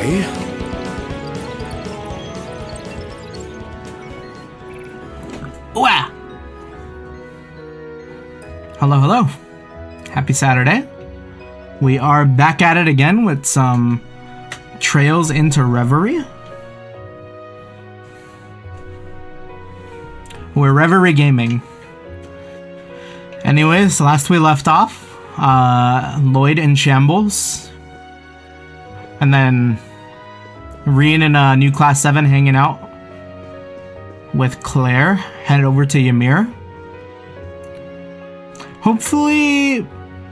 Okay. Wow. Hello, hello. Happy Saturday. We are back at it again with some Trails into Reverie. We're Reverie Gaming. Anyways, last we left off, Lloyd in shambles. And then Rean in new class 7 hanging out with Claire, headed over to Ymir. Hopefully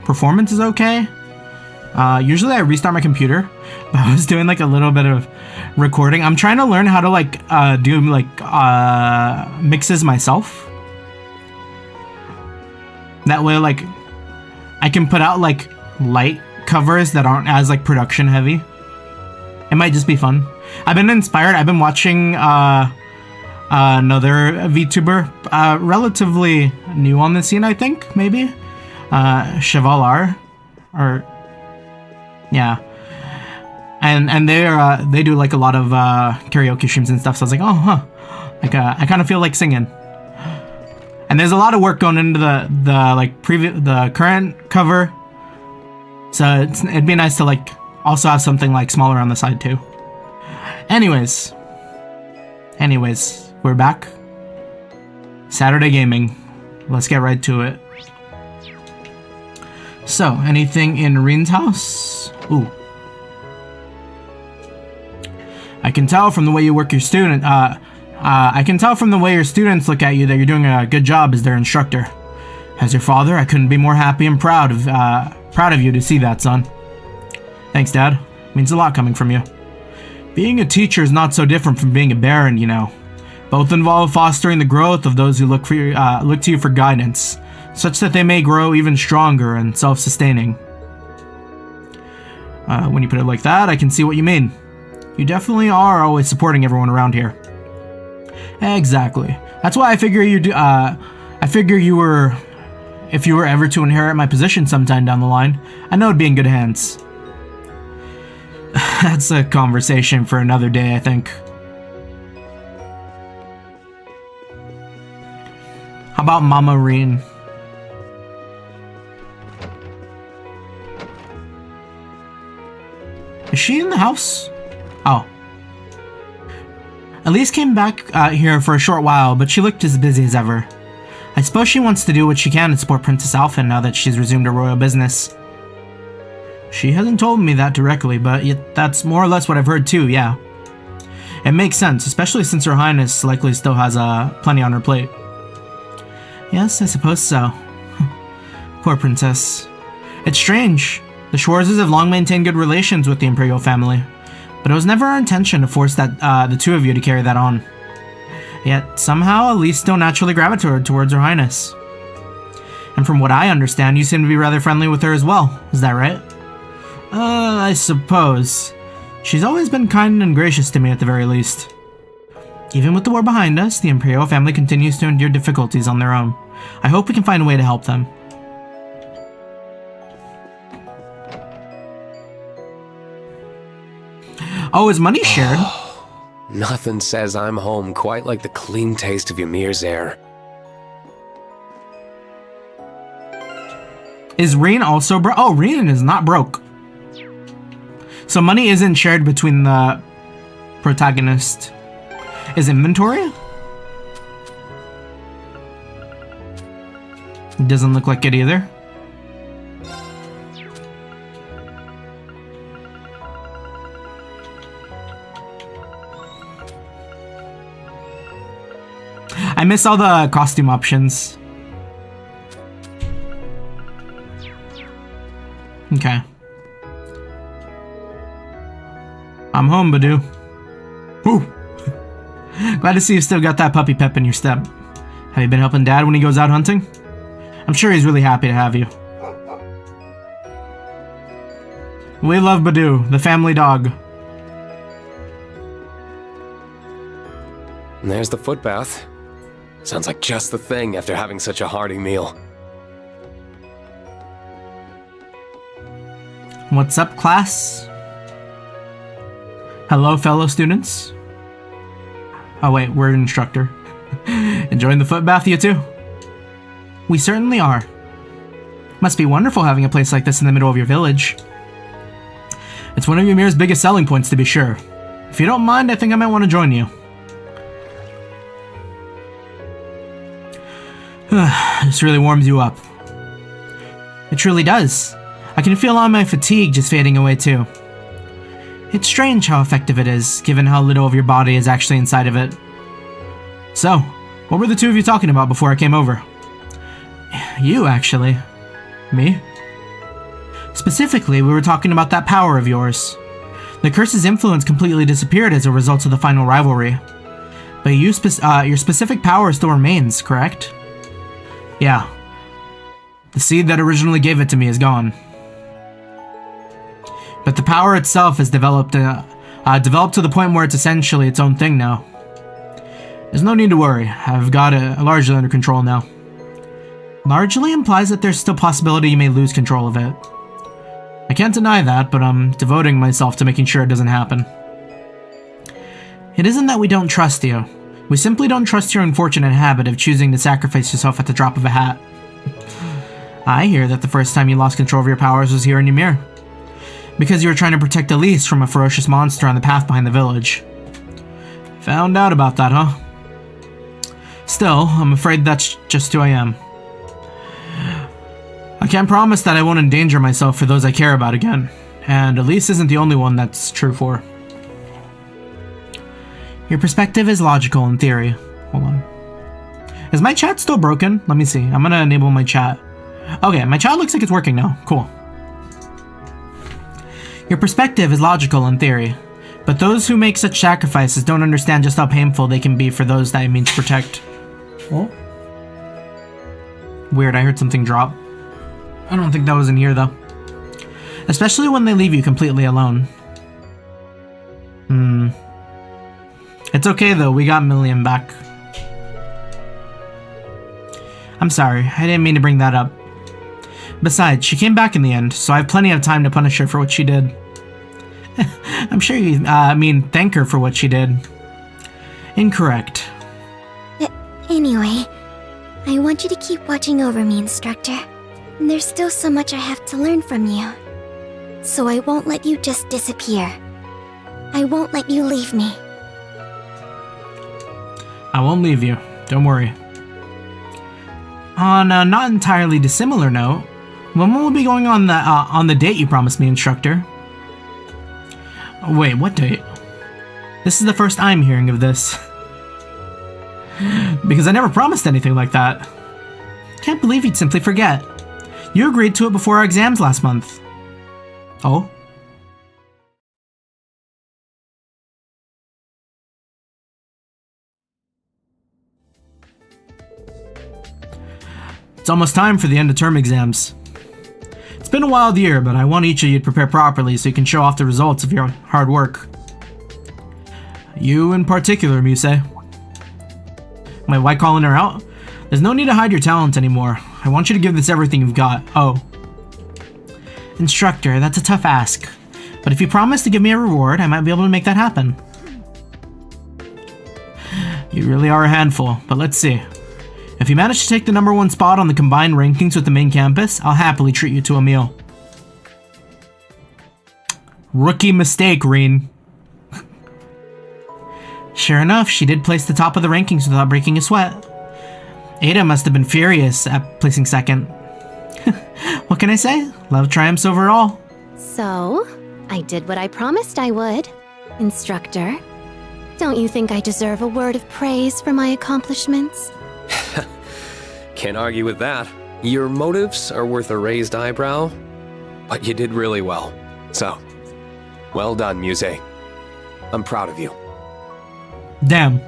performance is okay. Usually I restart my computer, but I was doing like a little bit of recording. I'm trying to learn how to like do like mixes myself. That way like I can put out like light covers that aren't as like production heavy. It might just be fun. I've been inspired. I've been watching another VTuber, relatively new on the scene, I think, maybe. Chevalar, or yeah, and they do like a lot of karaoke streams and stuff. So I was like, oh, huh, like I kind of feel like singing. And there's a lot of work going into the current cover, so it'd be nice to like also have something like smaller on the side too. Anyways, we're back. Saturday gaming. Let's get right to it. So, anything in Rean's house? Ooh. I can tell from the way you work your student. I can tell from the way your students look at you that you're doing a good job as their instructor. As your father, I couldn't be more happy and proud of you to see that, son. Thanks, Dad. Means a lot coming from you. Being a teacher is not so different from being a baron, you know. Both involve fostering the growth of those who look to you for guidance, such that they may grow even stronger and self-sustaining. When you put it like that, I can see what you mean. You definitely are always supporting everyone around here. Exactly. That's why I figure if you were ever to inherit my position sometime down the line, I know it'd be in good hands. That's a conversation for another day, I think. How about Mama Rean? Is she in the house? Oh. Elise came back here for a short while, but she looked as busy as ever. I suppose she wants to do what she can to support Princess Alpha now that she's resumed her royal business. She hasn't told me that directly, but that's more or less what I've heard too, yeah. It makes sense, especially since Her Highness likely still has plenty on her plate. Yes, I suppose so. Poor princess. It's strange. The Schwarzes have long maintained good relations with the Imperial family, but it was never our intention to force the two of you to carry that on. Yet, somehow, Elise still naturally gravitated towards Her Highness. And from what I understand, you seem to be rather friendly with her as well. Is that right? I suppose. She's always been kind and gracious to me at the very least. Even with the war behind us, the Imperial family continues to endure difficulties on their own. I hope we can find a way to help them. Oh, is money shared? Nothing says I'm home quite like the clean taste of Ymir's air. Is Rean also broke? Oh, Rean is not broke. So money isn't shared between the protagonist. Is inventory? It doesn't look like it either. I miss all the costume options. Okay. I'm home, Badoo. Woo! Glad to see you still got that puppy pep in your step. Have you been helping Dad when he goes out hunting? I'm sure he's really happy to have you. We love Badoo, the family dog. And there's the foot bath. Sounds like just the thing after having such a hearty meal. What's up, class? Hello, fellow students. Oh wait, we're an instructor. Enjoying the foot bath, you two? We certainly are. Must be wonderful having a place like this in the middle of your village. It's one of Ymir's biggest selling points, to be sure. If you don't mind, I think I might want to join you. This really warms you up. It truly does. I can feel all my fatigue just fading away too. It's strange how effective it is, given how little of your body is actually inside of it. So, what were the two of you talking about before I came over? You, actually. Me? Specifically, we were talking about that power of yours. The curse's influence completely disappeared as a result of the final rivalry. But your specific power still remains, correct? Yeah. The seed that originally gave it to me is gone. But the power itself has developed to the point where it's essentially its own thing now. There's no need to worry. I've got it largely under control now. Largely implies that there's still possibility you may lose control of it. I can't deny that, but I'm devoting myself to making sure it doesn't happen. It isn't that we don't trust you. We simply don't trust your unfortunate habit of choosing to sacrifice yourself at the drop of a hat. I hear that the first time you lost control of your powers was here in Ymir. Because you were trying to protect Elise from a ferocious monster on the path behind the village. Found out about that, huh? Still, I'm afraid that's just who I am. I can't promise that I won't endanger myself for those I care about again, and Elise isn't the only one that's true for. Your perspective is logical in theory. Hold on. Is my chat still broken? Let me see. I'm gonna enable my chat. Okay, my chat looks like it's working now. Cool. Your perspective is logical in theory, but those who make such sacrifices don't understand just how painful they can be for those that it means to protect. Oh. Weird, I heard something drop. I don't think that was in here, though. Especially when they leave you completely alone. It's okay, though. We got Million back. I'm sorry. I didn't mean to bring that up. Besides, she came back in the end, so I have plenty of time to punish her for what she did. I'm sure you, thank her for what she did. Incorrect. Anyway, I want you to keep watching over me, instructor. There's still so much I have to learn from you. So I won't let you just disappear. I won't let you leave me. I won't leave you. Don't worry. On a not entirely dissimilar note, when will we be going on the date you promised me, instructor? Wait, what date? This is the first I'm hearing of this. Because I never promised anything like that. Can't believe you'd simply forget. You agreed to it before our exams last month. Oh? It's almost time for the end of term exams. It's been a wild year, but I want each of you to prepare properly so you can show off the results of your hard work. You in particular, Muse. Wait, why calling her out? There's no need to hide your talent anymore. I want you to give this everything you've got. Oh. Instructor, that's a tough ask. But if you promise to give me a reward, I might be able to make that happen. You really are a handful, but let's see. If you manage to take the #1 spot on the combined rankings with the main campus, I'll happily treat you to a meal. Rookie mistake, Rean. Sure enough, she did place the top of the rankings without breaking a sweat. Ada must have been furious at placing second. What can I say? Love triumphs over all. So, I did what I promised I would. Instructor, don't you think I deserve a word of praise for my accomplishments? Can't argue with that. Your motives are worth a raised eyebrow, but you did really well. So, well done, Muse. I'm proud of you. Damn.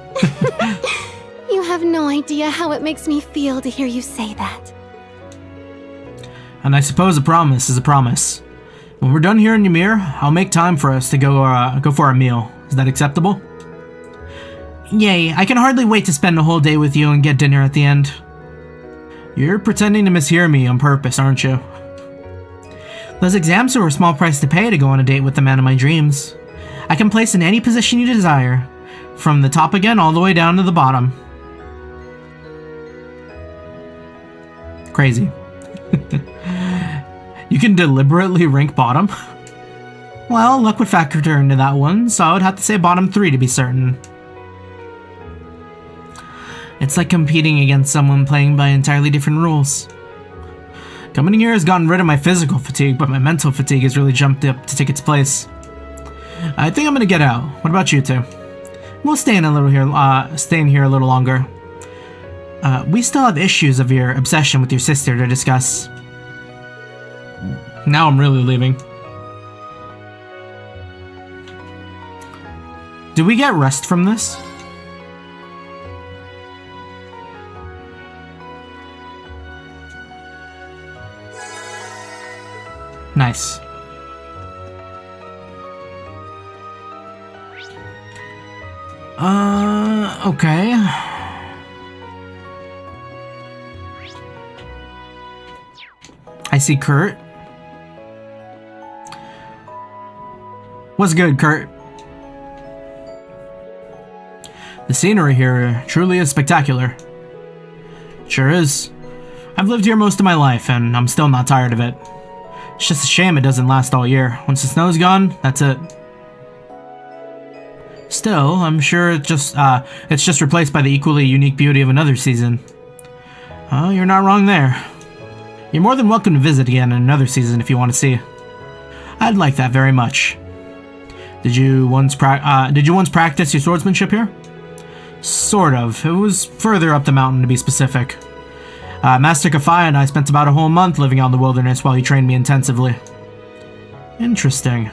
You have no idea how it makes me feel to hear you say that. And I suppose a promise is a promise. When we're done here in Ymir, I'll make time for us to go for our meal. Is that acceptable? Yay, I can hardly wait to spend a whole day with you and get dinner at the end. You're pretending to mishear me on purpose, aren't you? Those exams were a small price to pay to go on a date with the man of my dreams. I can place in any position you desire, from the top again all the way down to the bottom. Crazy. You can deliberately rank bottom? Well, luck would factor into that one, so I would have to say bottom 3 to be certain. It's like competing against someone playing by entirely different rules. Coming here has gotten rid of my physical fatigue, but my mental fatigue has really jumped up to take its place. I think I'm gonna get out. What about you two? We'll stay in staying here a little longer. We still have issues of your obsession with your sister to discuss. Now I'm really leaving. Do we get rest from this? Nice. Okay. I see Kurt. What's good, Kurt? The scenery here truly is spectacular. Sure is. I've lived here most of my life, and I'm still not tired of it. It's just a shame it doesn't last all year. Once the snow's gone, that's it. Still, I'm sure it's just replaced by the equally unique beauty of another season. Oh, you're not wrong there. You're more than welcome to visit again in another season if you want to see. I'd like that very much. Did you once practice your swordsmanship here? Sort of. It was further up the mountain, to be specific. Master Kafai and I spent about a whole month living out in the wilderness while he trained me intensively. Interesting.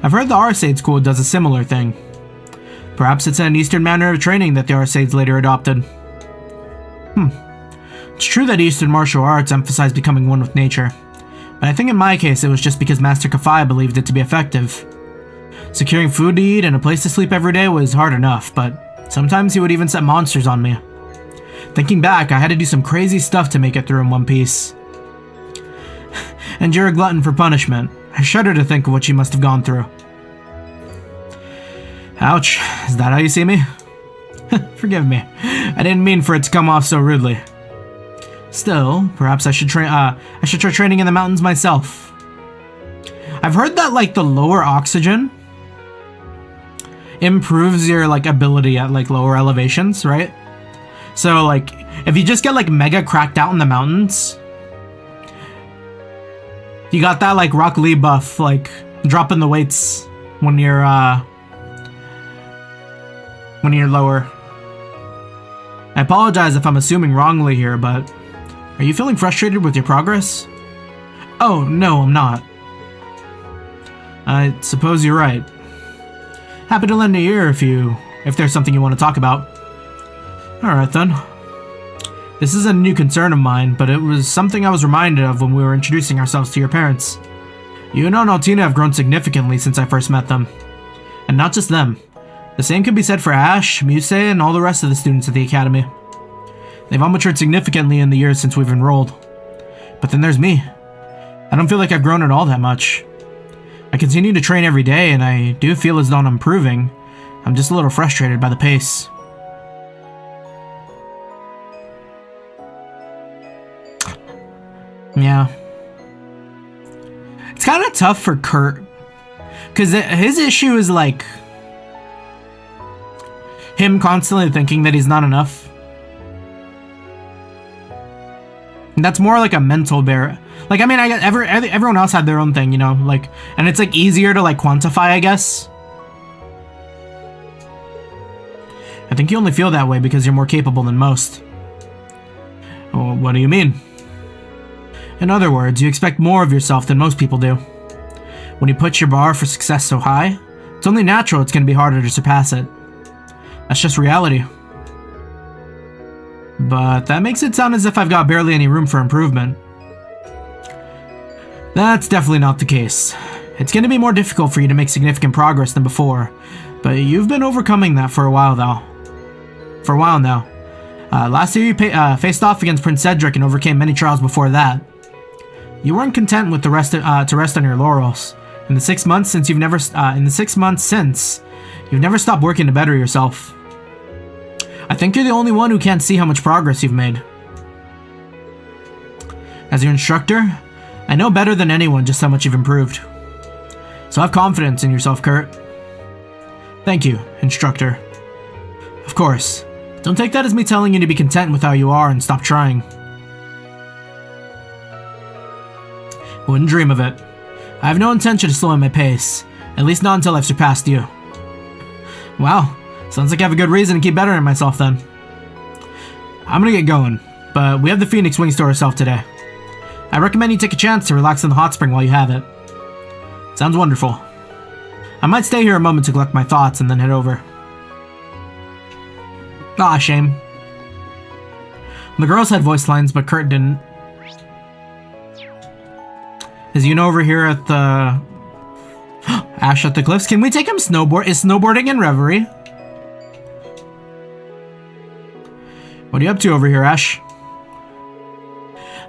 I've heard the Arcade School does a similar thing. Perhaps it's an Eastern manner of training that the Arcades later adopted. It's true that Eastern martial arts emphasize becoming one with nature, but I think in my case it was just because Master Kafai believed it to be effective. Securing food to eat and a place to sleep every day was hard enough, but sometimes he would even set monsters on me. Thinking back, I had to do some crazy stuff to make it through in one piece. And you're a glutton for punishment. I shudder to think of what you must have gone through. Ouch, is that how you see me? Forgive me, I didn't mean for it to come off so rudely. Still, perhaps I should try training in the mountains myself. I've heard that like the lower oxygen improves your like ability at like lower elevations, right? So like if you just get like mega cracked out in the mountains, you got that like Rock Lee buff, like dropping the weights when you're lower. I apologize if I'm assuming wrongly here, but are you feeling frustrated with your progress? Oh, no, I'm not. I suppose you're right. Happy to lend a ear if there's something you want to talk about. Alright then. This is a new concern of mine, but it was something I was reminded of when we were introducing ourselves to your parents. You and Altina have grown significantly since I first met them. And not just them. The same could be said for Ash, Muse, and all the rest of the students at the Academy. They've all matured significantly in the years since we've enrolled. But then there's me. I don't feel like I've grown at all that much. I continue to train every day, and I do feel as though I'm improving. I'm just a little frustrated by the pace. Yeah. It's kind of tough for Kurt. Because his issue is like him constantly thinking that he's not enough. And that's more like a mental barrier. Like, I mean, I guess everyone else had their own thing, you know, like, and it's like easier to like quantify, I guess. I think you only feel that way because you're more capable than most. Well, what do you mean? In other words, you expect more of yourself than most people do. When you put your bar for success so high, it's only natural it's going to be harder to surpass it. That's just reality. But that makes it sound as if I've got barely any room for improvement. That's definitely not the case. It's going to be more difficult for you to make significant progress than before, but you've been overcoming that for a while now. Last year you faced off against Prince Cedric and overcame many trials before that. You weren't content with to rest on your laurels. In the 6 months since You've never stopped working to better yourself. I think you're the only one who can't see how much progress you've made. As your instructor, I know better than anyone just how much you've improved. So have confidence in yourself, Kurt. Thank you, instructor. Of course, don't take that as me telling you to be content with how you are and stop trying. Wouldn't dream of it. I have no intention of slowing my pace, at least not until I've surpassed you. Wow, sounds like I have a good reason to keep bettering myself then. I'm gonna get going, but we have the Phoenix Wings to ourselves today. I recommend you take a chance to relax in the hot spring while you have it. Sounds wonderful. I might stay here a moment to collect my thoughts and then head over. Ah, shame. The girls had voice lines, but Kurt didn't. Is Yuna over here at the... Ash at the cliffs? Can we take him snowboard? Is snowboarding in Reverie? What are you up to over here, Ash?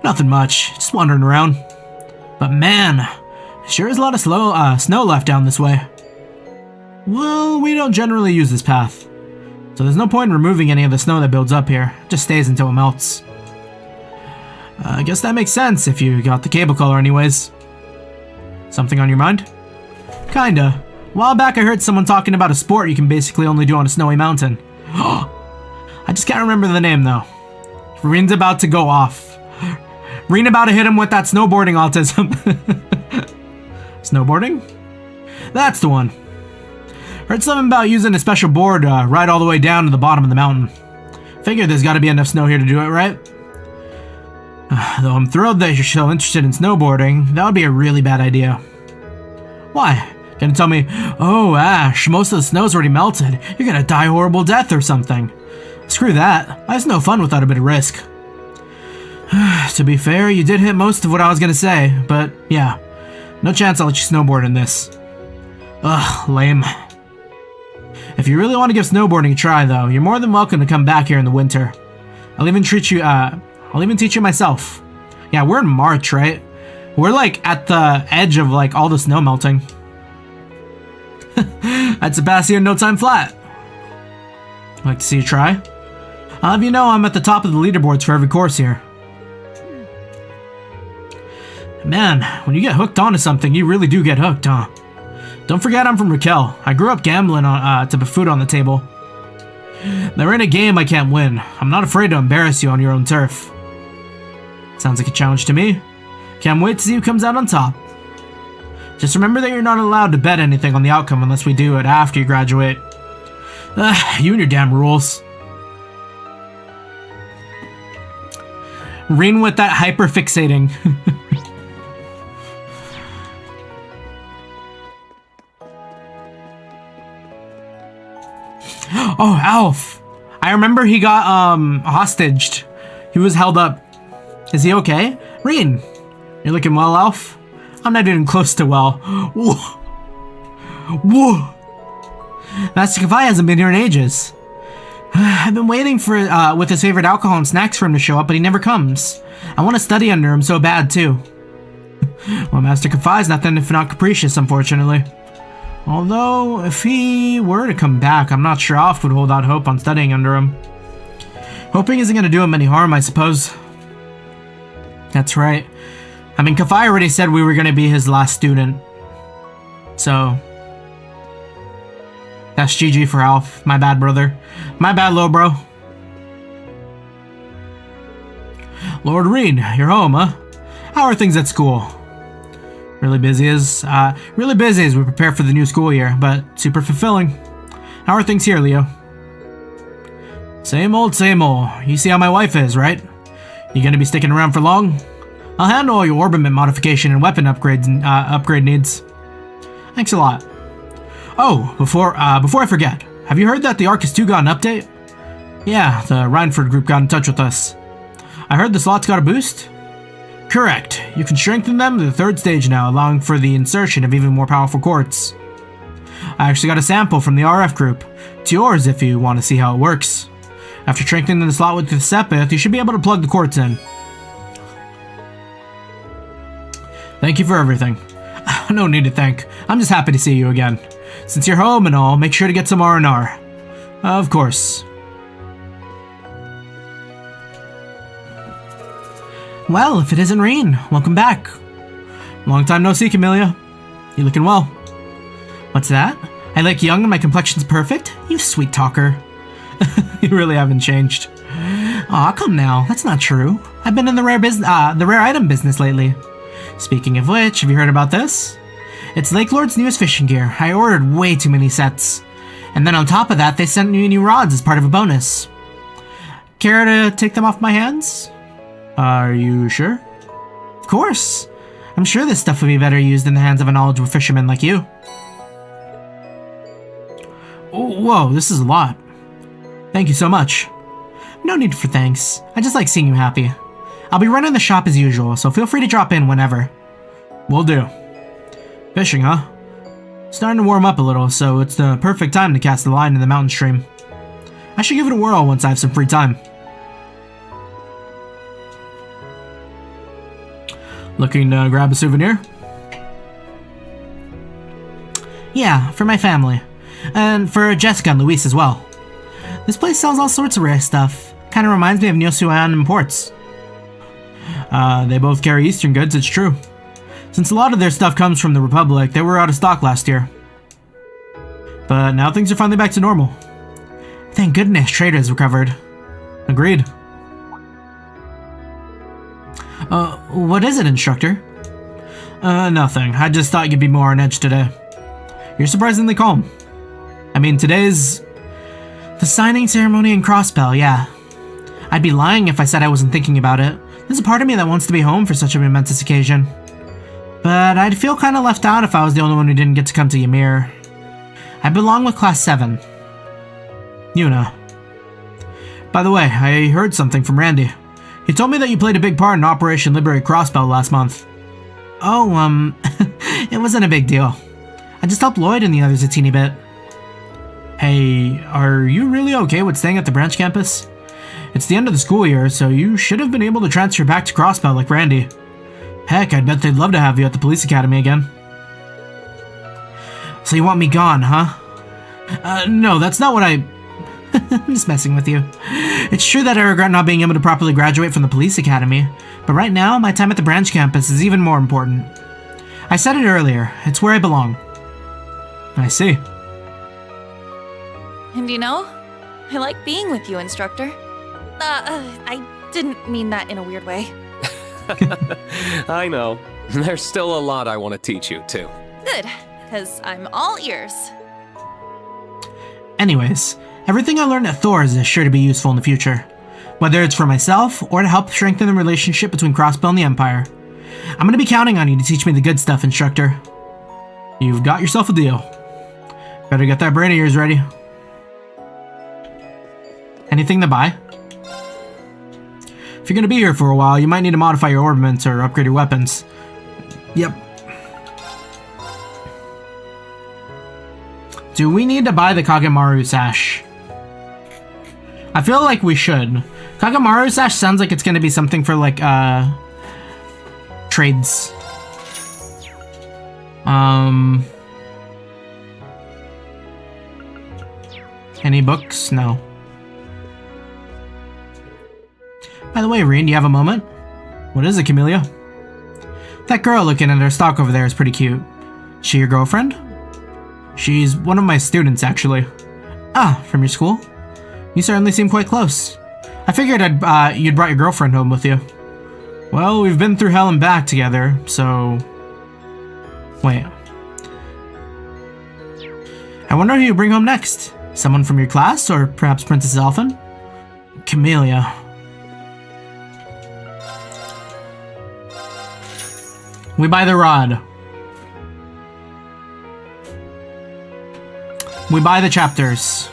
Nothing much. Just wandering around. But man, sure is a lot of snow left down this way. Well, we don't generally use this path, so there's no point in removing any of the snow that builds up here. It just stays until it melts. I guess that makes sense if you got the cable color anyways. Something on your mind? Kinda. A while back I heard someone talking about a sport you can basically only do on a snowy mountain. I just can't remember the name though. Rean's about to go off. Rean about to hit him with that snowboarding autism. Snowboarding? That's the one. Heard something about using a special board right all the way down to the bottom of the mountain. Figured there's gotta be enough snow here to do it, right? Though I'm thrilled that you're so interested in snowboarding, that would be a really bad idea. Why? Gonna tell me, oh Ash, most of the snow's already melted. You're gonna die a horrible death or something. Screw that. Life's no fun without a bit of risk. To be fair, you did hit most of what I was gonna say, but yeah. No chance I'll let you snowboard in this. Ugh, lame. If you really want to give snowboarding a try though, you're more than welcome to come back here in the winter. I'll even teach you myself. Yeah, we're in March, right? We're like at the edge of like all the snow melting. I'd surpass you in no time flat. Like to see you try? I'll have you know I'm at the top of the leaderboards for every course here. Man, when you get hooked onto something, you really do get hooked, huh? Don't forget I'm from Raquel. I grew up gambling to put food on the table. There ain't a game I can't win. I'm not afraid to embarrass you on your own turf. Sounds like a challenge to me. Can't wait to see who comes out on top. Just remember that you're not allowed to bet anything on the outcome unless we do it after you graduate. You and your damn rules. Rean with that hyper-fixating. Oh, Alf. I remember he got, hostaged. He was held up. Is he okay? Rean, you're looking well, Alf? I'm not even close to well. Whoa. Whoa. Master Kafai hasn't been here in ages. I've been waiting for, with his favorite alcohol and snacks for him to show up, but he never comes. I want to study under him so bad, too. Well, Master Kafai's nothing if not capricious, unfortunately. Although, if he were to come back, I'm not sure Alf would hold out hope on studying under him. Hoping isn't going to do him any harm, I suppose. That's right. I mean, Kafai already said we were going to be his last student. So... that's GG for Alf. My bad, brother. My bad, little bro. Lord Rean, you're home, huh? How are things at school? Really busy as we prepare for the new school year, but super fulfilling. How are things here, Leo? Same old, same old. You see how my wife is, right? You gonna be sticking around for long? I'll handle all your orbiment modification and weapon upgrades and upgrade needs. Thanks a lot. Oh, before I forget, have you heard that the Arcus 2 got an update? Yeah, the Rhineford group got in touch with us. I heard the slots got a boost? Correct. You can strengthen them to the 3rd stage now, allowing for the insertion of even more powerful quartz. I actually got a sample from the RF group. It's yours if you want to see how it works. After strengthening the slot with the Sepith, you should be able to plug the quartz in. Thank you for everything. No need to thank. I'm just happy to see you again. Since you're home and all, make sure to get some R&R. Of course. Well, if it isn't Rean, welcome back. Long time no see, Camellia. You looking well. What's that? I look young and my complexion's perfect? You sweet talker. You really haven't changed. Aw, come now. That's not true. I've been in the rare item business lately. Speaking of which, have you heard about this? It's Lake Lord's newest fishing gear. I ordered way too many sets. And then on top of that, they sent me new rods as part of a bonus. Care to take them off my hands? Are you sure? Of course. I'm sure this stuff would be better used in the hands of a knowledgeable fisherman like you. Oh, whoa, this is a lot. Thank you so much. No need for thanks. I just like seeing you happy. I'll be running the shop as usual, so feel free to drop in whenever. Will do. Fishing, huh? Starting to warm up a little, so it's the perfect time to cast the line in the mountain stream. I should give it a whirl once I have some free time. Looking to grab a souvenir? Yeah, for my family. And for Jessica and Luis as well. This place sells all sorts of rare stuff. Kinda reminds me of Nyosuan Imports. They both carry Eastern goods, it's true. Since a lot of their stuff comes from the Republic, they were out of stock last year. But now things are finally back to normal. Thank goodness trade has recovered. Agreed. What is it, instructor? Nothing. I just thought you'd be more on edge today. You're surprisingly calm. I mean, today's the signing ceremony in Crosspell, yeah. I'd be lying if I said I wasn't thinking about it. There's a part of me that wants to be home for such a momentous occasion. But I'd feel kinda left out if I was the only one who didn't get to come to Ymir. I belong with Class 7. Yuna. By the way, I heard something from Randy. He told me that you played a big part in Operation Liberate Crosspell last month. Oh, it wasn't a big deal. I just helped Lloyd and the others a teeny bit. Hey, are you really okay with staying at the branch campus? It's the end of the school year, so you should have been able to transfer back to Crosspell like Randy. Heck, I'd bet they'd love to have you at the police academy again. So you want me gone, huh? No, that's not what I'm just messing with you. It's true that I regret not being able to properly graduate from the police academy, but right now, my time at the branch campus is even more important. I said it earlier, it's where I belong. I see. And you know, I like being with you, instructor. I didn't mean that in a weird way. I know. There's still a lot I want to teach you, too. Good, because I'm all ears. Anyways, everything I learned at Thor's is sure to be useful in the future. Whether it's for myself, or to help strengthen the relationship between Crosspell and the Empire. I'm gonna be counting on you to teach me the good stuff, instructor. You've got yourself a deal. Better get that brain of yours ready. Anything to buy? If you're gonna be here for a while, you might need to modify your orbaments or upgrade your weapons. Yep. Do we need to buy the Kagemaru sash? I feel like we should. Kagemaru sash sounds like it's gonna be something for like, trades. Any books? No. By the way, Rean, do you have a moment? What is it, Camellia? That girl looking at her stock over there is pretty cute. She your girlfriend? She's one of my students, actually. Ah, from your school? You certainly seem quite close. I figured you'd brought your girlfriend home with you. Well, we've been through hell and back together, so... Wait. I wonder who you bring home next. Someone from your class, or perhaps Princess Elfin? Camellia. We buy the rod. We buy the chapters.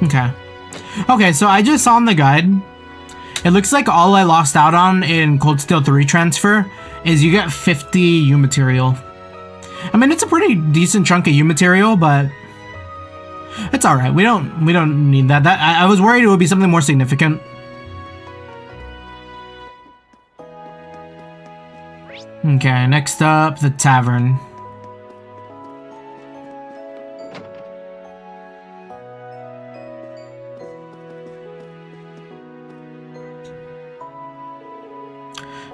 Okay. Okay, so I just saw on the guide. It looks like all I lost out on in Cold Steel 3 transfer is you get 50 U material. I mean, it's a pretty decent chunk of U material, but it's all right. We don't need that. I was worried it would be something more significant. Okay, next up, the tavern.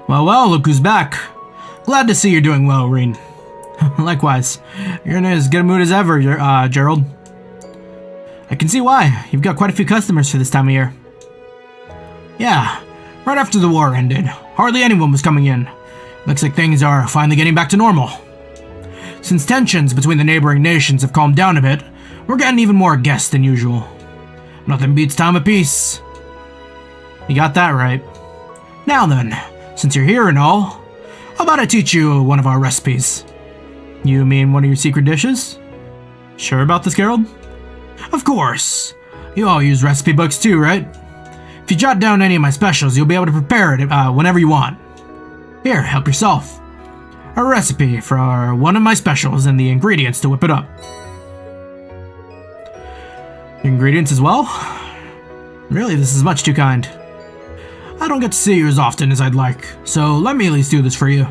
Well, look who's back. Glad to see you're doing well, Rean. Likewise. You're in as good a mood as ever, Gerald. I can see why. You've got quite a few customers for this time of year. Yeah, right after the war ended, hardly anyone was coming in. Looks like things are finally getting back to normal. Since tensions between the neighboring nations have calmed down a bit, we're getting even more guests than usual. Nothing beats time of peace. You got that right. Now then, since you're here and all, how about I teach you one of our recipes? You mean one of your secret dishes? Sure about this, Gerald? Of course. You all use recipe books too, right? If you jot down any of my specials, you'll be able to prepare it whenever you want. Here, help yourself. A recipe for one of my specials and the ingredients to whip it up. Ingredients as well? Really, this is much too kind. I don't get to see you as often as I'd like, so let me at least do this for you.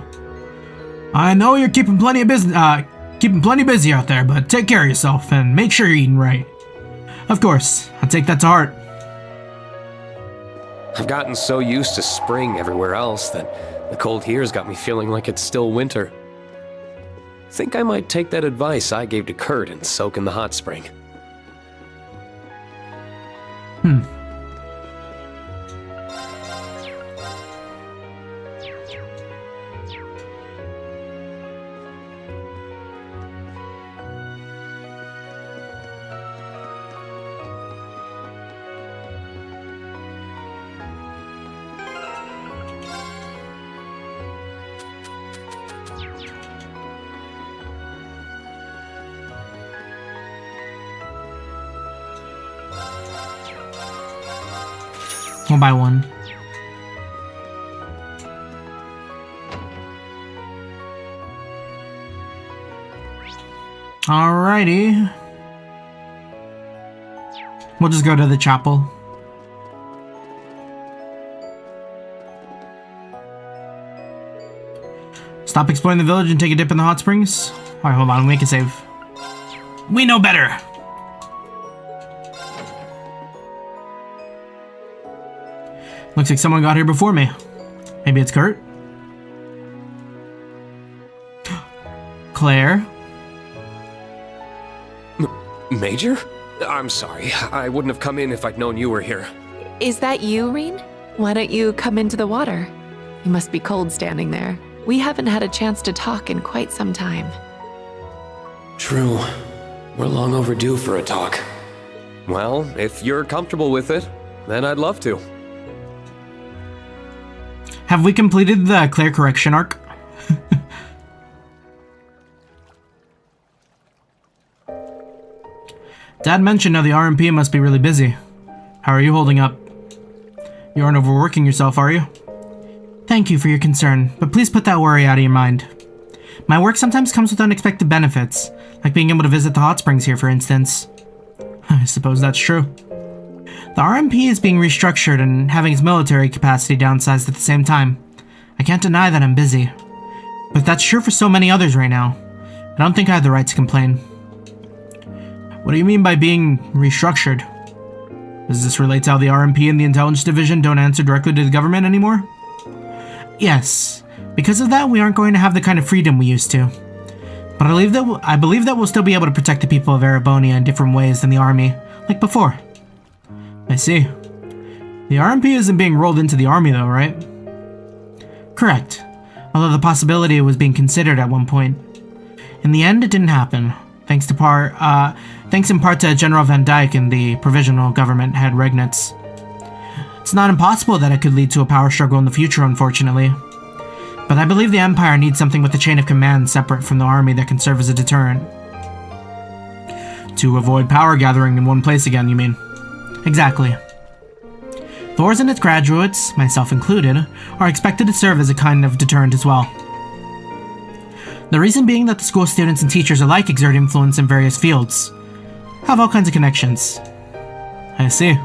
I know you're keeping plenty busy out there, but take care of yourself and make sure you're eating right. Of course, I'll take that to heart. I've gotten so used to spring everywhere else that the cold here's got me feeling like it's still winter. Think I might take that advice I gave to Kurt and soak in the hot spring. One by one. Alrighty. We'll just go to the chapel. Stop exploring the village and take a dip in the hot springs? Alright, hold on, make a save. We know better! Looks like someone got here before me. Maybe it's Kurt? Claire? Major? I'm sorry. I wouldn't have come in if I'd known you were here. Is that you, Rean? Why don't you come into the water? You must be cold standing there. We haven't had a chance to talk in quite some time. True. We're long overdue for a talk. Well, if you're comfortable with it, then I'd love to. Have we completed the Claire correction arc? Dad mentioned how the RMP must be really busy. How are you holding up? You aren't overworking yourself, are you? Thank you for your concern, but please put that worry out of your mind. My work sometimes comes with unexpected benefits, like being able to visit the hot springs here, for instance. I suppose that's true. The RMP is being restructured and having its military capacity downsized at the same time. I can't deny that I'm busy. But that's true for so many others right now. I don't think I have the right to complain. What do you mean by being restructured? Does this relate to how the RMP and the Intelligence Division don't answer directly to the government anymore? Yes. Because of that, we aren't going to have the kind of freedom we used to. But I believe that we'll still be able to protect the people of Erebonia in different ways than the army, like before. I see. The RMP isn't being rolled into the army though, right? Correct. Although the possibility was being considered at one point. In the end, it didn't happen. Thanks in part to General Van Dyke and the provisional government head Regnitz. It's not impossible that it could lead to a power struggle in the future, unfortunately. But I believe the Empire needs something with a chain of command separate from the army that can serve as a deterrent. To avoid power gathering in one place again, you mean? Exactly. Thors and its graduates, myself included, are expected to serve as a kind of deterrent as well. The reason being that the school students and teachers alike exert influence in various fields, have all kinds of connections. I see.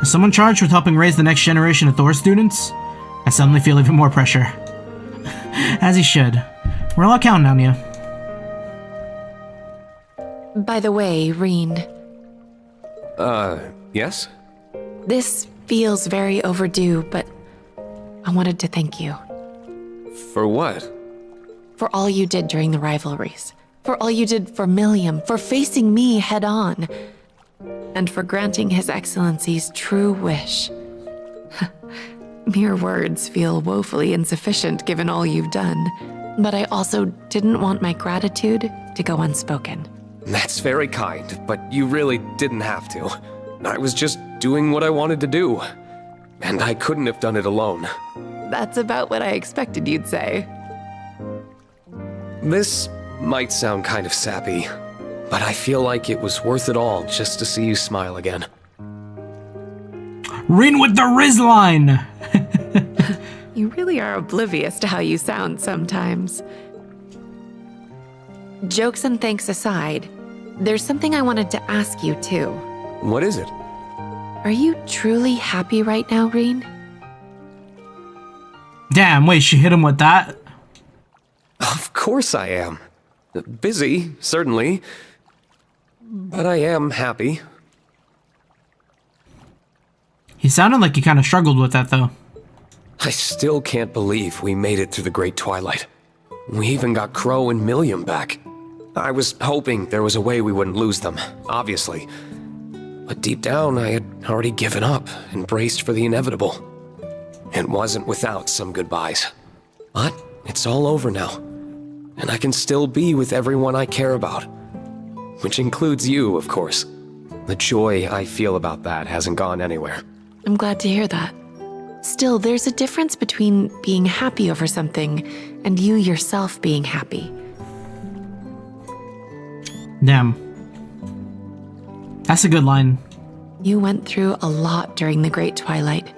As someone charged with helping raise the next generation of Thor students, I suddenly feel even more pressure. As you should. We're all counting on you. By the way, Rean, Yes? this feels very overdue, but I wanted to thank you For what? for all you did during the rivalries, for all you did for Milliam, for facing me head on, and for granting His Excellency's true wish. Mere words feel woefully insufficient given all you've done, but I also didn't want my gratitude to go unspoken. That's very kind, but you really didn't have to. I was just doing what I wanted to do. And I couldn't have done it alone. That's about what I expected you'd say. This might sound kind of sappy, but I feel like it was worth it all just to see you smile again. Rean with the Riz line! You really are oblivious to how you sound sometimes. Jokes and thanks aside, there's something I wanted to ask you too. What is it? Are you truly happy right now, Rean? Damn, wait, she hit him with that? Of course I am. Busy, certainly. But I am happy. He sounded like he kind of struggled with that, though. I still can't believe we made it through the Great Twilight. We even got Crow and Milliam back. I was hoping there was a way we wouldn't lose them, obviously. But deep down, I had already given up and braced for the inevitable. It wasn't without some goodbyes. But it's all over now. And I can still be with everyone I care about. Which includes you, of course. The joy I feel about that hasn't gone anywhere. I'm glad to hear that. Still, there's a difference between being happy over something and you yourself being happy. Damn. That's a good line. You went through a lot during the Great Twilight,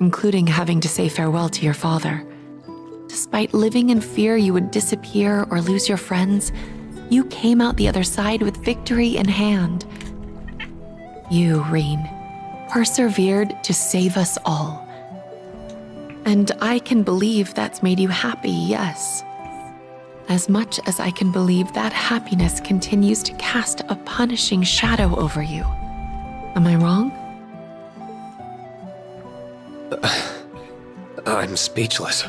including having to say farewell to your father. Despite living in fear you would disappear or lose your friends, you came out the other side with victory in hand. You, Rean, persevered to save us all. And I can believe that's made you happy, yes. As much as I can believe that happiness continues to cast a punishing shadow over you. Am I wrong? I'm speechless.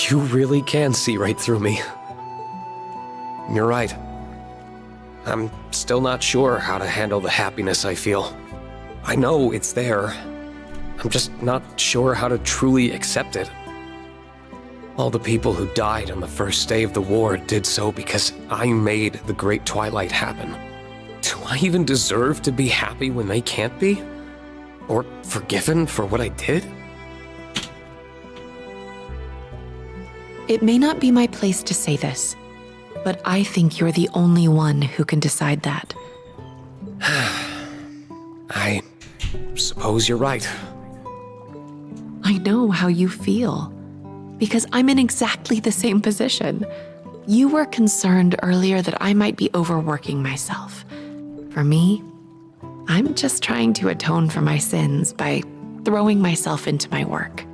You really can see right through me. You're right. I'm still not sure how to handle the happiness I feel. I know it's there. I'm just not sure how to truly accept it. All the people who died on the first day of the war did so because I made the Great Twilight happen. Do I even deserve to be happy when they can't be? Or forgiven for what I did? It may not be my place to say this, but I think you're the only one who can decide that. I suppose you're right. I know how you feel, because I'm in exactly the same position. You were concerned earlier that I might be overworking myself. For me, I'm just trying to atone for my sins by throwing myself into my work.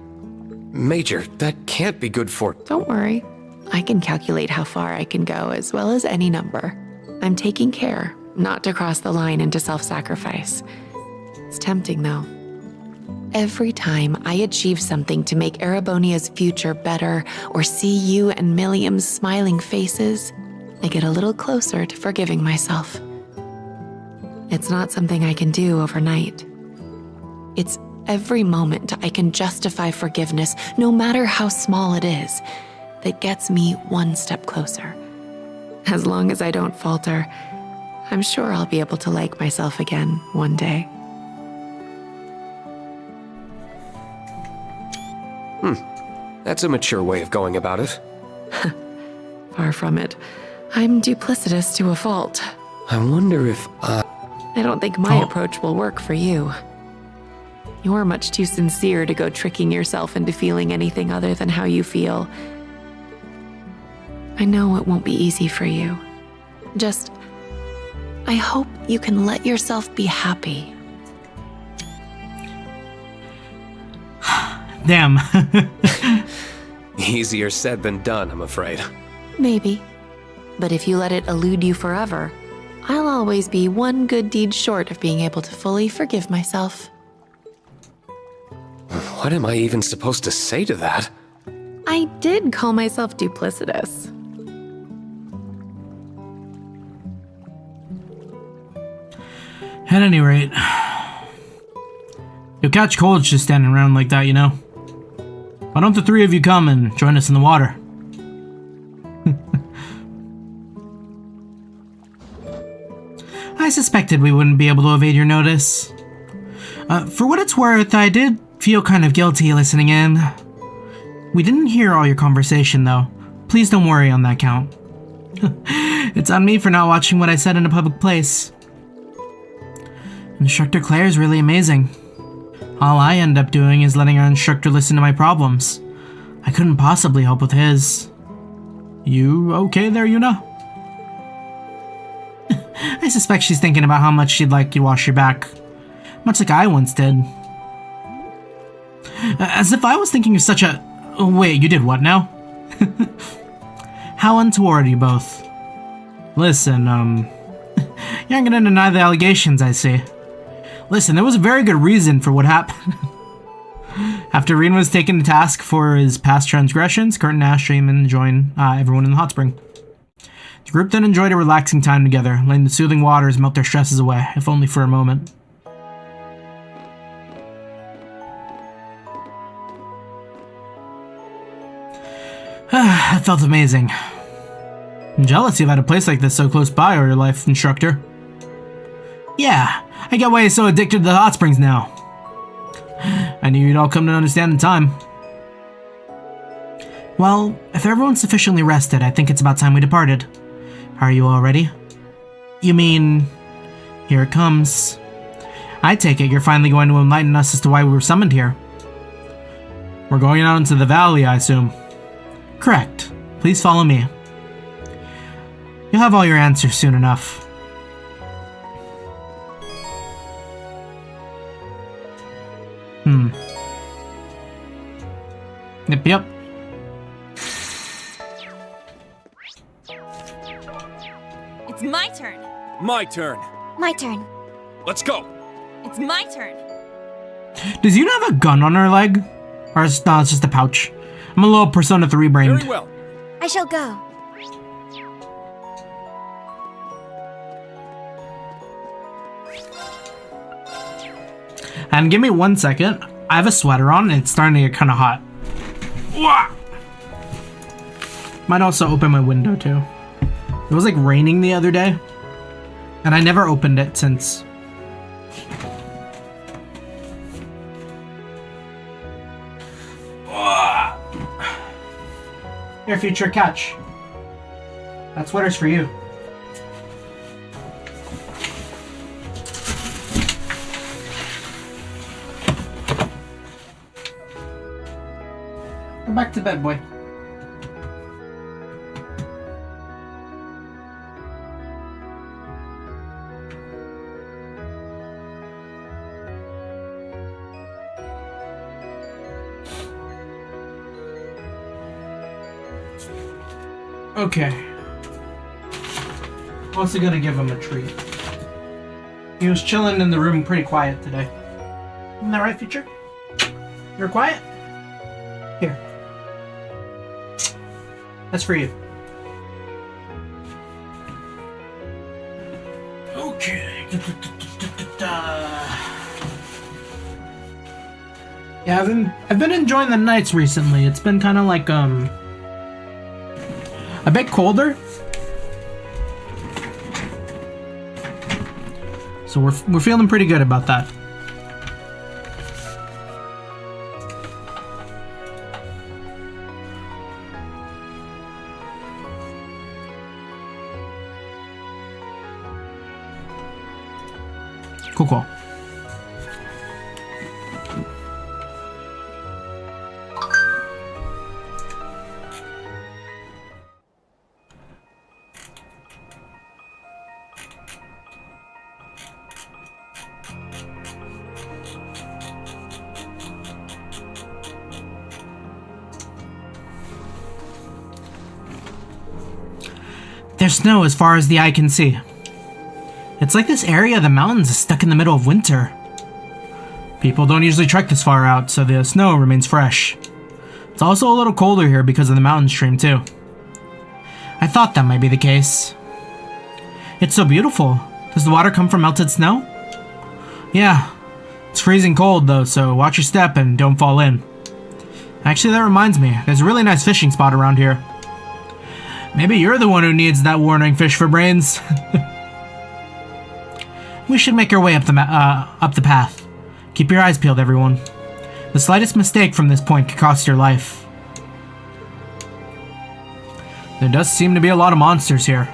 Major, that can't be good for... Don't worry. I can calculate how far I can go as well as any number. I'm taking care not to cross the line into self-sacrifice. It's tempting, though. Every time I achieve something to make Erebonia's future better or see you and Milliam's smiling faces, I get a little closer to forgiving myself. It's not something I can do overnight. It's every moment I can justify forgiveness, no matter how small it is, that gets me one step closer. As long as I don't falter, I'm sure I'll be able to like myself again one day. That's a mature way of going about it. Far from it. I'm duplicitous to a fault. I wonder if, I don't think my Oh. approach will work for you. You're much too sincere to go tricking yourself into feeling anything other than how you feel. I know it won't be easy for you. Just, I hope you can let yourself be happy. Damn. Easier said than done, I'm afraid. Maybe. But if you let it elude you forever, I'll always be one good deed short of being able to fully forgive myself. What am I even supposed to say to that? I did call myself duplicitous. At any rate, you'll catch colds just standing around like that, you know? Why don't the three of you come and join us in the water? I suspected we wouldn't be able to evade your notice. For what it's worth, I did feel kind of guilty listening in. We didn't hear all your conversation, though. Please don't worry on that count. It's on me for not watching what I said in a public place. Instructor Claire is really amazing. All I end up doing is letting our instructor listen to my problems. I couldn't possibly help with his. You okay there, Yuna? I suspect she's thinking about how much she'd like you to wash your back. Much like I once did. As if I was thinking of such a... Oh, wait, you did what now? How untoward you both. Listen, you aren't gonna deny the allegations, I see. Listen, there was a very good reason for what happened. After Rean was taken to task for his past transgressions, Kurt and Ash came and joined everyone in the hot spring. The group then enjoyed a relaxing time together, letting the soothing waters melt their stresses away, if only for a moment. That felt amazing. I'm jealous you've had a place like this so close by all your life, instructor. Yeah, I get why you're so addicted to the hot springs now. I knew you'd all come to understand in time. Well, if everyone's sufficiently rested, I think it's about time we departed. Are you all ready? You mean... Here it comes. I take it you're finally going to enlighten us as to why we were summoned here. We're going out into the valley, I assume. Correct. Please follow me. You'll have all your answers soon enough. Yep. It's my turn. My turn. My turn. Let's go. It's my turn. Does Yuna have a gun on her leg? Or is no, it's just a pouch? I'm a little Persona 3 brained. Very well. I shall go. And give me 1 second. I have a sweater on and it's starting to get kind of hot. Wah! Might also open my window too. It was like raining the other day. And I never opened it since. Here, future, catch. That sweater's for you. Go back to bed, boy. Okay. Also gonna give him a treat. He was chilling in the room pretty quiet today. Isn't that right, future? You're quiet? Here. That's for you. Okay. Yeah, I've been enjoying the nights recently. It's been kind of like a bit colder. So we're feeling pretty good about that. Cool. There's snow as far as the eye can see. It's like this area of the mountains is stuck in the middle of winter. People don't usually trek this far out, so the snow remains fresh. It's also a little colder here because of the mountain stream too. I thought that might be the case. It's so beautiful. Does the water come from melted snow? Yeah. It's freezing cold though, so watch your step and don't fall in. Actually, that reminds me, there's a really nice fishing spot around here. Maybe you're the one who needs that warning fish for brains. We should make our way up the path. Keep your eyes peeled, everyone. The slightest mistake from this point could cost your life. There does seem to be a lot of monsters here.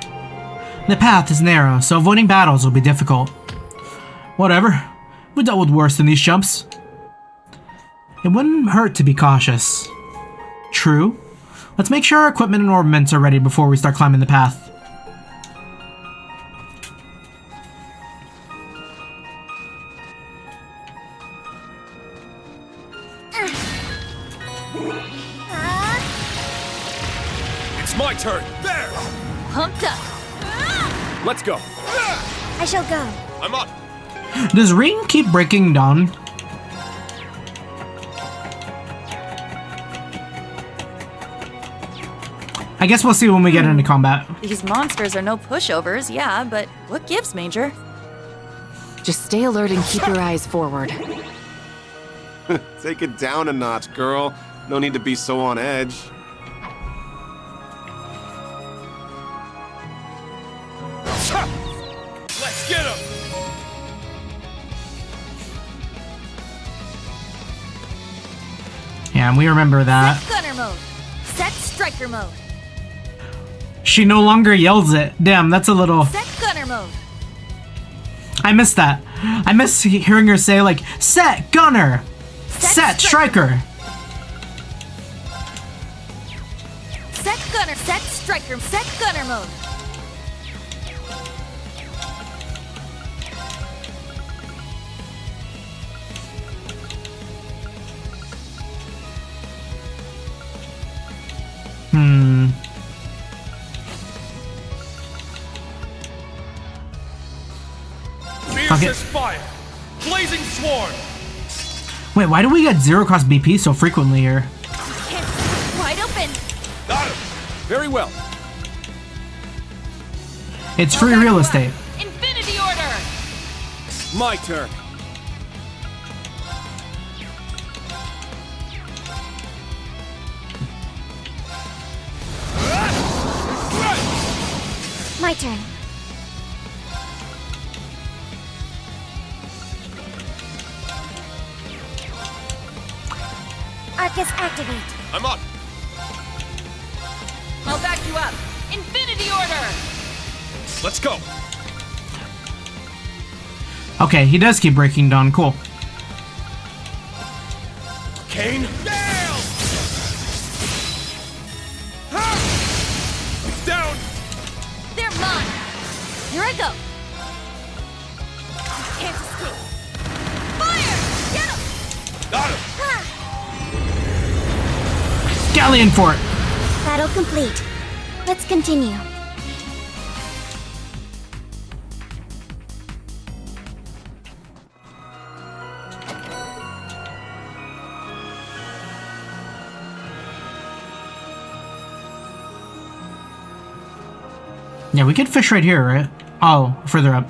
The path is narrow, so avoiding battles will be difficult. Whatever. We dealt with worse than these jumps. It wouldn't hurt to be cautious. True. Let's make sure our equipment and ornaments are ready before we start climbing the path. It's my turn. There. Pumped up. Let's go. I shall go. I'm up. Does Rean keep breaking down? I guess we'll see when we get into combat. These monsters are no pushovers, yeah, but what gives, Major? Just stay alert and keep your eyes forward. Take it down a notch, girl. No need to be so on edge. Let's get him. Yeah, and we remember that. Set gunner mode. Set striker mode. She no longer yells it. Damn, that's a little... Set gunner mode. I miss that. I miss hearing her say, like, set gunner! Set striker! Set gunner. Set striker. Set gunner mode. Fiercest fire. Blazing swarm. Wait, why do we get zero cost BP so frequently here? Wide open. Got him. Very well. It's free real estate. Infinity order. My turn. My turn. Arcus activate. I'm up. I'll back you up. Infinity order. Let's go. Okay, he does keep breaking down. Cool. Kane. Down. It's down. They're mine. Here I go. You can't escape. Fire! Get him! Got him. Galleon fort! Battle complete. Let's continue. Yeah, we could fish right here, right? Oh, further up.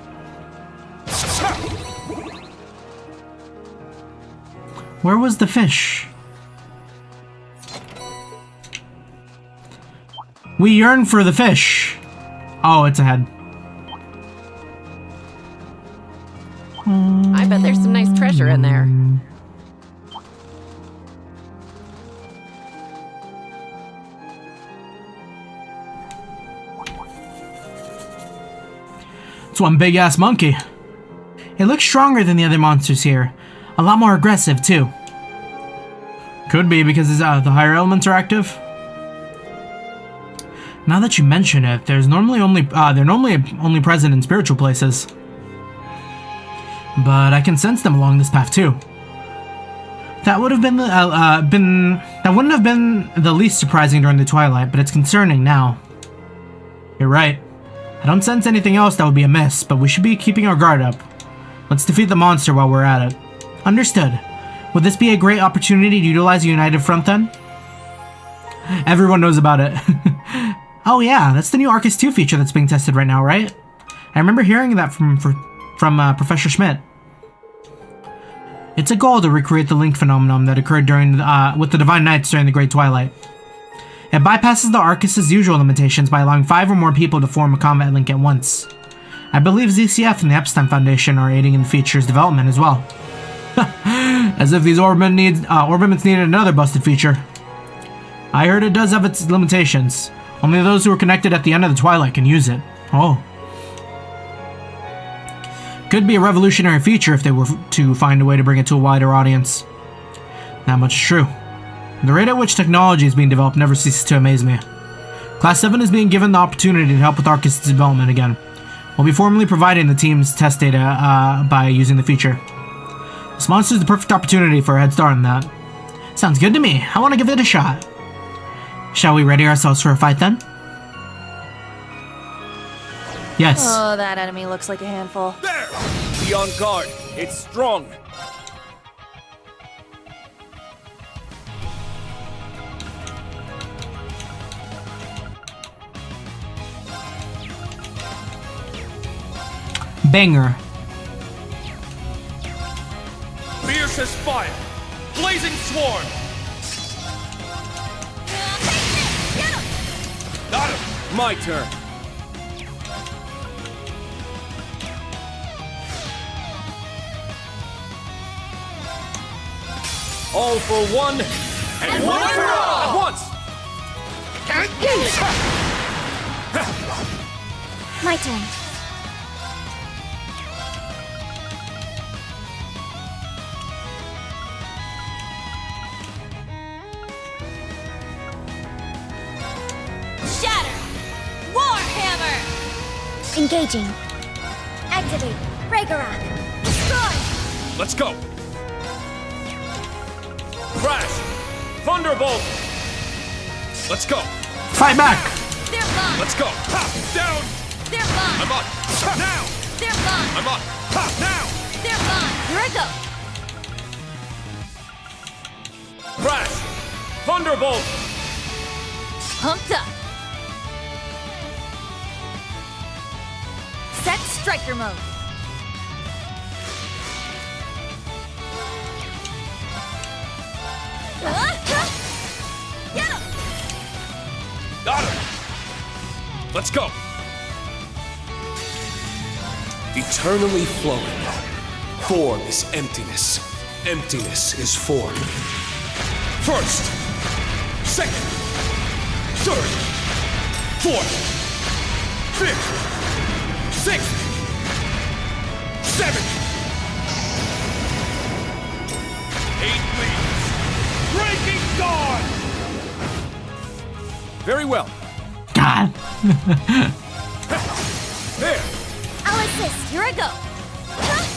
Where was the fish? We yearn for the fish. Oh, it's ahead. I bet there's some nice treasure in there. It's one big ass monkey. It looks stronger than the other monsters here. A lot more aggressive, too. Could be because the higher elements are active. Now that you mention it, they're normally only present in spiritual places. But I can sense them along this path too. That would have been that wouldn't have been the least surprising during the twilight, but it's concerning now. You're right. I don't sense anything else that would be amiss, but we should be keeping our guard up. Let's defeat the monster while we're at it. Understood. Would this be a great opportunity to utilize a united front then? Everyone knows about it. Oh yeah, that's the new Arcus 2 feature that's being tested right now, right? I remember hearing that from Professor Schmidt. It's a goal to recreate the link phenomenon that occurred during with the Divine Knights during the Great Twilight. It bypasses the Arcus' usual limitations by allowing 5 or more people to form a combat link at once. I believe ZCF and the Epstein Foundation are aiding in the feature's development as well. As if these orbiments needed another busted feature. I heard it does have its limitations. Only those who are connected at the end of the Twilight can use it. Oh. Could be a revolutionary feature if they were to find a way to bring it to a wider audience. That much is true. The rate at which technology is being developed never ceases to amaze me. Class 7 is being given the opportunity to help with Arcus' development again. We'll be formally providing the team's test data by using the feature. This monster is the perfect opportunity for a head start on that. Sounds good to me. I want to give it a shot. Shall we ready ourselves for a fight then? Yes. Oh, that enemy looks like a handful. There! Be on guard. It's strong. Banger. Fierce as fire. Blazing swarm. Got him. My turn. All for one, and one for all! At once! My turn. Shatter! Warhammer! Engaging. Activate. Ragnarok. Destroy! Let's go! Crash! Thunderbolt! Let's go! Fight back! They're mine! Let's go! Ha! Down! They're mine! I'm up! Now! They're mine! I'm up! Ha! Now! They're mine! Here I go! Crash! Thunderbolt! Pumped up! Set striker mode! Get him! Got him! Let's go! Eternally flowing. Form is emptiness. Emptiness is form. First, second, third, fourth, fifth, sixth, seventh, 8 leaves. Breaking dawn! Very well. God. There! I'll assist. Here I go!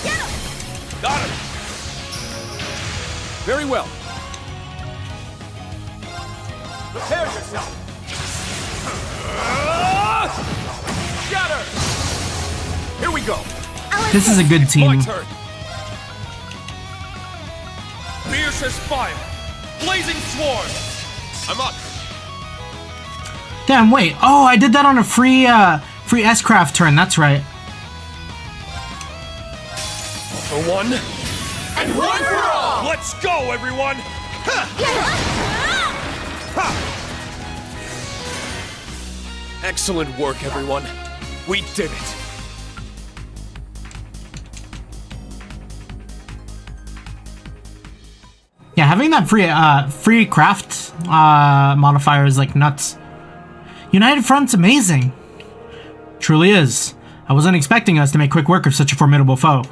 Get him! Got him! Very well. Prepare yourself! Scatter! Here we go! This is a good My team. turn! Fierce as fire! Blazing swarm! I'm up! Damn, wait. Oh, I did that on a free S-Craft turn. That's right. For one, and one for all! Let's go, everyone! Ha! Ha! Excellent work, everyone. We did it. Yeah, having that free craft modifier is like nuts. United Front's amazing. Truly is. I wasn't expecting us to make quick work of such a formidable foe.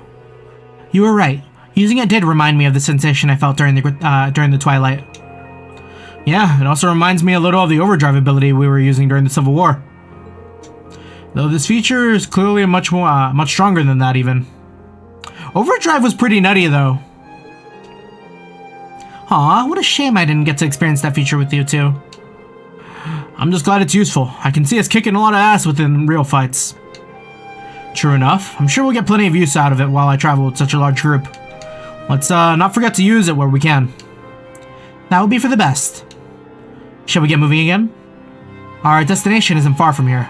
You were right. Using it did remind me of the sensation I felt during the twilight. Yeah, it also reminds me a little of the overdrive ability we were using during the Civil War. Though this feature is clearly much stronger than that even. Overdrive was pretty nutty though. Aw, what a shame I didn't get to experience that feature with you two. I'm just glad it's useful. I can see us kicking a lot of ass within real fights. True enough, I'm sure we'll get plenty of use out of it while I travel with such a large group. Let's not forget to use it where we can. That would be for the best. Shall we get moving again? Our destination isn't far from here.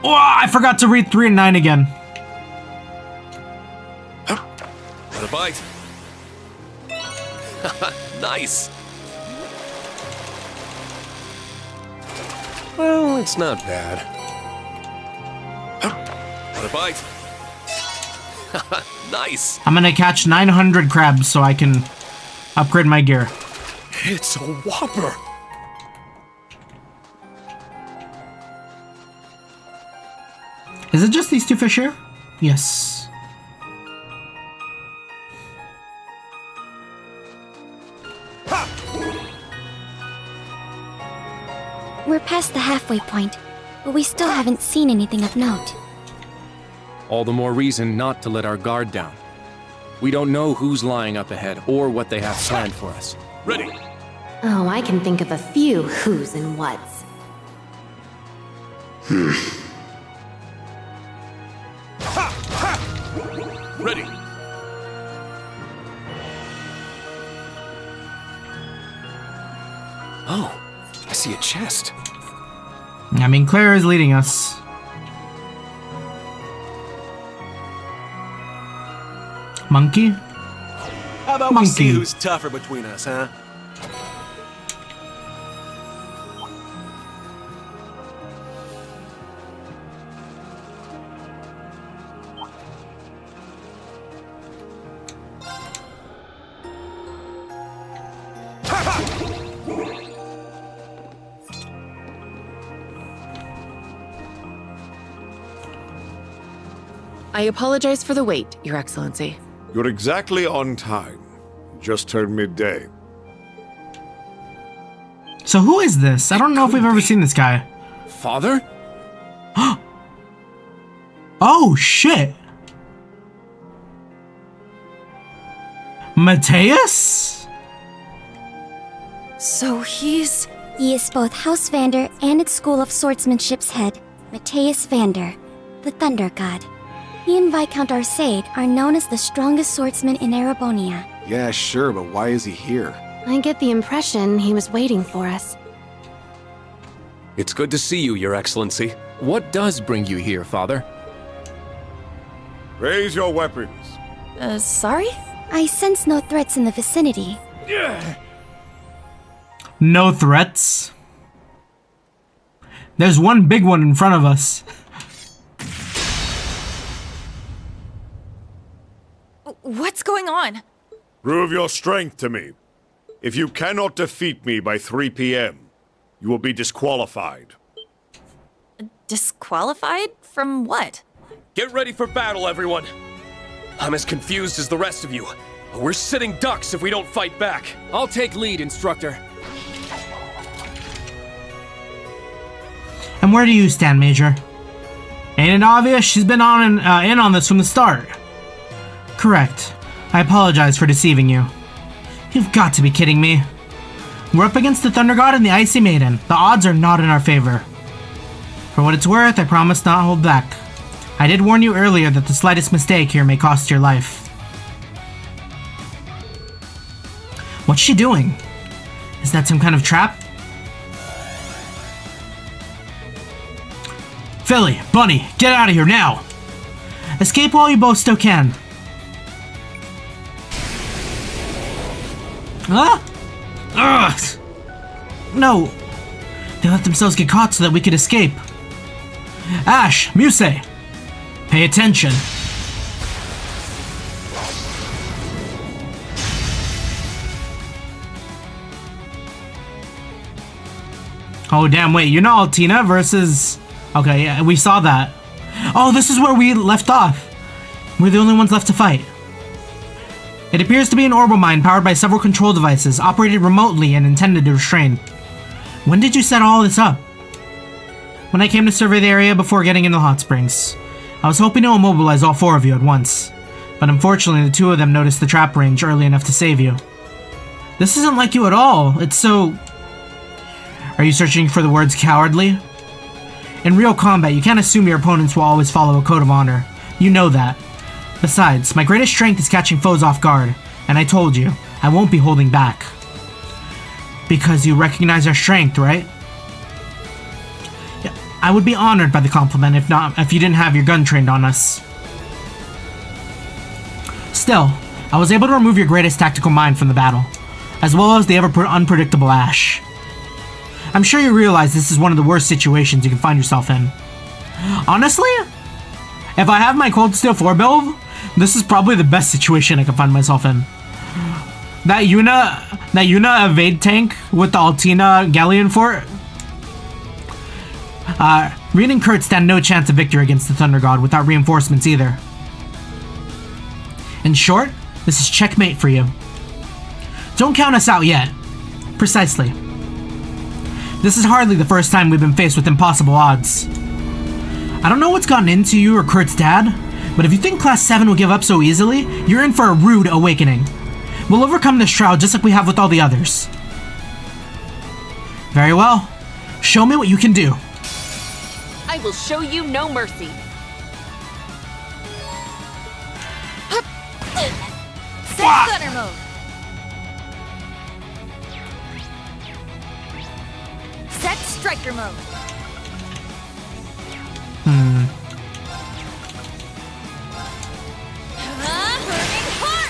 Oh, I forgot to read 3 and 9 again. The bite. Nice. Well, it's not bad. What a bite. Nice. I'm gonna catch 900 crabs so I can upgrade my gear. It's a whopper. Is it just these 2 fish here? Yes. We're past the halfway point, but we still haven't seen anything of note. All the more reason not to let our guard down. We don't know who's lying up ahead or what they have planned for us. Ready. Oh, I can think of a few who's and whats. Ready. Oh, I see a chest. I mean, Claire is leading us. Monkey? How about we Monkey. see who's tougher between us, huh? I apologize for the wait, Your Excellency. You're exactly on time. Just turned midday. So who is this? I don't know if we've ever seen this guy. Father? Oh, shit! Mateus? So he's... He is both House Vander and its School of Swordsmanship's head, Mateus Vander, the Thunder God. He and Viscount Arcade are known as the strongest swordsman in Erebonia. Yeah, sure, but why is he here? I get the impression he was waiting for us. It's good to see you, Your Excellency. What does bring you here, Father? Raise your weapons. Sorry? I sense no threats in the vicinity. No threats. There's one big one in front of us. What's going on? Prove your strength to me. If you cannot defeat me by 3 p.m., you will be disqualified. Disqualified? From what? Get ready for battle, everyone. I'm as confused as the rest of you. We're sitting ducks if we don't fight back. I'll take lead, Instructor. And where do you stand, Major? Ain't it obvious? She's been in on this from the start. Correct. I apologize for deceiving you. You've got to be kidding me. We're up against the Thunder God and the Icy Maiden. The odds are not in our favor. For what it's worth, I promise not to hold back. I did warn you earlier that the slightest mistake here may cost your life. What's she doing? Is that some kind of trap? Philly, Bunny, get out of here now! Escape while you both still can. Huh? Ugh! No! They let themselves get caught so that we could escape. Ash, Muse, pay attention. Oh damn, wait, you're not Altina versus... Okay, yeah, we saw that. Oh, this is where we left off. We're the only ones left to fight. It appears to be an orbital mine powered by several control devices, operated remotely and intended to restrain. When did you set all this up? When I came to survey the area before getting into the hot springs. I was hoping to immobilize all 4 of you at once, but unfortunately the 2 of them noticed the trap range early enough to save you. This isn't like you at all. It's so... Are you searching for the words cowardly? In real combat, you can't assume your opponents will always follow a code of honor. You know that. Besides, my greatest strength is catching foes off guard, and I told you, I won't be holding back. Because you recognize our strength, right? Yeah, I would be honored by the compliment if you didn't have your gun trained on us. Still, I was able to remove your greatest tactical mind from the battle, as well as the ever-unpredictable Ash. I'm sure you realize this is one of the worst situations you can find yourself in. Honestly, if I have my Cold Steel 4 build, this is probably the best situation I can find myself in. That Yuna evade tank with the Altina Galleon Fort. Rean and Kurt stand no chance of victory against the Thunder God without reinforcements either. In short, this is checkmate for you. Don't count us out yet. Precisely. This is hardly the first time we've been faced with impossible odds. I don't know what's gotten into you or Kurt's dad, but if you think Class 7 will give up so easily, you're in for a rude awakening. We'll overcome this trial just like we have with all the others. Very well. Show me what you can do. I will show you no mercy. Set gunner mode. Set striker mode.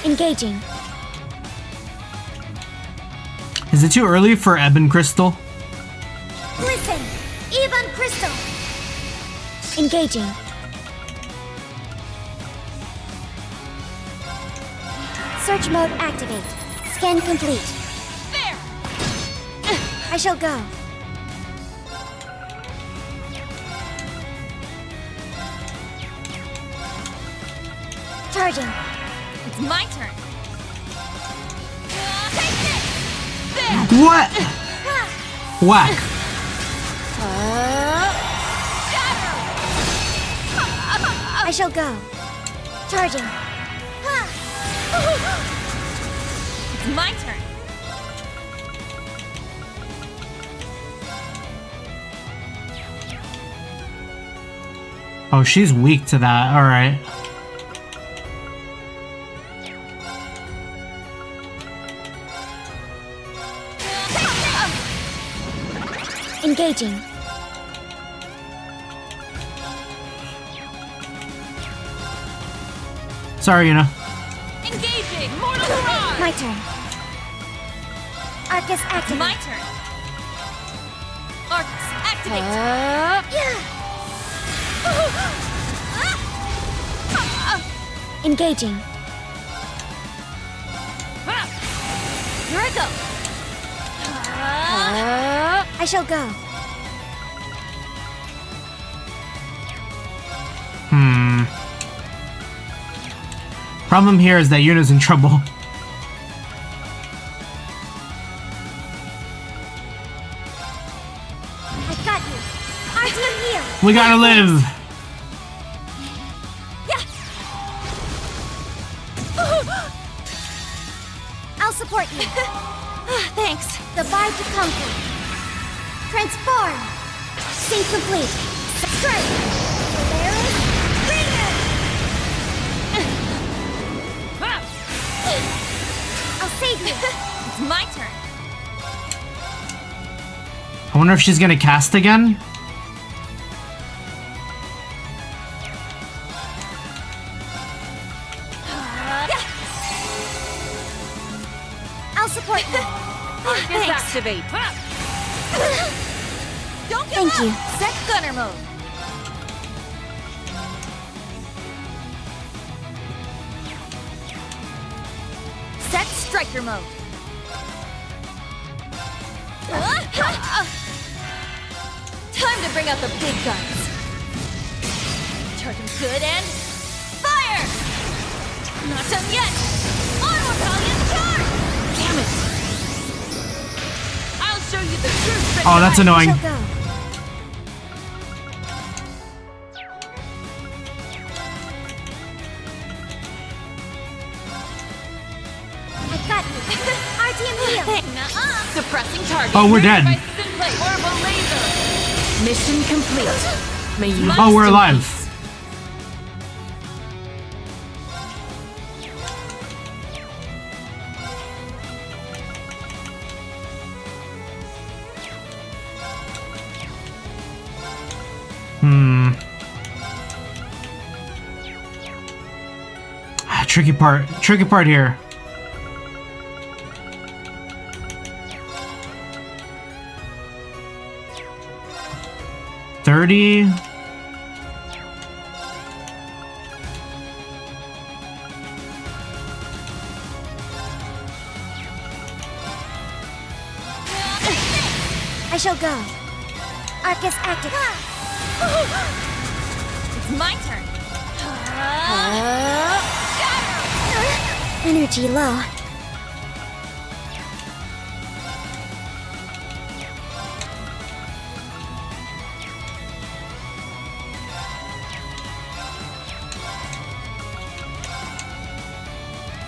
Engaging. Is it too early for Ebon Crystal? Listen! Ebon Crystal! Engaging. Search mode activate. Scan complete. There! I shall go. Charging. It's my turn. Take this! There! What? Whack. I shall go. Charging. It's my turn. Oh, she's weak to that. Alright. Engaging. Sorry, Yuna. Engaging! Mortal Barrage! My turn. Arcus activate. My turn. Arcus, activate. Engaging. Here I go. I shall go. Problem here is that Yuna's in trouble. I got you. Our team heal. We gotta live. I'll support you. Thanks. Goodbye to comfort. Transform. Sync complete. Strike. There is Rean. I'll save you. It's my turn. I wonder if she's gonna cast again. I'll support you. Arcus activate. Don't give Thank up. you. Set gunner mode. Set striker mode. Time to bring out the big guns. Good and fire! Not done yet! Onward, Valiant, charge! Damn it! I'll show you the truth. Oh, that's annoying. She'll go. I've got you. RTM heal. Suppressing target. Oh, we're dead. Orbital laser. Mission complete. May you Oh, we're alive. Tricky part here. $30. I shall go. Arcus active. It's my turn. Energy low.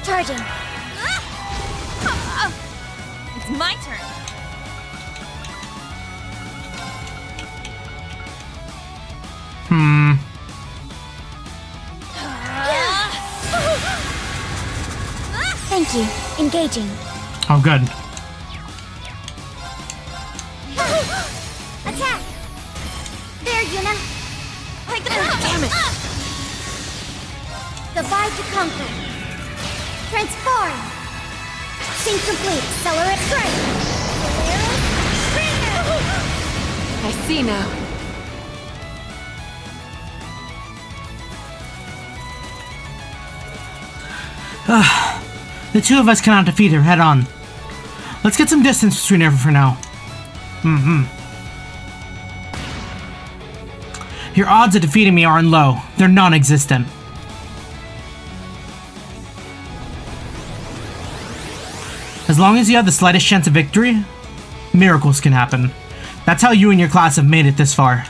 Charging. It's my turn. Thank you. Engaging. Oh, good. Attack! There, Yuna. Damn it! Divide to conquer. Transform. Sync complete. Accelerate strength. I see now. The two of us cannot defeat her head on. Let's get some distance between her for now. Your odds of defeating me are low. They're non-existent. As long as you have the slightest chance of victory, miracles can happen. That's how you and your class have made it this far.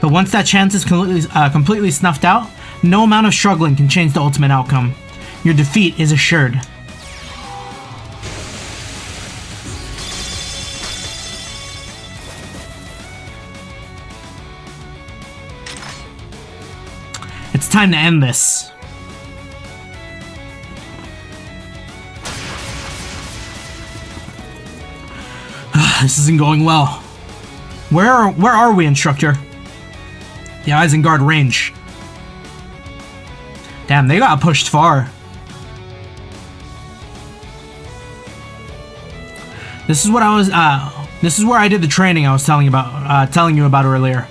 But once that chance is completely snuffed out, no amount of struggling can change the ultimate outcome. Your defeat is assured. It's time to end this. This isn't going well. Where are we, instructor? The Isengard range. Damn, they got pushed far. This is what I was. This is where I did the training I was telling you about earlier.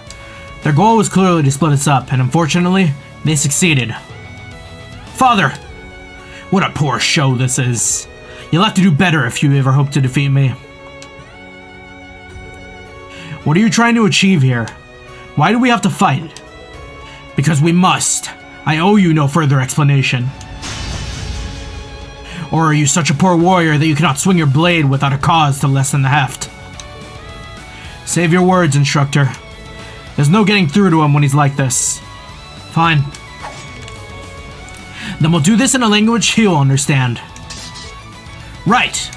Their goal was clearly to split us up, and unfortunately, they succeeded. Father, what a poor show this is. You'll have to do better if you ever hope to defeat me. What are you trying to achieve here? Why do we have to fight? Because we must. I owe you no further explanation. Or are you such a poor warrior that you cannot swing your blade without a cause to lessen the heft? Save your words, instructor. There's no getting through to him when he's like this. Fine. Then we'll do this in a language he'll understand. Right.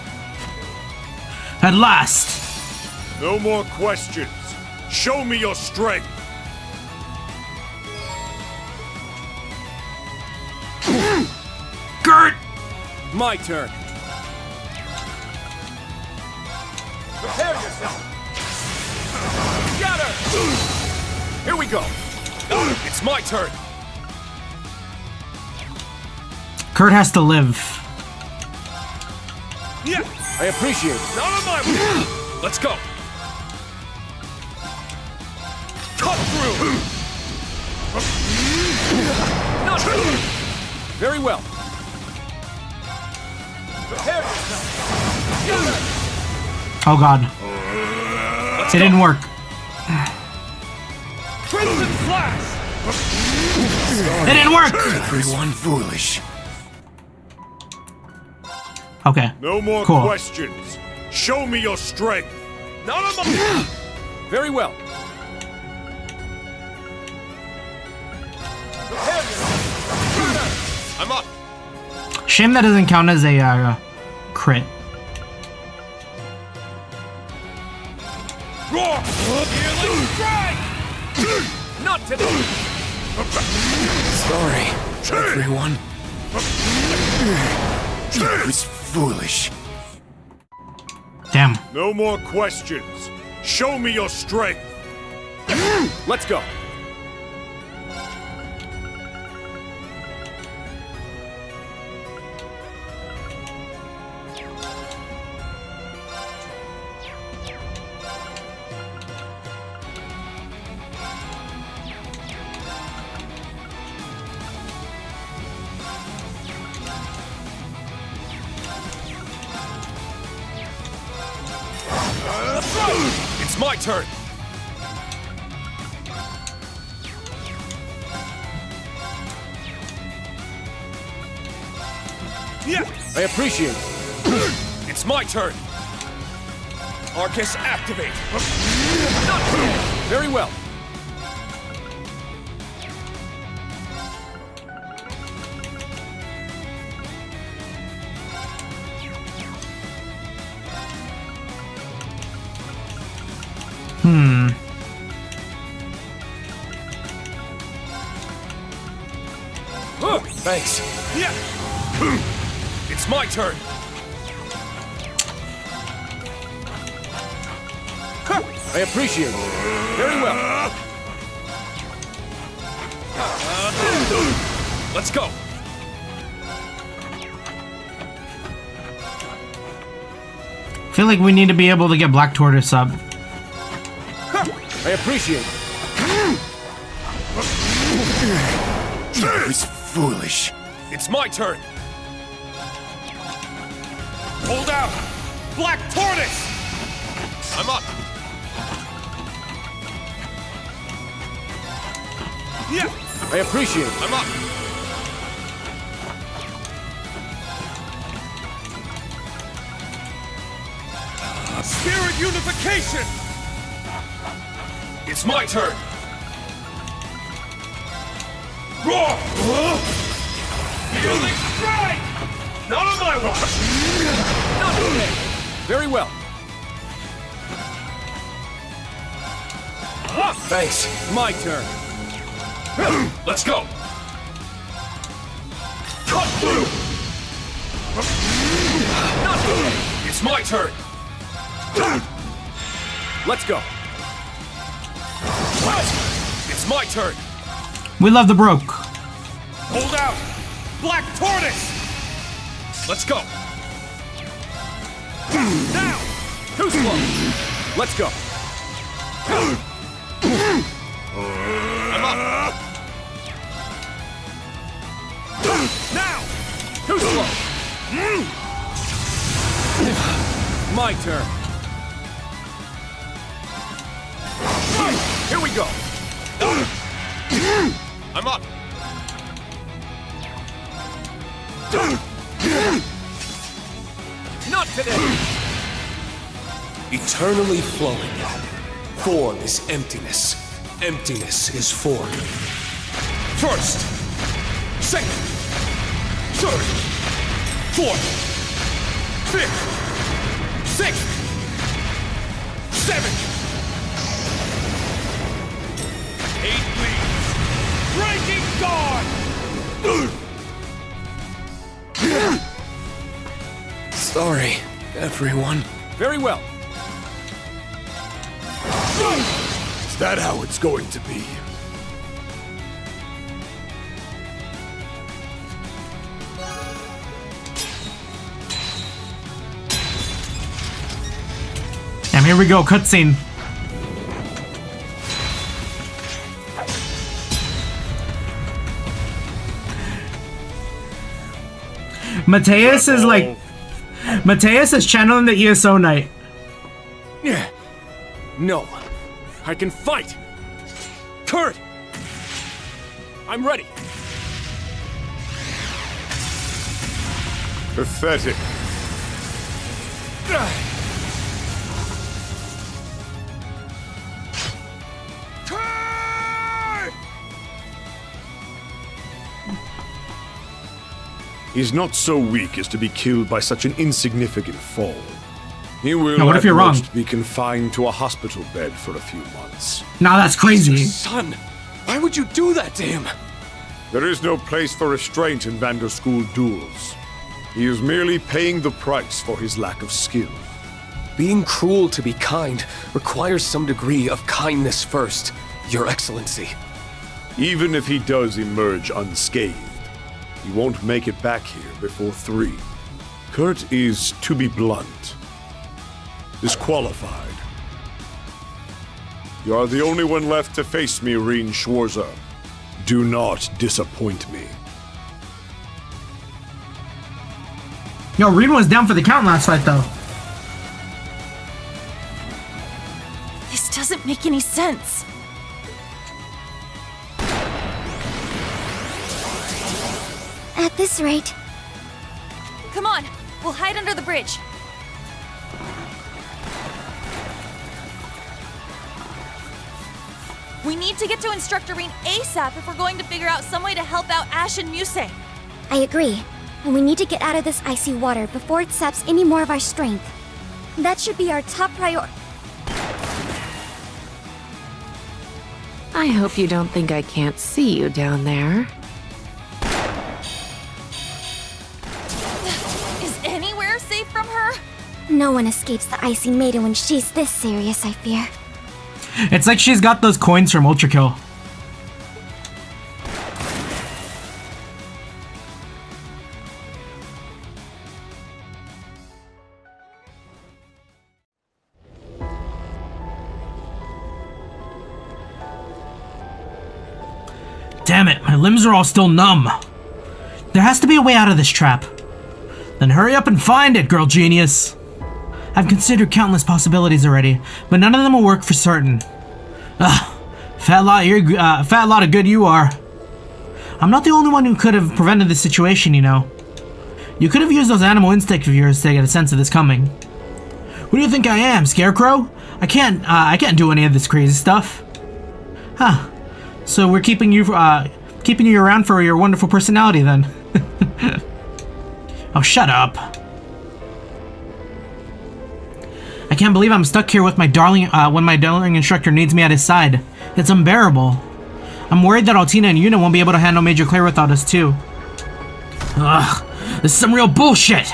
At last. No more questions. Show me your strength. Gert! My turn. Prepare yourself. Got her. Here we go. It's my turn. Kurt has to live. Yeah, I appreciate it. not on my way. Let's go. Cut through. Not good. Very well. Prepare yourself. Got her. Oh god. Let's It go. didn't work. Crimson Flash. It didn't work! Everyone foolish. Okay. No more Cool. questions. Show me your strength. Not on my... Very well. I'm up. Shame that doesn't count as a crit. Roar! Healing strike! Not today! Sorry, everyone. That was foolish. Damn. No more questions. Show me your strength. Let's go. It's my turn! Yeah! I appreciate it. It's my turn! Arcus, activate! Very well. Thanks. Yeah! It's my turn! I appreciate it. Very well. Let's go! I feel like we need to be able to get Black Tortoise up. I appreciate it. That was foolish. It's my turn! Hold out! Black Tortoise! I'm up! Yeah! I appreciate it. I'm up! Spirit unification! It's my turn! Roar! Healing strike! Not on my watch! Not today. Very well. Thanks. My turn. Let's go! Cut through! Not today. It's my turn! Let's go. It's my turn! We love the broke. Hold out! Black Tortoise! Let's go! Now! Too slow. Let's go. I'm up! Now! Too slow. My turn. Here we go! I'm up! Not today. Eternally flowing. Form is emptiness. Emptiness is form. First! Second! Third! Fourth! Fifth! Sixth! Seventh! 8 leaves! Breaking Dawn! Sorry, everyone. Very well. Is that how it's going to be? And here we go, cutscene. Mateus is like... Mateus is channeling the ESO Knight. No. I can fight. Kurt! I'm ready. Pathetic. He's not so weak as to be killed by such an insignificant fall. He will Now, what if at you're wrong? most be confined to a hospital bed for a few months. Now that's crazy. Son, why would you do that to him? There is no place for restraint in Vanderschool duels. He is merely paying the price for his lack of skill. Being cruel to be kind requires some degree of kindness first, Your Excellency. Even if he does emerge unscathed, he won't make it back here before 3. Kurt is, to be blunt, disqualified. You are the only one left to face me, Rean Schwarzer. Do not disappoint me. Yo, Rean was down for the count last fight, though. This doesn't make any sense. At this rate, Come on, we'll hide under the bridge. We need to get to Instructor Rean ASAP if we're going to figure out some way to help out Ash and Muse. I agree. And we need to get out of this icy water before it saps any more of our strength. That should be our top priority. I hope you don't think I can't see you down there. Is anywhere safe from her? No one escapes the icy maiden when she's this serious, I fear. It's like she's got those coins from Ultra Kill. Damn it, my limbs are all still numb. There has to be a way out of this trap. Then hurry up and find it, girl genius. I've considered countless possibilities already, but none of them will work for certain. Ugh, fat lot of good you are. I'm not the only one who could have prevented this situation, you know. You could have used those animal instinct of yours to get a sense of this coming. Who do you think I am, Scarecrow? I can't do any of this crazy stuff. Huh. So we're keeping you around for your wonderful personality then. Oh, shut up. I can't believe I'm stuck here with my darling, when my darling instructor needs me at his side. It's unbearable. I'm worried that Altina and Yuna won't be able to handle Major Claire without us too. Ugh, this is some real bullshit.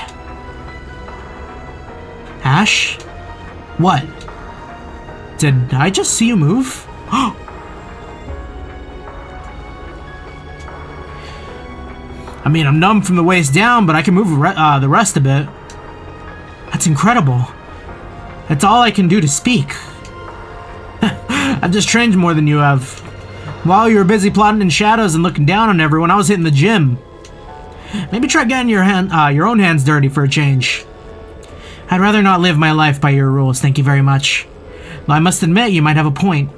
Ash? What? Did I just see you move? I mean, I'm numb from the waist down, but I can move the rest a bit. That's incredible. That's all I can do to speak. I've just trained more than you have. While you were busy plotting in shadows and looking down on everyone, I was hitting the gym. Maybe try getting your own hands dirty for a change. I'd rather not live my life by your rules, thank you very much. Though I must admit, you might have a point.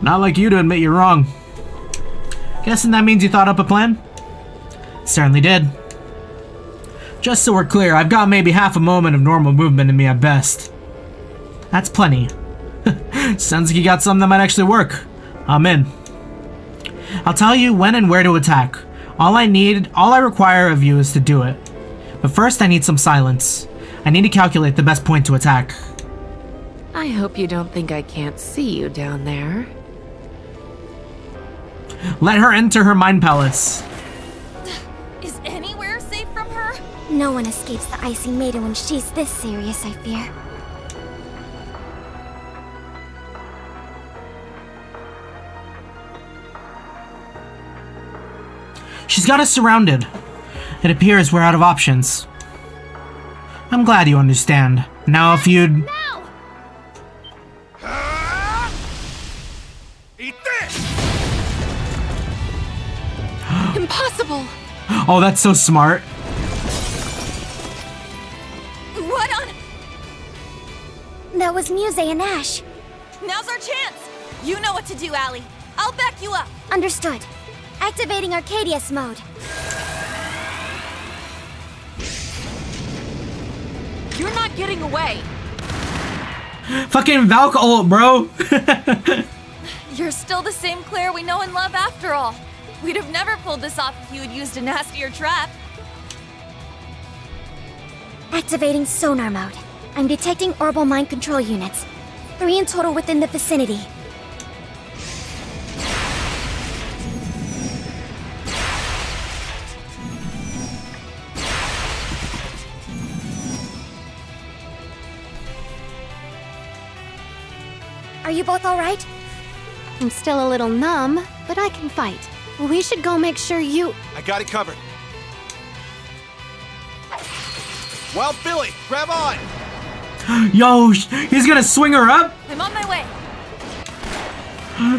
Not like you to admit you're wrong. Guessing that means you thought up a plan? Certainly did. Just so we're clear, I've got maybe half a moment of normal movement in me at best. That's plenty. Sounds like you got something that might actually work. I'm in. I'll tell you when and where to attack. All I require of you is to do it. But first I need some silence. I need to calculate the best point to attack. I hope you don't think I can't see you down there. Let her enter her mind palace. Is anywhere safe from her? No one escapes the icy maiden when she's this serious, I fear. She's got us surrounded. It appears we're out of options. I'm glad you understand. Now if you'd... Now! Eat this! Impossible! Oh, that's so smart. What on? That was Muse and Ash. Now's our chance! You know what to do, Allie. I'll back you up. Understood. Activating Arcadius mode. You're not getting away. Fucking Valk ult, bro. You're still the same Claire we know and love after all. We'd have never pulled this off if you had used a nastier trap. Activating sonar mode. I'm detecting orbital mind control units. 3 in total within the vicinity. Are you both alright? I'm still a little numb, but I can fight. We should go make sure you... I got it covered. Wild Billy, grab on! Yo, he's gonna swing her up? I'm on my way.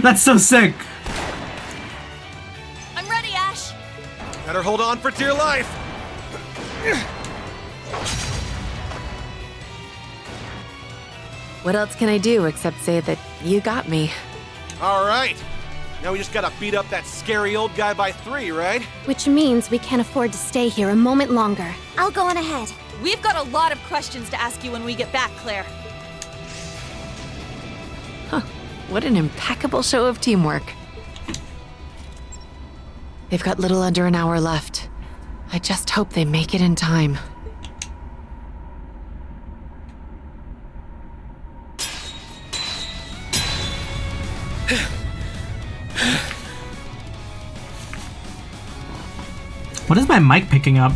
That's so sick. I'm ready, Ash. Better hold on for dear life. What else can I do except say that you got me? All right. Now we just gotta beat up that scary old guy by 3, right? Which means we can't afford to stay here a moment longer. I'll go on ahead. We've got a lot of questions to ask you when we get back, Claire. What an impeccable show of teamwork. They've got little under an hour left. I just hope they make it in time. What is my mic picking up?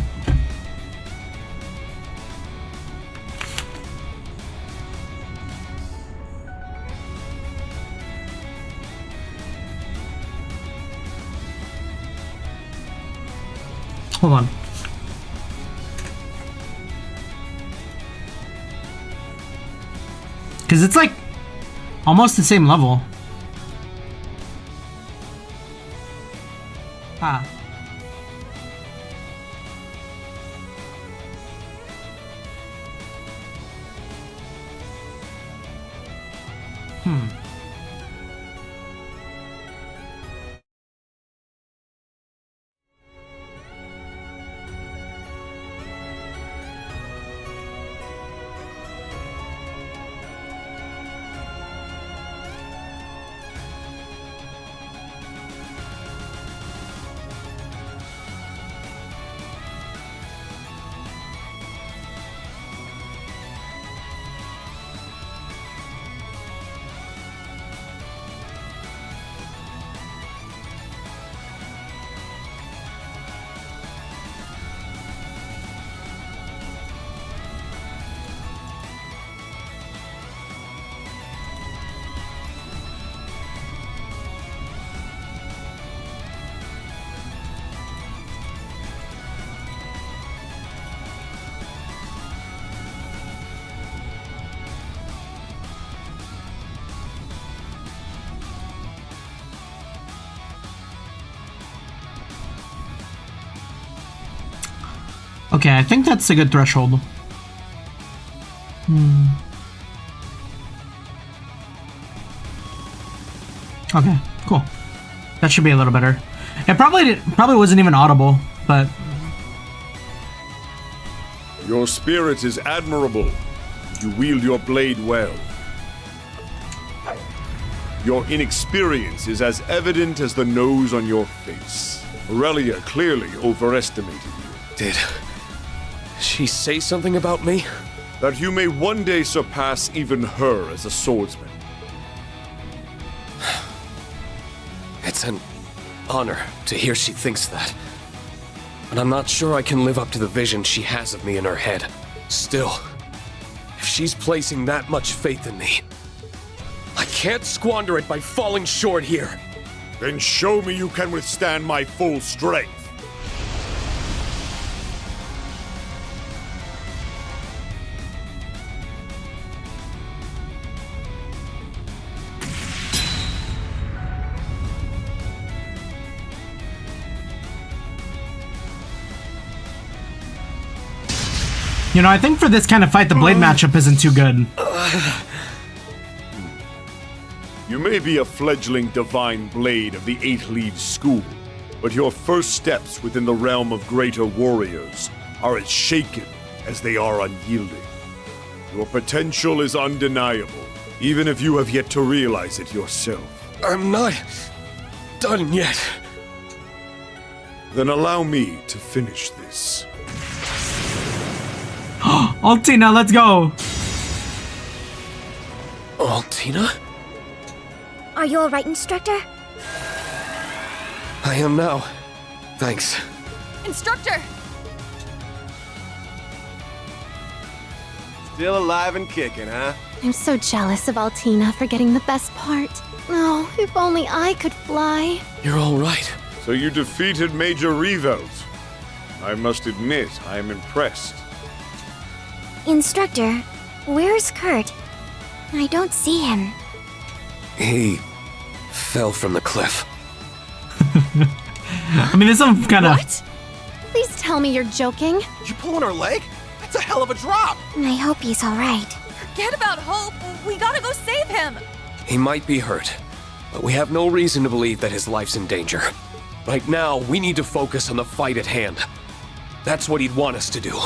Hold on. Because it's like almost the same level. Ah. Okay, I think that's a good threshold. Okay, cool. That should be a little better. It probably wasn't even audible, but Your spirit is admirable. You wield your blade well. Your inexperience is as evident as the nose on your face. Aurelia clearly overestimated you. Did she say something about me? That you may one day surpass even her as a swordsman. It's an honor to hear she thinks that. But I'm not sure I can live up to the vision she has of me in her head. Still, if she's placing that much faith in me, I can't squander it by falling short here. Then show me you can withstand my full strength. you know, I think for this kind of fight, the blade matchup isn't too good. You may be a fledgling divine blade of the Eight Leaves School, but your first steps within the realm of greater warriors are as shaken as they are unyielding. Your potential is undeniable, even if you have yet to realize it yourself. I'm not done yet. Then allow me to finish this. Altina, let's go. Altina? Are you alright, Instructor? I am now. Thanks. Instructor! Still alive and kicking, huh? I'm so jealous of Altina for getting the best part. Oh, if only I could fly. You're all right. So you defeated Major Revelt. I must admit, I am impressed. Instructor, where's Kurt? I don't see him. He fell from the cliff. I mean, there's some kind of... What? Please tell me you're joking. You pulling her leg? That's a hell of a drop! I hope he's alright. Forget about hope. We gotta go save him. He might be hurt, but we have no reason to believe that his life's in danger. Right now, we need to focus on the fight at hand. That's what he'd want us to do.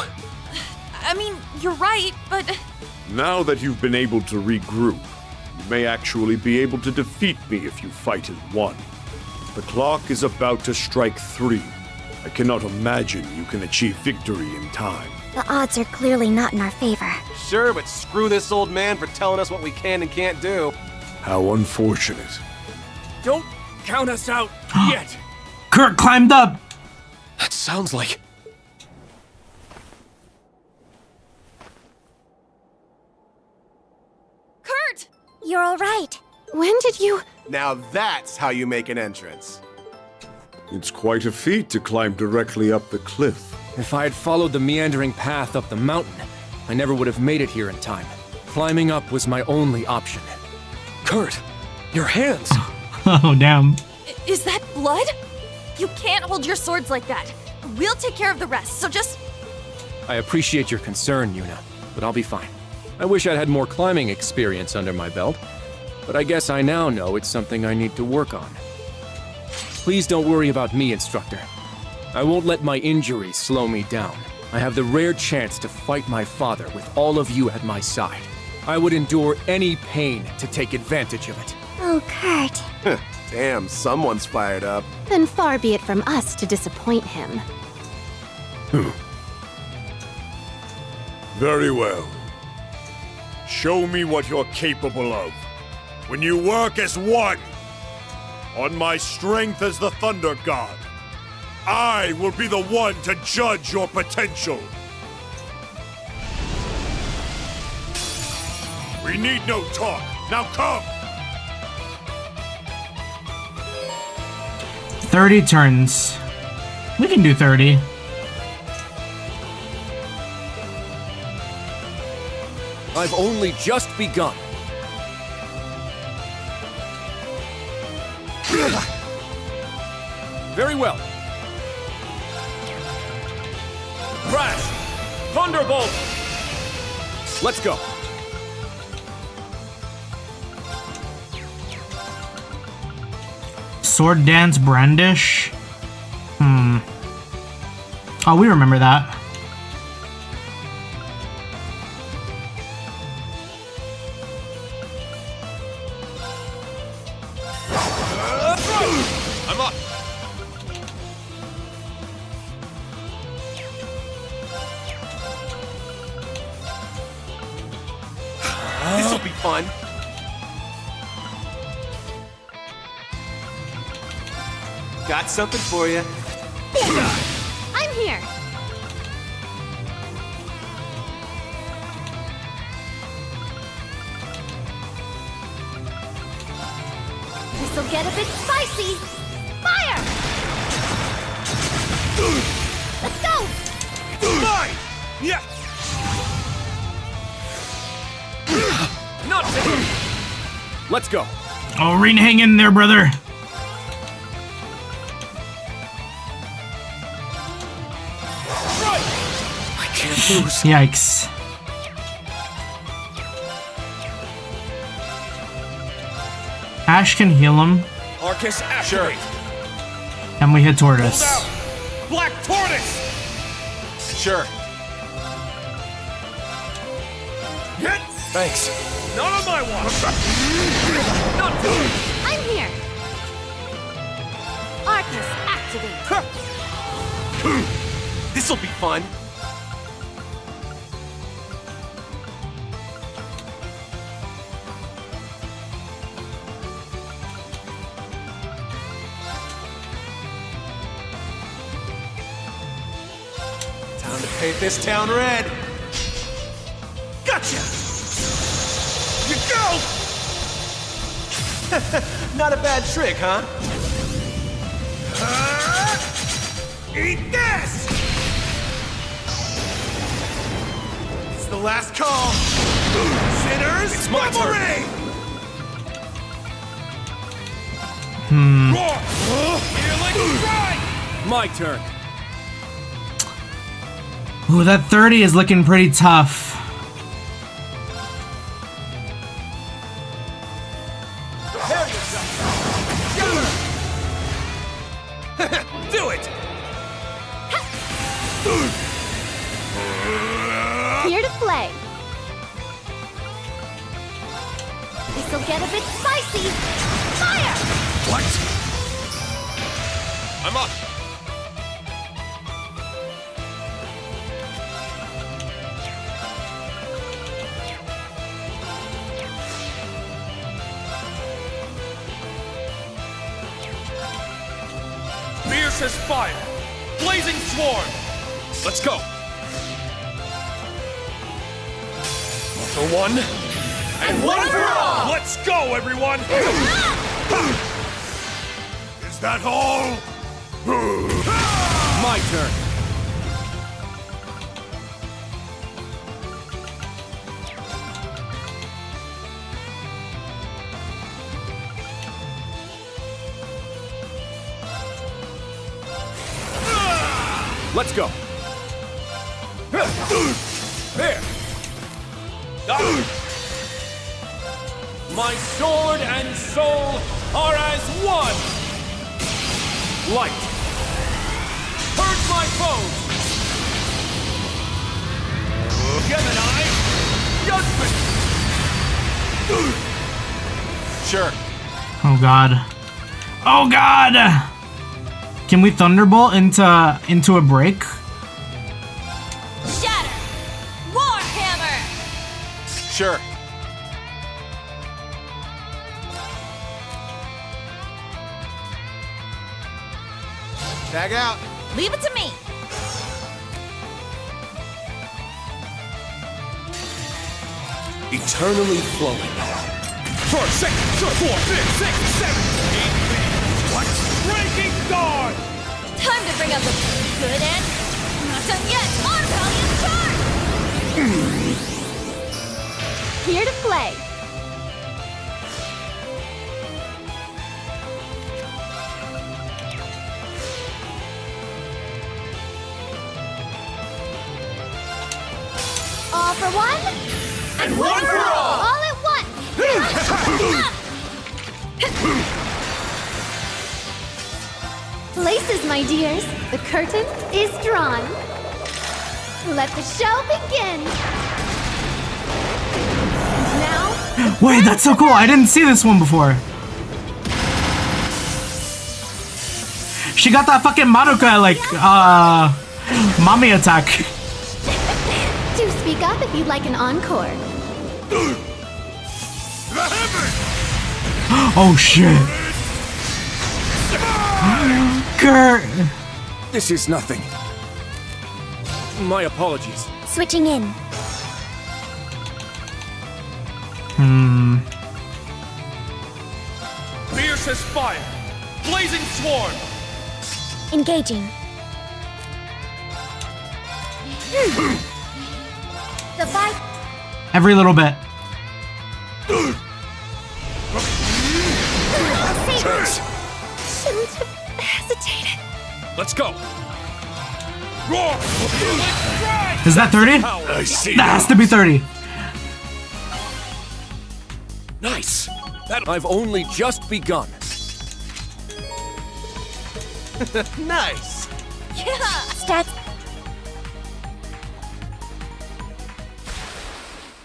I mean, you're right, but Now that you've been able to regroup, you may actually be able to defeat me if you fight as one. The clock is about to strike 3. I cannot imagine you can achieve victory in time. The odds are clearly not in our favor. Sure, but screw this old man for telling us what we can and can't do. How unfortunate. Don't count us out yet! Kurt climbed up. That sounds like... Kurt! You're alright. When did you... Now that's how you make an entrance. It's quite a feat to climb directly up the cliff. If I had followed the meandering path up the mountain, I never would have made it here in time. Climbing up was my only option. Kurt, your hands! Oh, damn. Is that blood? You can't hold your swords like that. We'll take care of the rest, so just... I appreciate your concern, Yuna, but I'll be fine. I wish I'd had more climbing experience under my belt, but I guess I now know it's something I need to work on. Please don't worry about me, Instructor. I won't let my injuries slow me down. I have the rare chance to fight my father with all of you at my side. I would endure any pain to take advantage of it. Oh, Kurt. Damn, someone's fired up. Then far be it from us to disappoint him. Very well. Show me what you're capable of. When you work as one, on my strength as the Thunder God, I will be the one to judge your potential. We need no talk. Now come! 30 turns. We can do 30. I've only just begun. Very well. Crash! Thunderbolt! Let's go. Sword dance brandish. Oh, we remember that. I'm up! This'll be fun. Got something for you. I'm here. This'll get a bit spicy. Fire! Let's go! Mine! Yeah! Not today! Let's go. Oh, Rean, hang in there, brother. I can't lose. Yikes. Ash can heal him. Arcus, activate! And we hit Hold Tortoise. out! Black Tortoise! Sure. Hit! Thanks. Not on my watch! Not good! I'm here. Arcus, activate. This'll be fun. Time to paint this town red. Gotcha! You go! Not a bad trick, huh? Eat this! It's the last call. Sinners! It's my turn. Reverie! Roar! Here like a strike! My turn. Ooh, that 30 is looking pretty tough. Prepare yourself! Do it! Here to play. This'll get a bit spicy. Fire! What? I'm up! Fierce as fire! Blazing swarm! Let's go! For one, and one for all! Let's go, everyone! Is that all? My turn. Let's go. There! My sword and soul are as one. Light. Purge my foes. Gemini! Judgment! Sure. Oh god. Oh god! Can we Thunderbolt into a break? Shatter! Warhammer! Sure. Tag out. Leave it to me! Eternally flowing. First, second, third, fourth, fifth, sixth, seventh, eighth, what? Breaking guard! Time to bring out the good end. Not done yet! On Valiant charge! Here to play. All for one, And one for all! all at once. Places, my dears. The curtain is drawn. Let the show begin. And now, Wait, that's so cool. I didn't see this one before. She got that fucking Madoka, like, mommy attack. do speak up if you'd like an encore. Oh shit. Kurt. This is nothing. My apologies. Switching in. Fierce as fire! Blazing swarm! Engaging. The fight. Every little bit. Shouldn't have hesitated. Let's go! Roar! Let's strike! Is that 30? I see. That has to be 30. Nice. That I've only just begun. Nice! Stats.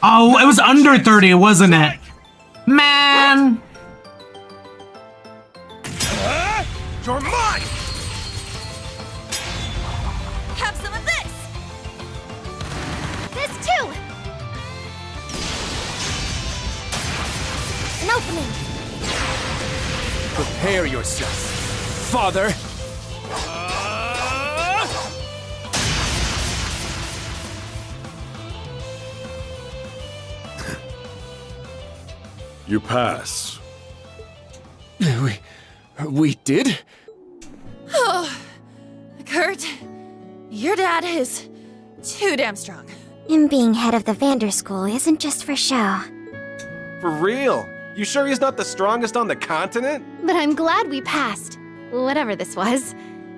Oh, it was under 30, wasn't it? Man! You're mine! Have some of this! This too! An opening! Prepare yourself, father. You pass. We did? Kurt, your dad is too damn strong. Him being head of the Vander School isn't just for show. For real? You sure he's not the strongest on the continent? But I'm glad we passed. Whatever this was.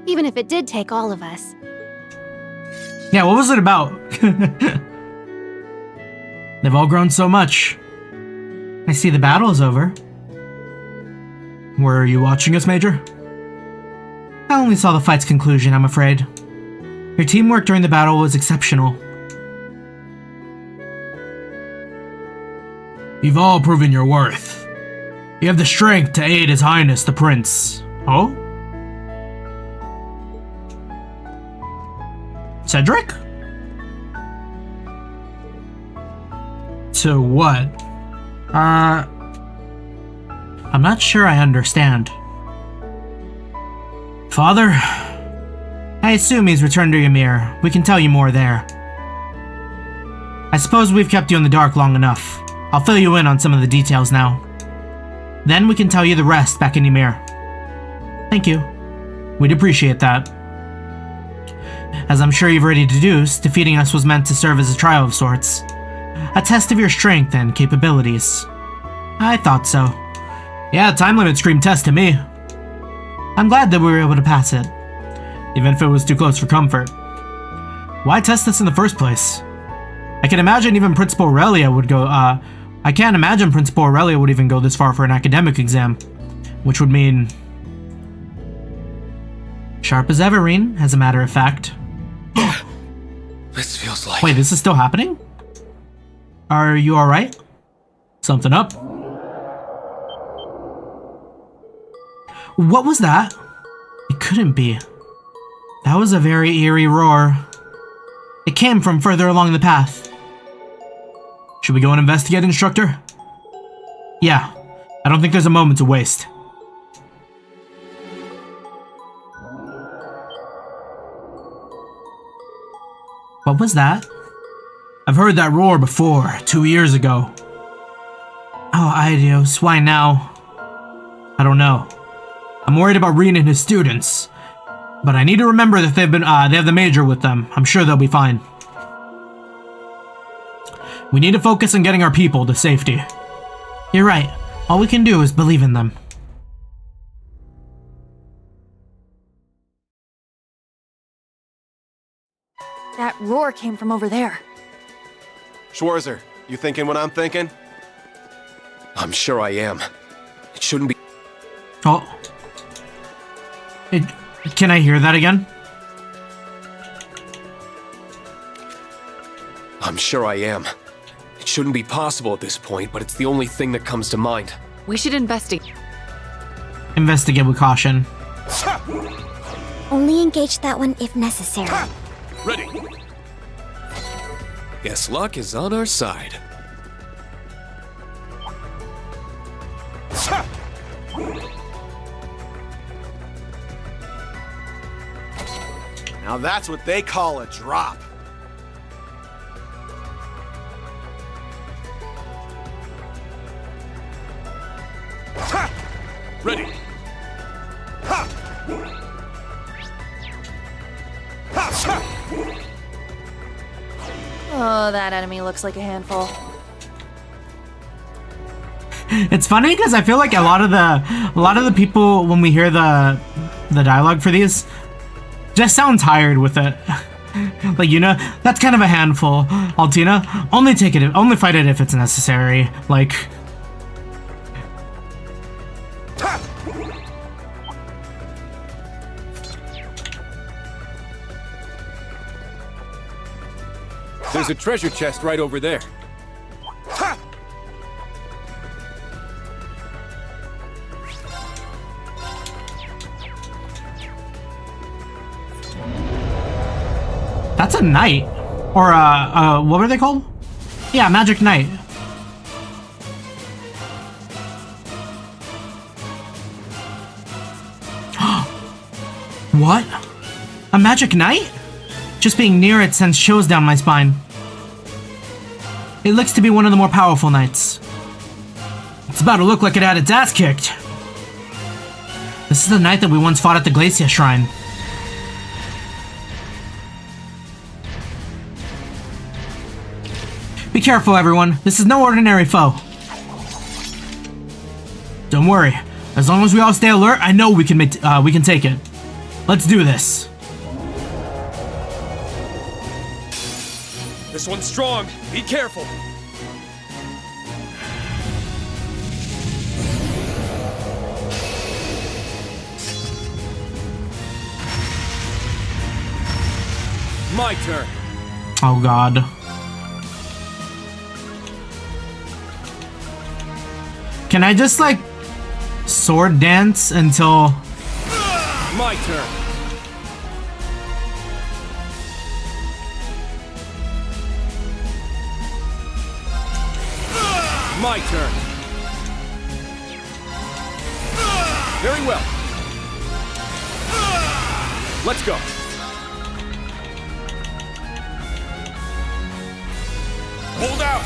Even if it did take all of us. Yeah, what was it about? They've all grown so much. I see the battle is over. Were you watching us, Major? I only saw the fight's conclusion, I'm afraid. Your teamwork during the battle was exceptional. You've all proven your worth. You have the strength to aid His Highness the Prince. Oh? Cedric? To what? I'm not sure I understand. Father? I assume he's returned to Ymir. We can tell you more there. I suppose we've kept you in the dark long enough. I'll fill you in on some of the details now. Then we can tell you the rest back in Ymir. Thank you. We'd appreciate that. As I'm sure you've already deduced, defeating us was meant to serve as a trial of sorts. A test of your strength and capabilities. I thought so. Yeah, time limit screamed test to me. I'm glad that we were able to pass it, even if it was too close for comfort. Why test this in the first place? I can imagine even Principal Aurelia would go, I can't imagine Principal Aurelia would even go this far for an academic exam, which would mean... sharp as ever, Rean, as a matter of fact. This feels like... Wait, this is still happening? Are you alright? Something up? What was that? It couldn't be. That was a very eerie roar. It came from further along the path. Should we go and investigate, Instructor? Yeah. I don't think there's a moment to waste. What was that? I've heard that roar before, 2 years ago. Oh, Aidios, why now? I don't know. I'm worried about Rean and his students. But I need to remember that they have the Major with them. I'm sure they'll be fine. We need to focus on getting our people to safety. You're right. All we can do is believe in them. That roar came from over there. Schwarzer, you thinking what I'm thinking? I'm sure I am. It shouldn't be... Oh. Can I hear that again? I'm sure I am. It shouldn't be possible at this point, but it's the only thing that comes to mind. We should investigate. Investigate with caution. Only engage that one if necessary. Ready. Guess luck is on our side. Now that's what they call a drop. Ready. Ha! Oh, that enemy looks like a handful. It's funny because I feel like a lot of the people when we hear the dialogue for these just sound tired with it. Like, you know, that's kind of a handful. Altina, only fight it if it's necessary. Like, a treasure chest right over there. Ha! That's a knight. Or, what were they called? Yeah, magic knight. What? A magic knight? Just being near it sends chills down my spine. It looks to be one of the more powerful knights. It's about to look like it had its ass kicked. This is the knight that we once fought at the Glacia Shrine. Be careful, everyone. This is no ordinary foe. Don't worry. As long as we all stay alert, I know we can take it. Let's do this. This one's strong. Be careful. My turn. Oh god. Can I just like sword dance until... My turn. My turn. Very well. Let's go. Hold out!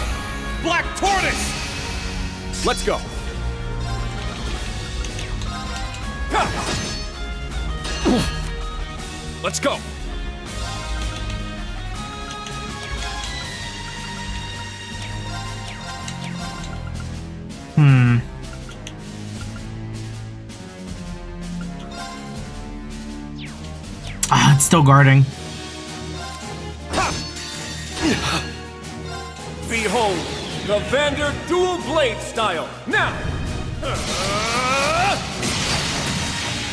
Black Tortoise! Let's go. Let's go. Ah, it's still guarding. Behold, the Vander dual blade style. Now!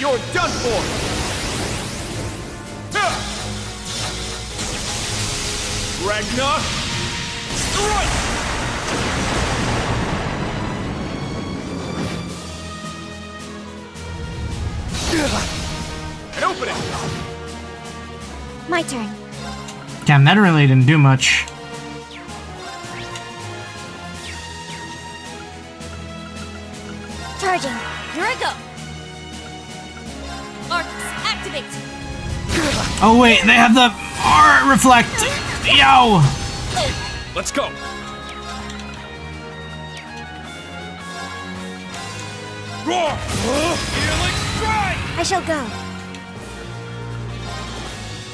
You're done for! Ragnar! Strike! And open it! My turn. Damn, that really didn't do much. Charging. Here I go. Arcs, activate. Oh wait, they have the art reflect. Yo! Let's go. Roar! Healing strike! I shall go.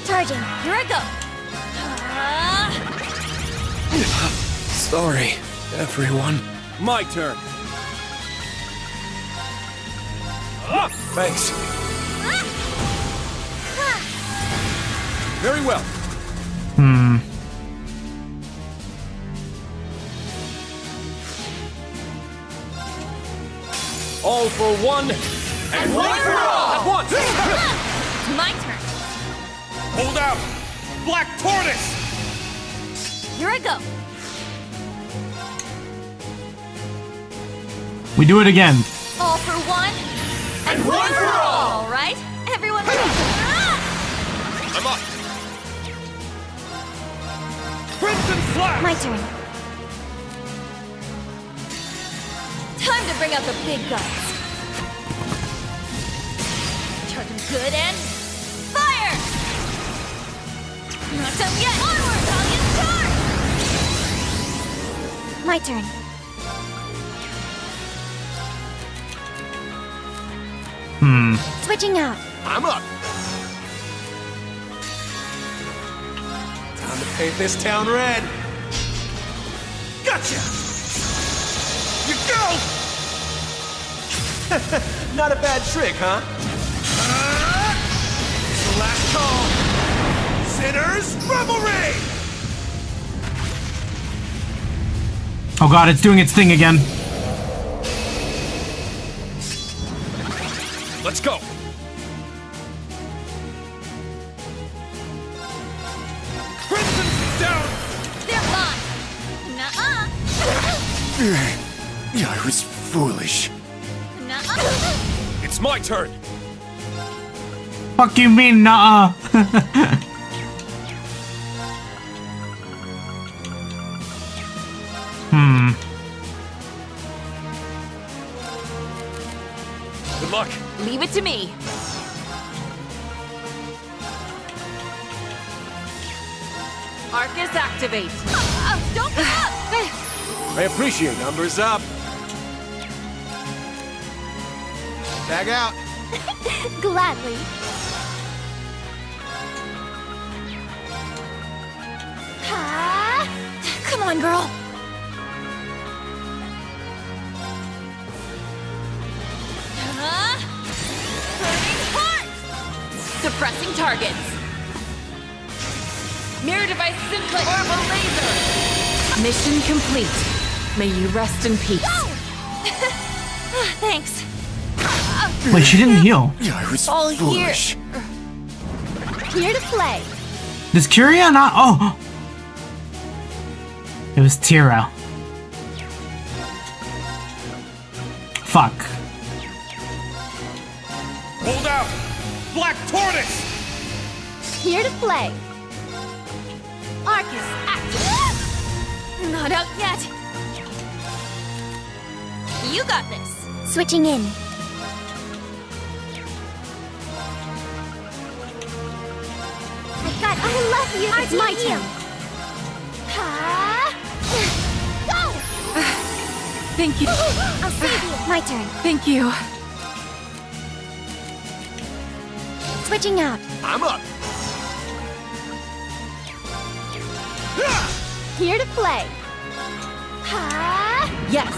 Charging. Here I go. Sorry, everyone. My turn. Thanks. Very well. All for one, and one for all! At once! It's my turn. Hold out! Black Tortoise! Here I go. We do it again. All for one, and one for all! All right? Everyone I'm up! Crimson Slash! My turn. Time to bring out the big guns. Charging good and fire! Not done yet! Onward, Valiant, charge! My turn. Switching out. I'm up. Time to paint this town red. Gotcha! You go! Not a bad trick, huh? It's the last call. Sinner's Reverie! Oh god, it's doing its thing again. Let's go! Crimson's down! There I was foolish. It's my turn. Fuck you mean, nuh-uh? Good luck. Leave it to me. Arcus activate. Don't give up! I appreciate it. Numbers up. Tag out. Gladly. Come on, girl. Burning heart! Suppressing targets. Mirror devices in place. Orbital laser. Mission complete. May you rest in peace. Thanks. Wait, she didn't heal. I was All foolish. Here to play. Does Kyria not? Oh! It was Tira. Fuck. Hold out. Black Tortoise. Here to play. Arcus activate. Not out yet. You got this. Switching in. I love you. It's my turn. Go! Thank you. I'll save you. My turn. Thank you. Switching out. I'm up. Here to play. Yes.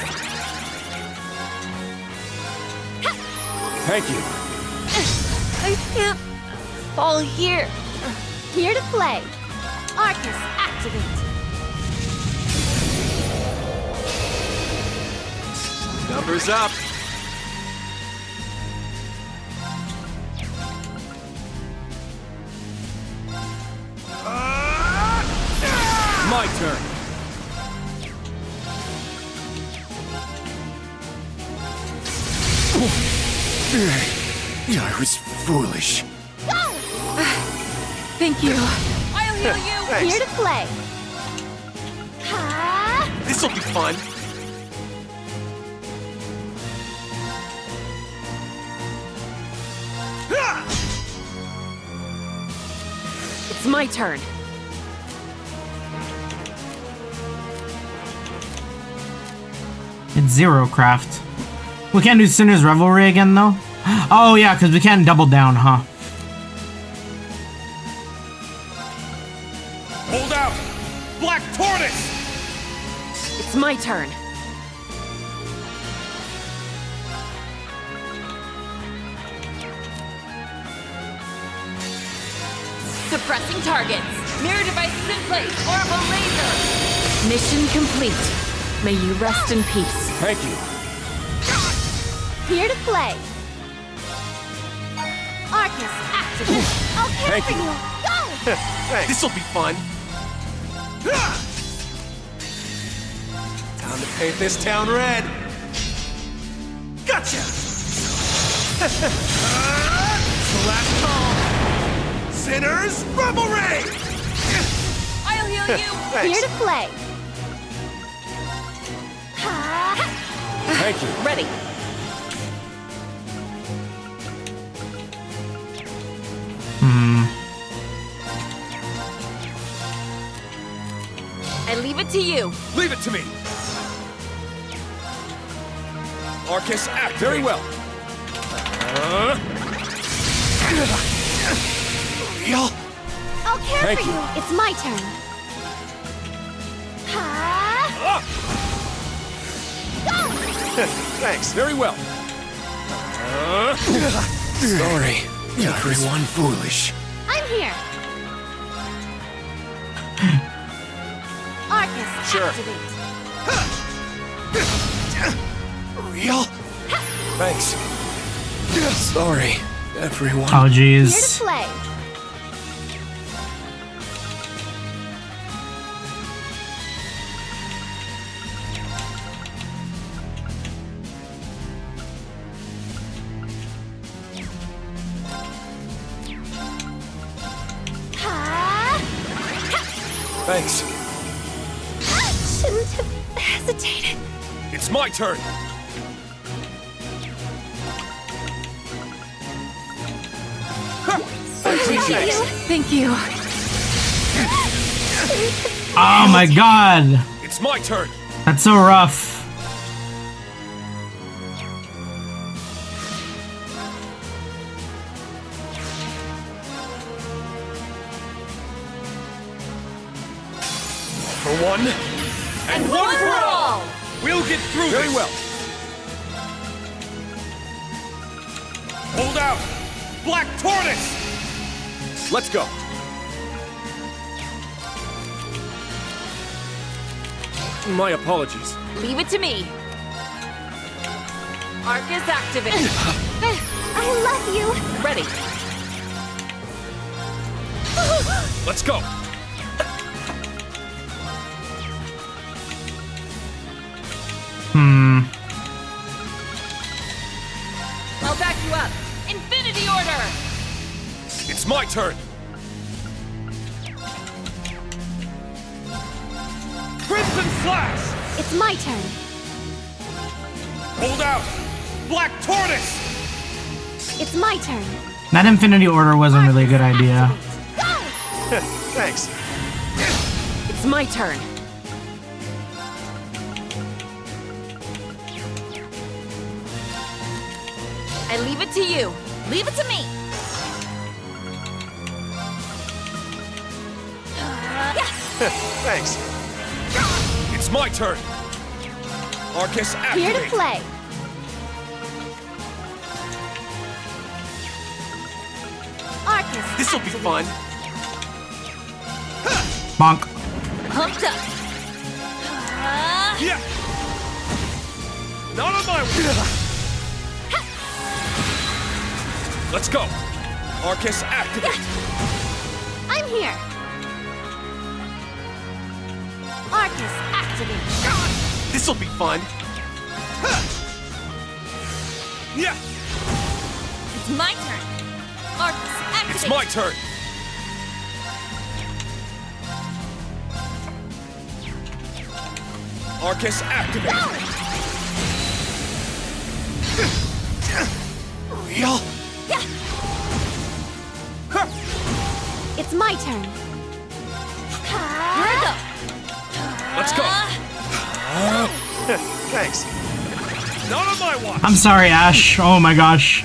Thank you. I can't fall here. Here to play. Arcus activate. Numbers up. My turn. I was foolish. Thank you. I'll heal you. Thanks. Here to play. This'll be fun. It's my turn. It's Zero Craft. We can't do Sinner's Revelry again, though? Oh, yeah, because we can't double down, huh? Hold out. Black Tortoise. It's my turn. Suppressing targets. Mirror devices in place. Orbital laser. Mission complete. May you rest in peace. Thank you. Here to play. Arcus activate. I'll carry Thank you. you. Go! This'll be fun. Time to paint this town red. Gotcha. It's the last call. Sinner's Reverie. I'll heal you. Thanks. Here to play. Thank you. Ready. I leave it to you. Leave it to me. Arcus activate. Very well. Real. I'll care Thank for you. you. It's my turn. Thanks. Very well. Sorry. Everyone foolish. I'm here. Arcus Sure. activate. Real? Thanks. Sorry, everyone. Oh, Here to jeez. play. Thanks. Shouldn't have hesitated. It's my turn. Thank you. Oh my god! It's my turn. That's so rough. For one. And one for all! We'll get through Very well. Hold out! Black Tortoise! Let's go. My apologies. Leave it to me. Arc is activated. I love you. Ready. Let's go. I'll back you up. Infinity Order! It's my turn. Crimson Slash! It's my turn. Hold out! Black Tortoise! It's my turn. That Infinity Order wasn't really a good idea. Thanks. It's my turn. I leave it to you. Leave it to me. Thanks. It's my turn. Arcus Here activate. to play. Arcus. This'll be fun. Bonk. Pumped up. Yeah. Not on my way. Let's go. Arcus activate. I'm here. Arcus activate. This'll be fun. Yeah. It's my turn. Arcus activate. It's my turn. Arcus activate. Real? It's my turn. Here I go. Let's go. Thanks. Not on my watch. I'm sorry, Ash. Oh my gosh.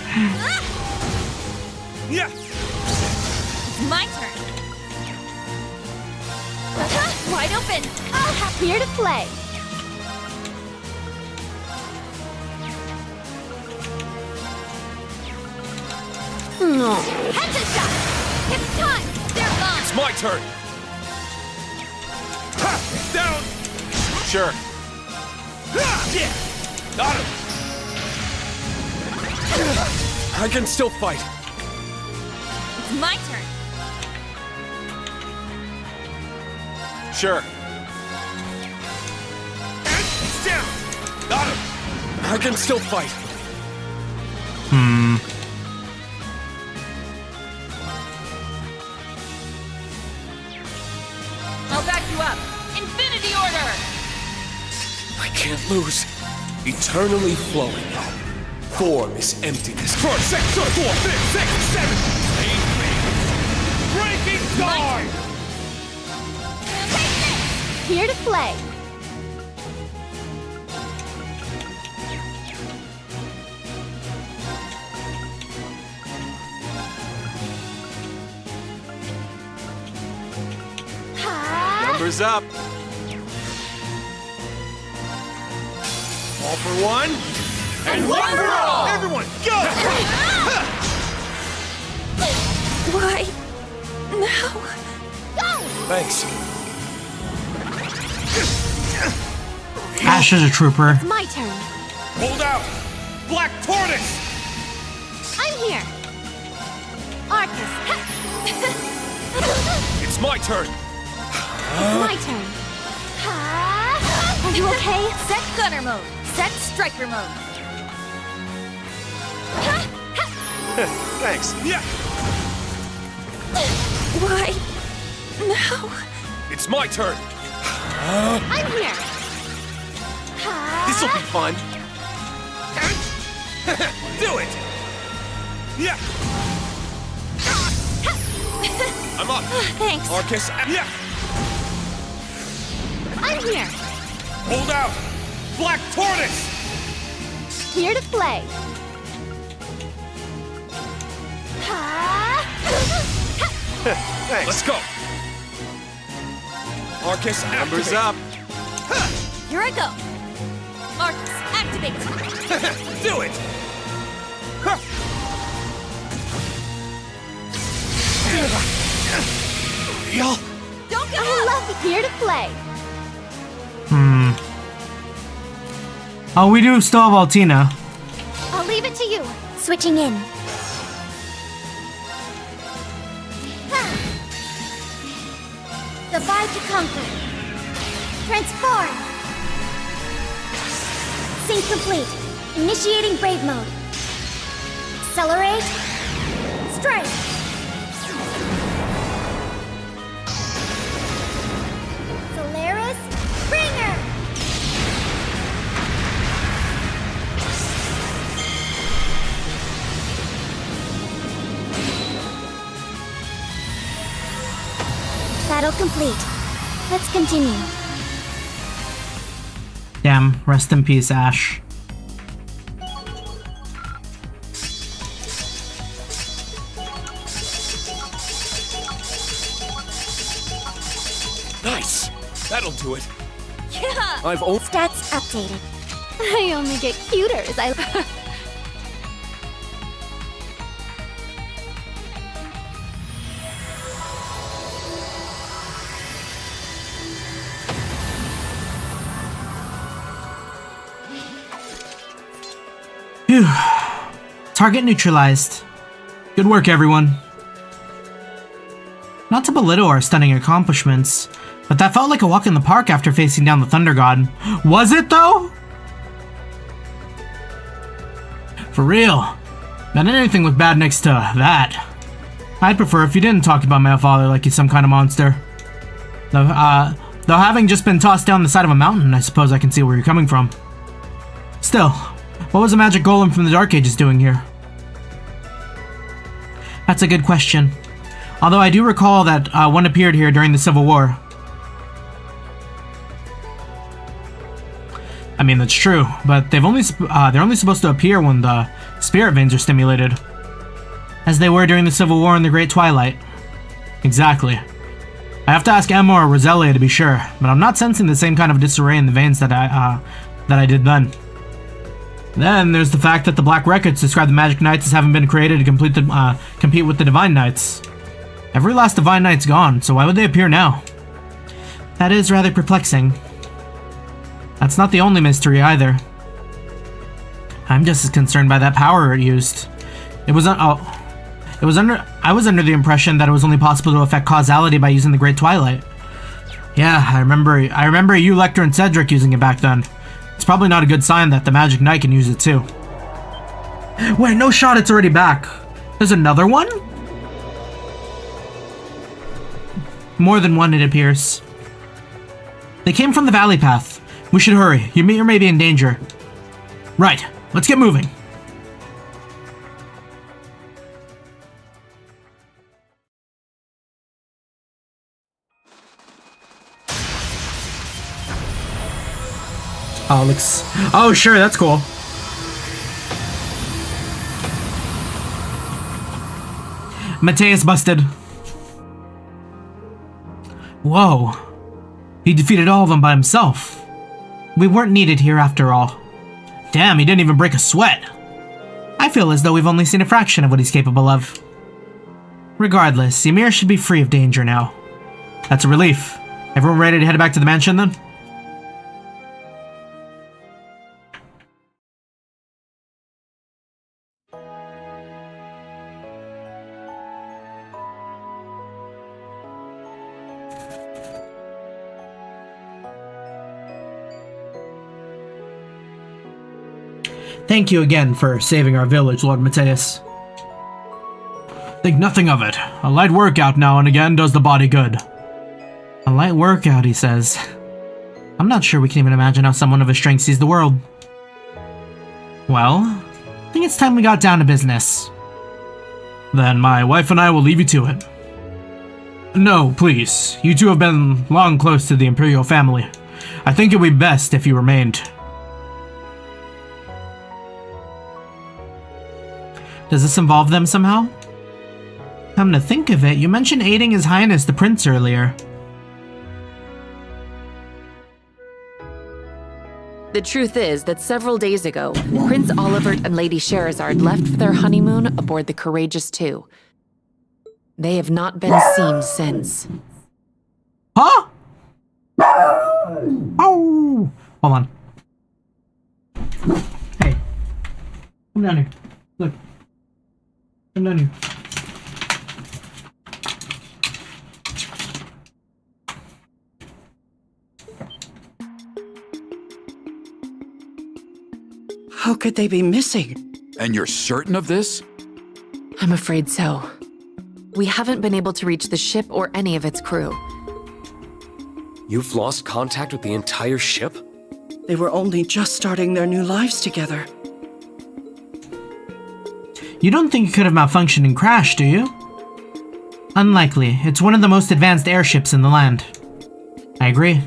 Yeah. It's my turn. Wide open. Here to play. No. Headshot. It's time. They're gone. It's my turn. Ha! Down. Sure. Yeah. Got him. I can still fight. It's my turn. Sure. And it's down. Got him. I can still fight. I'll back you up. Infinity Order. I can't lose. Eternally flowing. Form is emptiness. 4, 6, 4, 5, 6, 7, 8, breaking dawn! Here to play. Numbers up. All for one. And one for all! Everyone, go! Why? No. Thanks. Ash is a trooper. My turn. Hold out! Black Tortoise! I'm here. Arcus. It's my turn. It's my turn. Are you okay? Set gunner mode. Set striker mode. Thanks. Yeah. Why? No. It's It's my turn. I'm here. This'll be fun. Do it! Yeah! I'm up! Thanks. Arcus, yeah! I'm here. Hold out! Black Tortoise! Here to play. Thanks. Let's go! Arcus, Numbers activate. up. Here I go. Marcus, activate. Do it! Real? Don't give I up. love it. Here to play. Oh, we do still have Altina. I'll leave it to you. Switching in. Divide to conquer. Transform. Sync complete. Initiating brave mode. Accelerate. Strike. Solaris. Bringer. Battle complete. Let's continue. Damn, rest in peace, Ash. Nice! That'll do it. Yeah. I've only... Stats updated. I only get cuter as I. Phew. Target neutralized. Good work, everyone. Not to belittle our stunning accomplishments, but that felt like a walk in the park after facing down the Thunder God. Was it, though? For real. Not anything looked bad next to that. I'd prefer if you didn't talk about my father like he's some kind of monster. Though having just been tossed down the side of a mountain, I suppose I can see where you're coming from. Still, what was a magic golem from the Dark Ages doing here? That's a good question. Although I do recall that one appeared here during the Civil War. I mean, that's true, but they're only supposed to appear when the spirit veins are stimulated. As they were during the Civil War in the Great Twilight. Exactly. I have to ask Emma or Roselia to be sure, but I'm not sensing the same kind of disarray in the veins that I did then. Then there's the fact that the Black Records describe the Magic Knights as having been created to compete with the Divine Knights. Every last Divine Knight's gone, so why would they appear now? That is rather perplexing. That's not the only mystery either. I'm just as concerned by that power it used. I was under the impression that it was only possible to affect causality by using the Great Twilight. Yeah, I remember you, Lecter, and Cedric using it back then. It's probably not a good sign that the Magic Knight can use it too. Wait, no shot, it's already back. There's another one? More than one, it appears. They came from the valley path. We should hurry. You may be in danger. Right, let's get moving. Oh, looks... Oh, sure, that's cool. Mateus busted. Whoa. He defeated all of them by himself. We weren't needed here after all. Damn, he didn't even break a sweat. I feel as though we've only seen a fraction of what he's capable of. Regardless, Ymir should be free of danger now. That's a relief. Everyone ready to head back to the mansion then? Thank you again for saving our village, Lord Mateus. Think nothing of it. A light workout now and again does the body good. A light Light workout, he says. I'm not sure we can even imagine how someone of his strength sees the world. Well, I think it's time we got down to business. Then my wife and I will leave you to it. No, please. You two have been long close to the Imperial family. I think it would be best if you remained. Does this involve them somehow? Come to think of it, you mentioned aiding His Highness the Prince earlier. The truth is that several days ago, Prince Olivert and Lady Sherazard left for their honeymoon aboard the Courageous II. They have not been seen since. Huh? Oh! Hold on. Hey. Come down here. Look. Come down here. How could they be missing? And you're certain of this? I'm afraid so. We haven't been able to reach the ship or any of its crew. You've lost contact with the entire ship? They were only just starting their new lives together. You don't think it could have malfunctioned and crashed, do you? Unlikely. It's one of the most advanced airships in the land. I agree.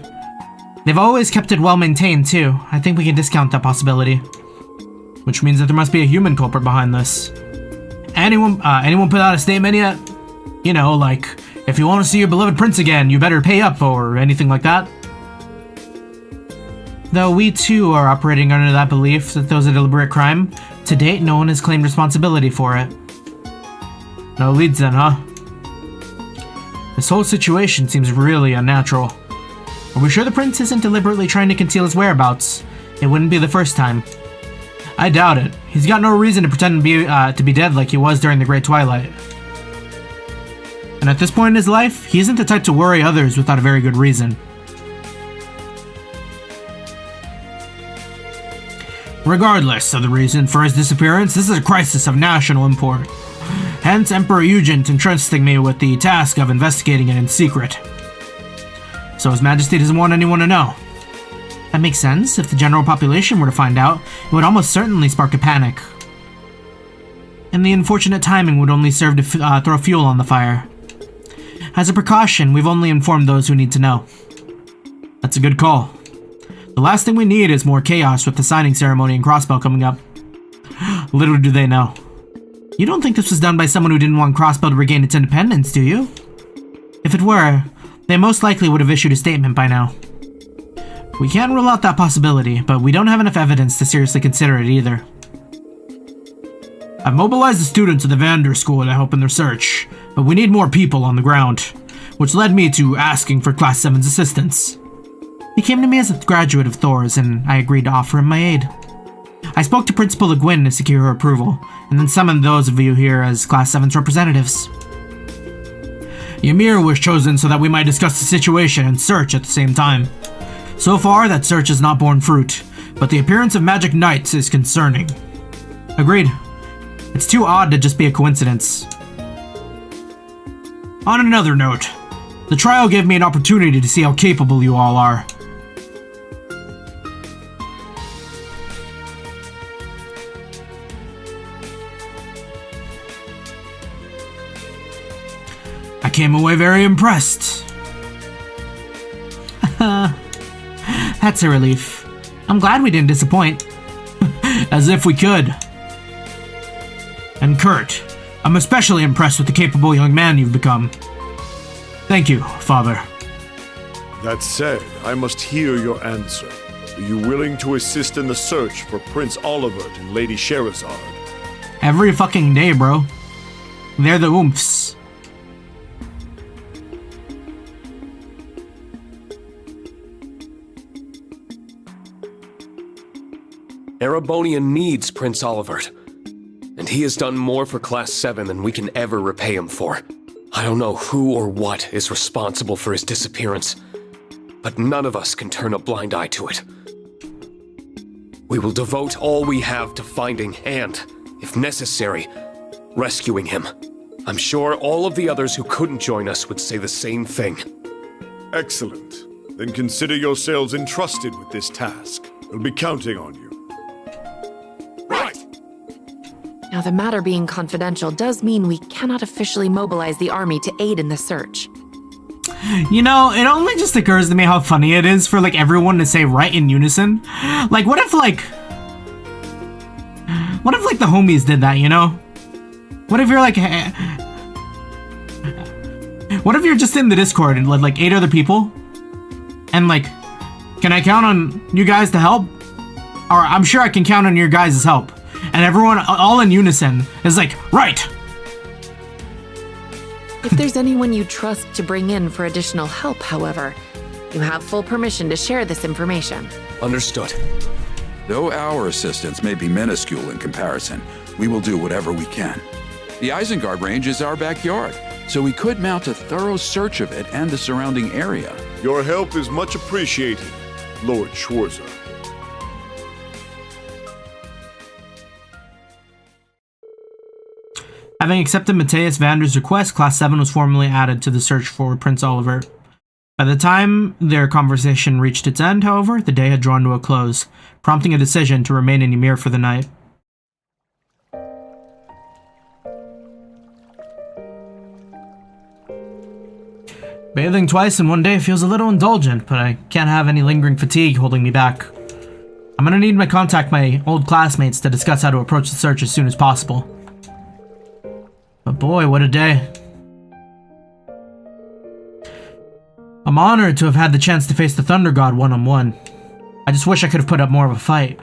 They've always kept it well maintained, too. I think we can discount that possibility. Which means that there must be a human culprit behind this. Anyone put out a statement yet? You know, like, if you want to see your beloved prince again, you better pay up, or anything like that? Though we too are operating under that belief that there was a deliberate crime, to date no one has claimed responsibility for it. No leads then, huh? This whole situation seems really unnatural. Are we sure the prince isn't deliberately trying to conceal his whereabouts? It wouldn't be the first time. I doubt it. He's got no reason to pretend to be dead like he was during the Great Twilight. And at this point in his life, he isn't the type to worry others without a very good reason. Regardless of the reason for his disappearance, this is a crisis of national import. Hence, Emperor Eugent entrusting me with the task of investigating it in secret. So His Majesty doesn't want anyone to know. That makes sense. If the general population were to find out, it would almost certainly spark a panic. And the unfortunate timing would only serve to throw fuel on the fire. As a precaution, we've only informed those who need to know. That's a good call. The last thing we need is more chaos with the signing ceremony and Crossbow coming up. Little do they know. You don't think this was done by someone who didn't want Crossbow to regain its independence, do you? If it were, they most likely would have issued a statement by now. We can't rule out that possibility, but we don't have enough evidence to seriously consider it either. I've mobilized the students of the Vander School to help in their search, but we need more people on the ground, which led me to asking for Class 7's assistance. He came to me as a graduate of Thor's, and I agreed to offer him my aid. I spoke to Principal Le Guin to secure her approval, and then summoned those of you here as Class 7's representatives. Ymir was chosen so that we might discuss the situation and search at the same time. So far, that search has not borne fruit, but the appearance of magic knights is concerning. Agreed. It's too odd to just be a coincidence. On another note, the trial gave me an opportunity to see how capable you all are. I came away very impressed. That's a relief. I'm glad we didn't disappoint. As if we could. And Kurt, I'm especially impressed with the capable young man you've become. Thank you, Father. That said, I must hear your answer. Are you willing to assist in the search for Prince Olivert and Lady Sherazard? Every fucking day, bro. They're the oomphs. Erebonia needs Prince Olivert, and he has done more for Class 7 than we can ever repay him for. I don't know who or what is responsible for his disappearance, but none of us can turn a blind eye to it. We will devote all we have to finding and, if necessary, rescuing him. I'm sure all of the others who couldn't join us would say the same thing. Excellent. Then consider yourselves entrusted with this task. We'll be counting on you. Right! Now, the matter being confidential does mean we cannot officially mobilize the army to aid in the search. You know, it only just occurs to me how funny it is for, like, everyone to say right in unison. Like, what if, like, the homies did that, you know? What if you're, like, what if you're just in the Discord and let, like, 8 other people? And, like, can I count on you guys to help? Or I'm sure I can count on your guys' help. And everyone, all in unison, is like, right! If there's anyone you trust to bring in for additional help, however, you have full permission to share this information. Understood. Though our assistance may be minuscule in comparison, we will do whatever we can. The Isengard Range is our backyard, so we could mount a thorough search of it and the surrounding area. Your help is much appreciated, Lord Schwarzer. Having accepted Matthias Vander's request, Class 7 was formally added to the search for Prince Oliver. By the time their conversation reached its end, however, the day had drawn to a close, prompting a decision to remain in Ymir for the night. Bathing twice in one day feels a little indulgent, but I can't have any lingering fatigue holding me back. I'm gonna need to contact my old classmates to discuss how to approach the search as soon as possible. But boy, what a day. I'm honored to have had the chance to face the Thunder God one-on-one. I just wish I could have put up more of a fight.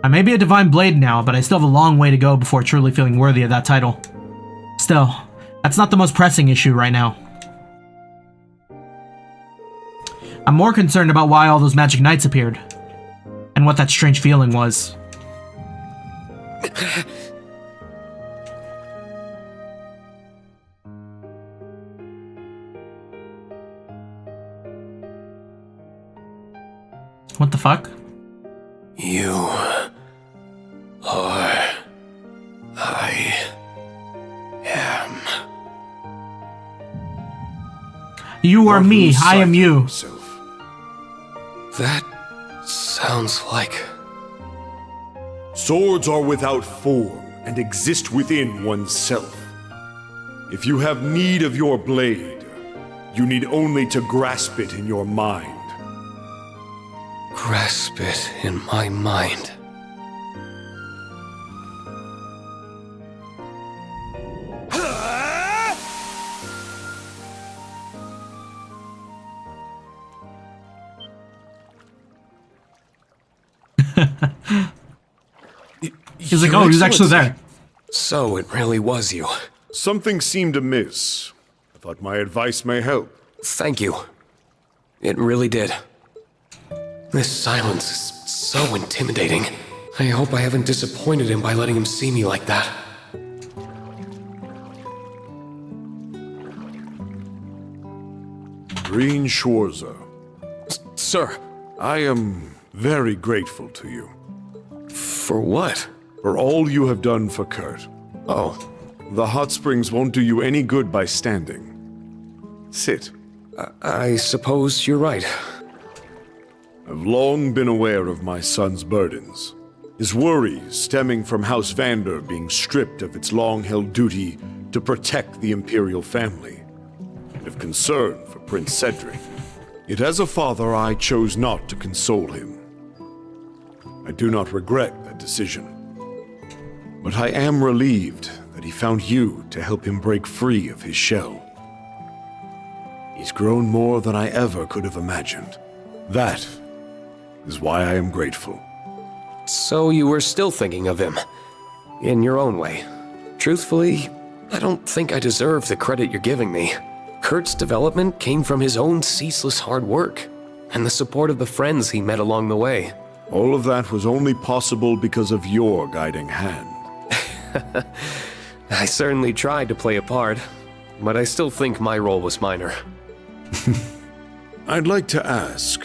I may be a Divine Blade now, but I still have a long way to go before truly feeling worthy of that title. Still, that's not the most pressing issue right now. I'm more concerned about why all those magic knights appeared, and what that strange feeling was. What the fuck? You are... I am... You are me, I am you. That sounds like... Swords are without form and exist within oneself. If you have need of your blade, you need only to grasp it in your mind. Grasp it in my mind. He's like, oh, he's actually there. So it really was you. Something seemed amiss. I thought my advice may help. Thank you. It really did. This silence is so intimidating. I hope I haven't disappointed him by letting him see me like that. Rean Schwarzer. Sir. I am very grateful to you. For what? For all you have done for Kurt. Oh. The hot springs won't do you any good by standing. Sit. I suppose you're right. I've long been aware of my son's burdens. His worries stemming from House Vander being stripped of its long-held duty to protect the Imperial family, and of concern for Prince Cedric. Yet as a father, I chose not to console him. I do not regret that decision. But I am relieved that he found you to help him break free of his shell. He's grown more than I ever could have imagined. That is why I am grateful. So you were still thinking of him, in your own way. Truthfully, I don't think I deserve the credit you're giving me. Kurt's development came from his own ceaseless hard work, and the support of the friends he met along the way. All of that was only possible because of your guiding hand. I certainly tried to play a part, but I still think my role was minor. I'd like to ask,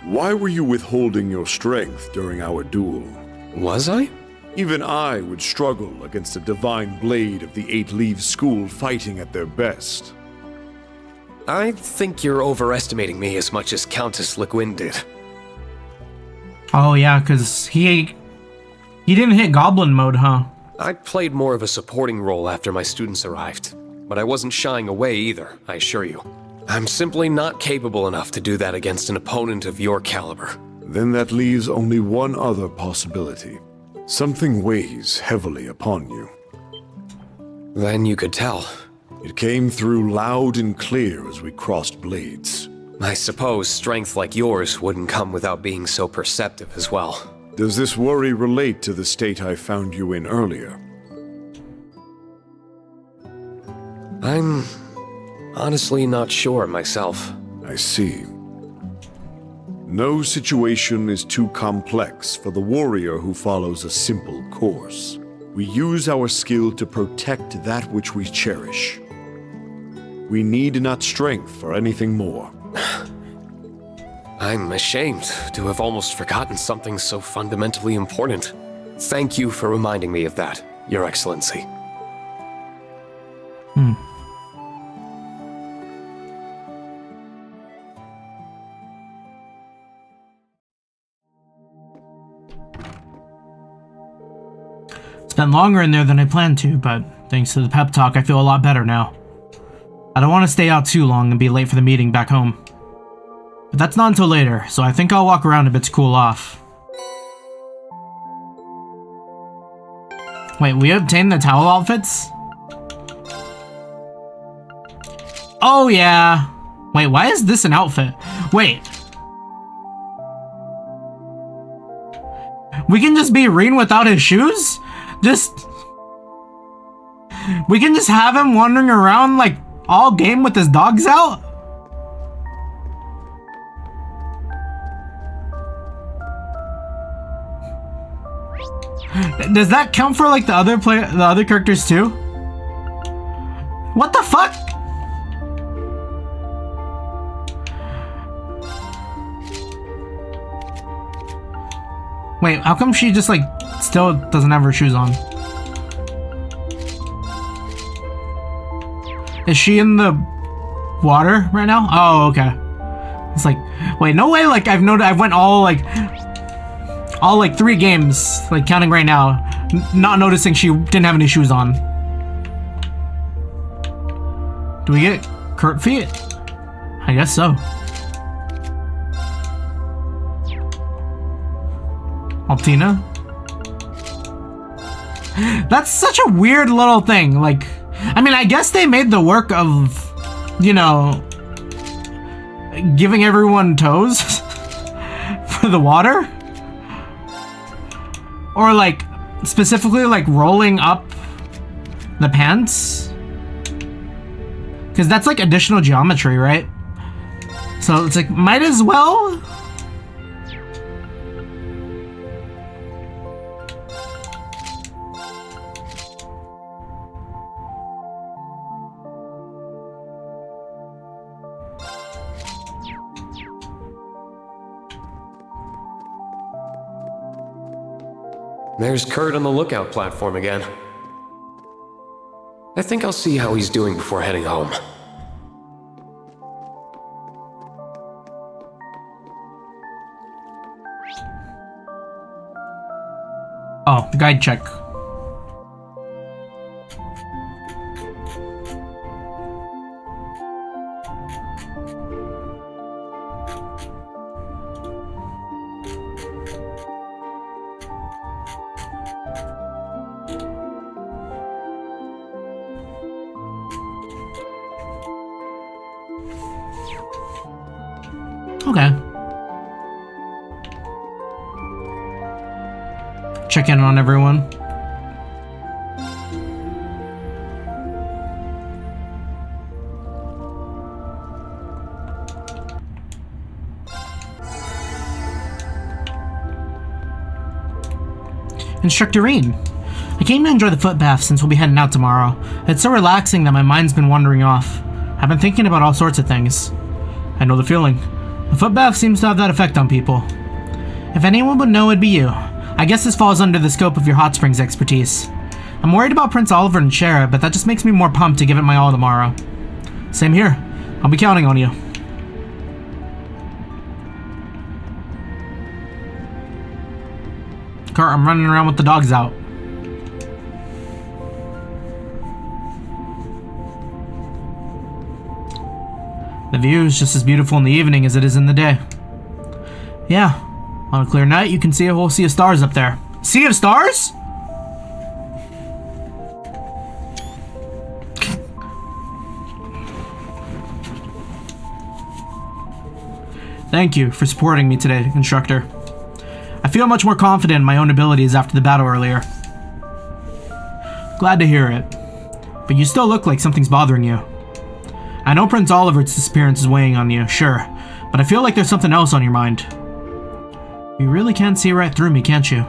why were you withholding your strength during our duel? Was I? Even I would struggle against a divine blade of the Eight Leaves School fighting at their best. I think you're overestimating me as much as Countess Leguin did. Oh yeah, because he didn't hit goblin mode, huh? I played more of a supporting role after my students arrived, but I wasn't shying away either, I assure you. I'm simply not capable enough to do that against an opponent of your caliber. Then that leaves only one other possibility. Something weighs heavily upon you. Then you could tell. It came through loud and clear as we crossed blades. I suppose strength like yours wouldn't come without being so perceptive as well. Does this worry relate to the state I found you in earlier? I'm honestly not sure myself. I see. No situation is too complex for the warrior who follows a simple course. We use our skill to protect that which we cherish. We need not strength for anything more. I'm ashamed to have almost forgotten something so fundamentally important. Thank you for reminding me of that, Your Excellency. Spent longer in there than I planned to, but thanks to the pep talk, I feel a lot better now. I don't want to stay out too long and be late for the meeting back home. But that's not until later, so I think I'll walk around a bit to cool off. Wait, we obtained the towel outfits? Oh yeah! Wait, why is this an outfit? Wait. We can just be Rean without his shoes? We can just have him wandering around like all game with his dogs out? Does that count for like the other characters too? What the fuck? Wait, how come she just like still doesn't have her shoes on? Is she in the water right now? Oh, okay. It's like, wait, no way. Like I went all like 3 games, like counting right now, not noticing she didn't have any shoes on. Do we get Kurt feet? I guess so. Altina? That's such a weird little thing. Like, I mean, I guess they made the work of, you know, giving everyone toes for the water. Or like, specifically like rolling up the pants. Because that's like additional geometry, right? So it's like, might as well. There's Kurt on the lookout platform again. I think I'll see how he's doing before heading home. Oh, guide check. Okay. Check in on everyone. Instructor Rean, I came to enjoy the foot bath since we'll be heading out tomorrow. It's so relaxing that my mind's been wandering off. I've been thinking about all sorts of things. I know the feeling. The foot bath seems to have that effect on people. If anyone would know, it'd be you. I guess this falls under the scope of your hot springs expertise. I'm worried about Prince Oliver and Shara, but that just makes me more pumped to give it my all tomorrow. Same here. I'll be counting on you. Kurt, I'm running around with the dogs out. The view is just as beautiful in the evening as it is in the day. Yeah, on a clear night, you can see a whole sea of stars up there. Sea of stars? Thank you for supporting me today, instructor. I feel much more confident in my own abilities after the battle earlier. Glad to hear it. But you still look like something's bothering you. I know Prince Oliver's disappearance is weighing on you, sure, but I feel like there's something else on your mind. You really can see right through me, can't you?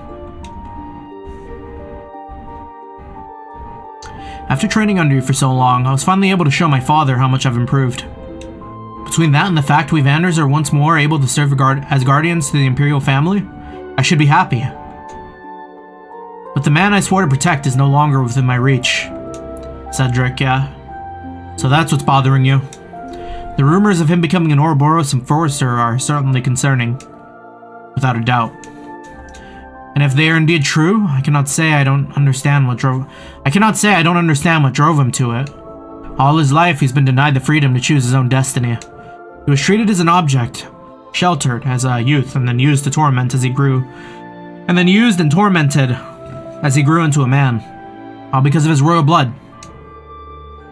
After training under you for so long, I was finally able to show my father how much I've improved. Between that and the fact we Vanders are once more able to serve as guardians to the Imperial family, I should be happy. But the man I swore to protect is no longer within my reach. Cedric, yeah. So that's what's bothering you. The rumors of him becoming an Ouroboros enforcer are certainly concerning. Without a doubt. And if they are indeed true, I cannot say I don't understand what drove him to it. All his life he's been denied the freedom to choose his own destiny. He was treated as an object, sheltered as a youth, and then used to torment as he grew. And then used and tormented as he grew into a man. All because of his royal blood.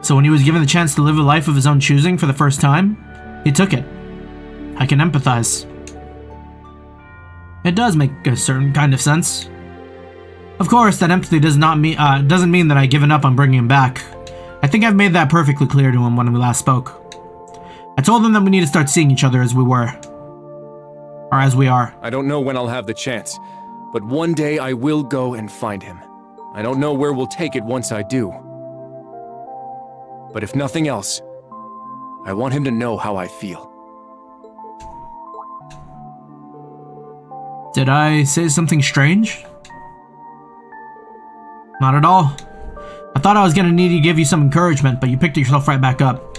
So when he was given the chance to live a life of his own choosing for the first time, he took it. I can empathize. It does make a certain kind of sense. Of course, that empathy doesn't mean that I've given up on bringing him back. I think I've made that perfectly clear to him when we last spoke. I told him that we need to start seeing each other as we were. Or as we are. I don't know when I'll have the chance, but one day I will go and find him. I don't know where we'll take it once I do. But if nothing else, I want him to know how I feel. Did I say something strange? Not at all. I thought I was gonna need to give you some encouragement, but you picked yourself right back up.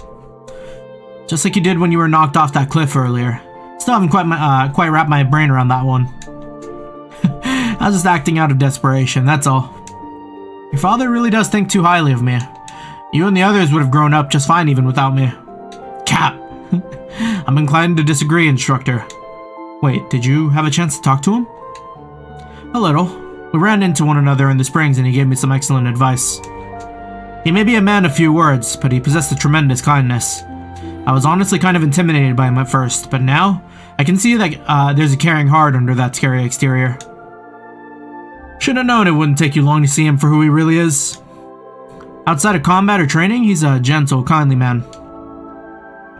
Just like you did when you were knocked off that cliff earlier. Still haven't quite wrapped my brain around that one. I was just acting out of desperation, that's all. Your father really does think too highly of me. You and the others would have grown up just fine even without me. Cap! I'm inclined to disagree, instructor. Wait, did you have a chance to talk to him? A little. We ran into one another in the springs and he gave me some excellent advice. He may be a man of few words, but he possessed a tremendous kindness. I was honestly kind of intimidated by him at first, but now I can see that there's a caring heart under that scary exterior. Should have known it wouldn't take you long to see him for who he really is. Outside of combat or training, he's a gentle, kindly man.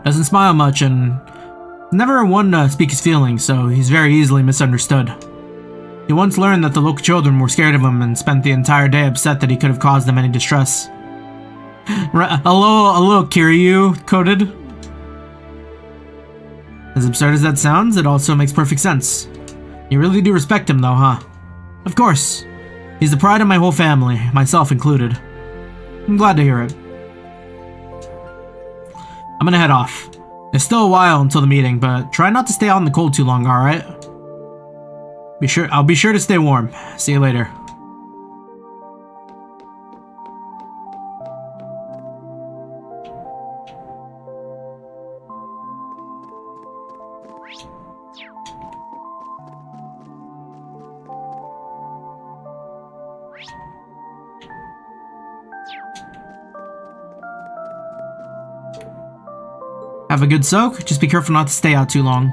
Doesn't smile much and never one to speak his feelings, so he's very easily misunderstood. He once learned that the local children were scared of him and spent the entire day upset that he could have caused them any distress. Hello, Kiryu, coded. As absurd as that sounds, it also makes perfect sense. You really do respect him though, huh? Of course. He's the pride of my whole family, myself included. I'm glad to hear it. I'm gonna head off. There's still a while until the meeting, but try not to stay out in the cold too long, alright? I'll be sure to stay warm. See you later. Have a good soak, just be careful not to stay out too long.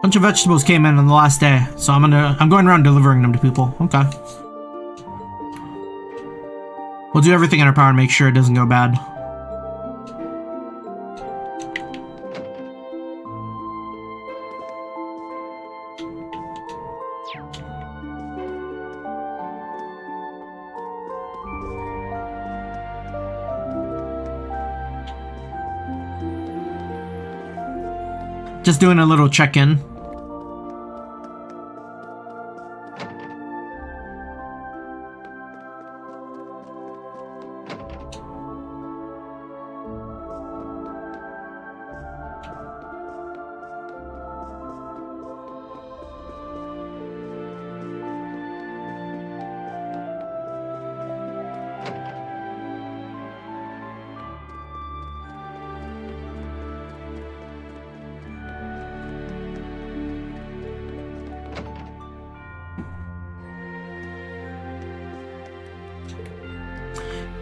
Bunch of vegetables came in on the last day, so I'm going around delivering them to people. Okay. We'll do everything in our power to make sure it doesn't go bad. Just doing a little check-in.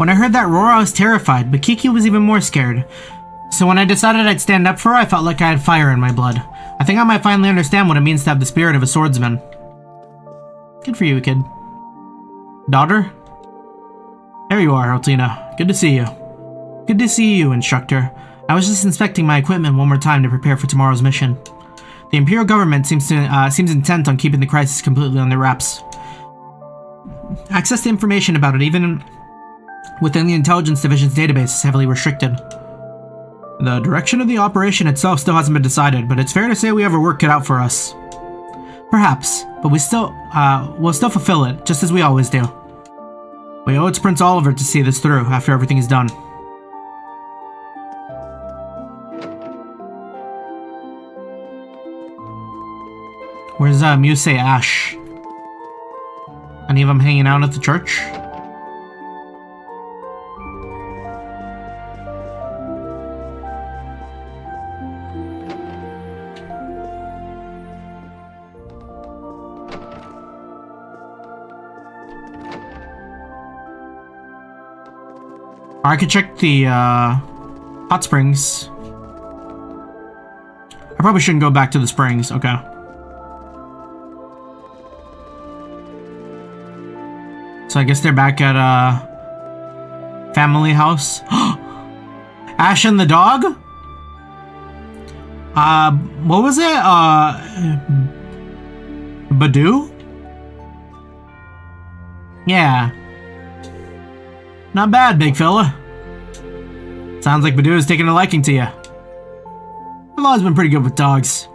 When I heard that roar, I was terrified, but Kiki was even more scared. So when I decided I'd stand up for her, I felt like I had fire in my blood. I think I might finally understand what it means to have the spirit of a swordsman. Good for you, kid. Daughter? There you are, Altina. Good to see you. Good to see you, instructor. I was just inspecting my equipment one more time to prepare for tomorrow's mission. The Imperial government seems intent on keeping the crisis completely on their wraps. Access to information about it, even within the Intelligence Division's database, is heavily restricted. The direction of the operation itself still hasn't been decided, but it's fair to say we have our work cut out for us. Perhaps, but we'll still fulfill it, just as we always do. We owe it to Prince Oliver to see this through after everything is done. Where's Muse Ash? Any of them hanging out at the church? I could check the hot springs. I probably shouldn't go back to the springs. Okay. So I guess they're back at family house. Ash and the dog? What was it? Badoo? Yeah. Not bad, big fella. Sounds like Badoo is taking a liking to you. I've always been pretty good with dogs.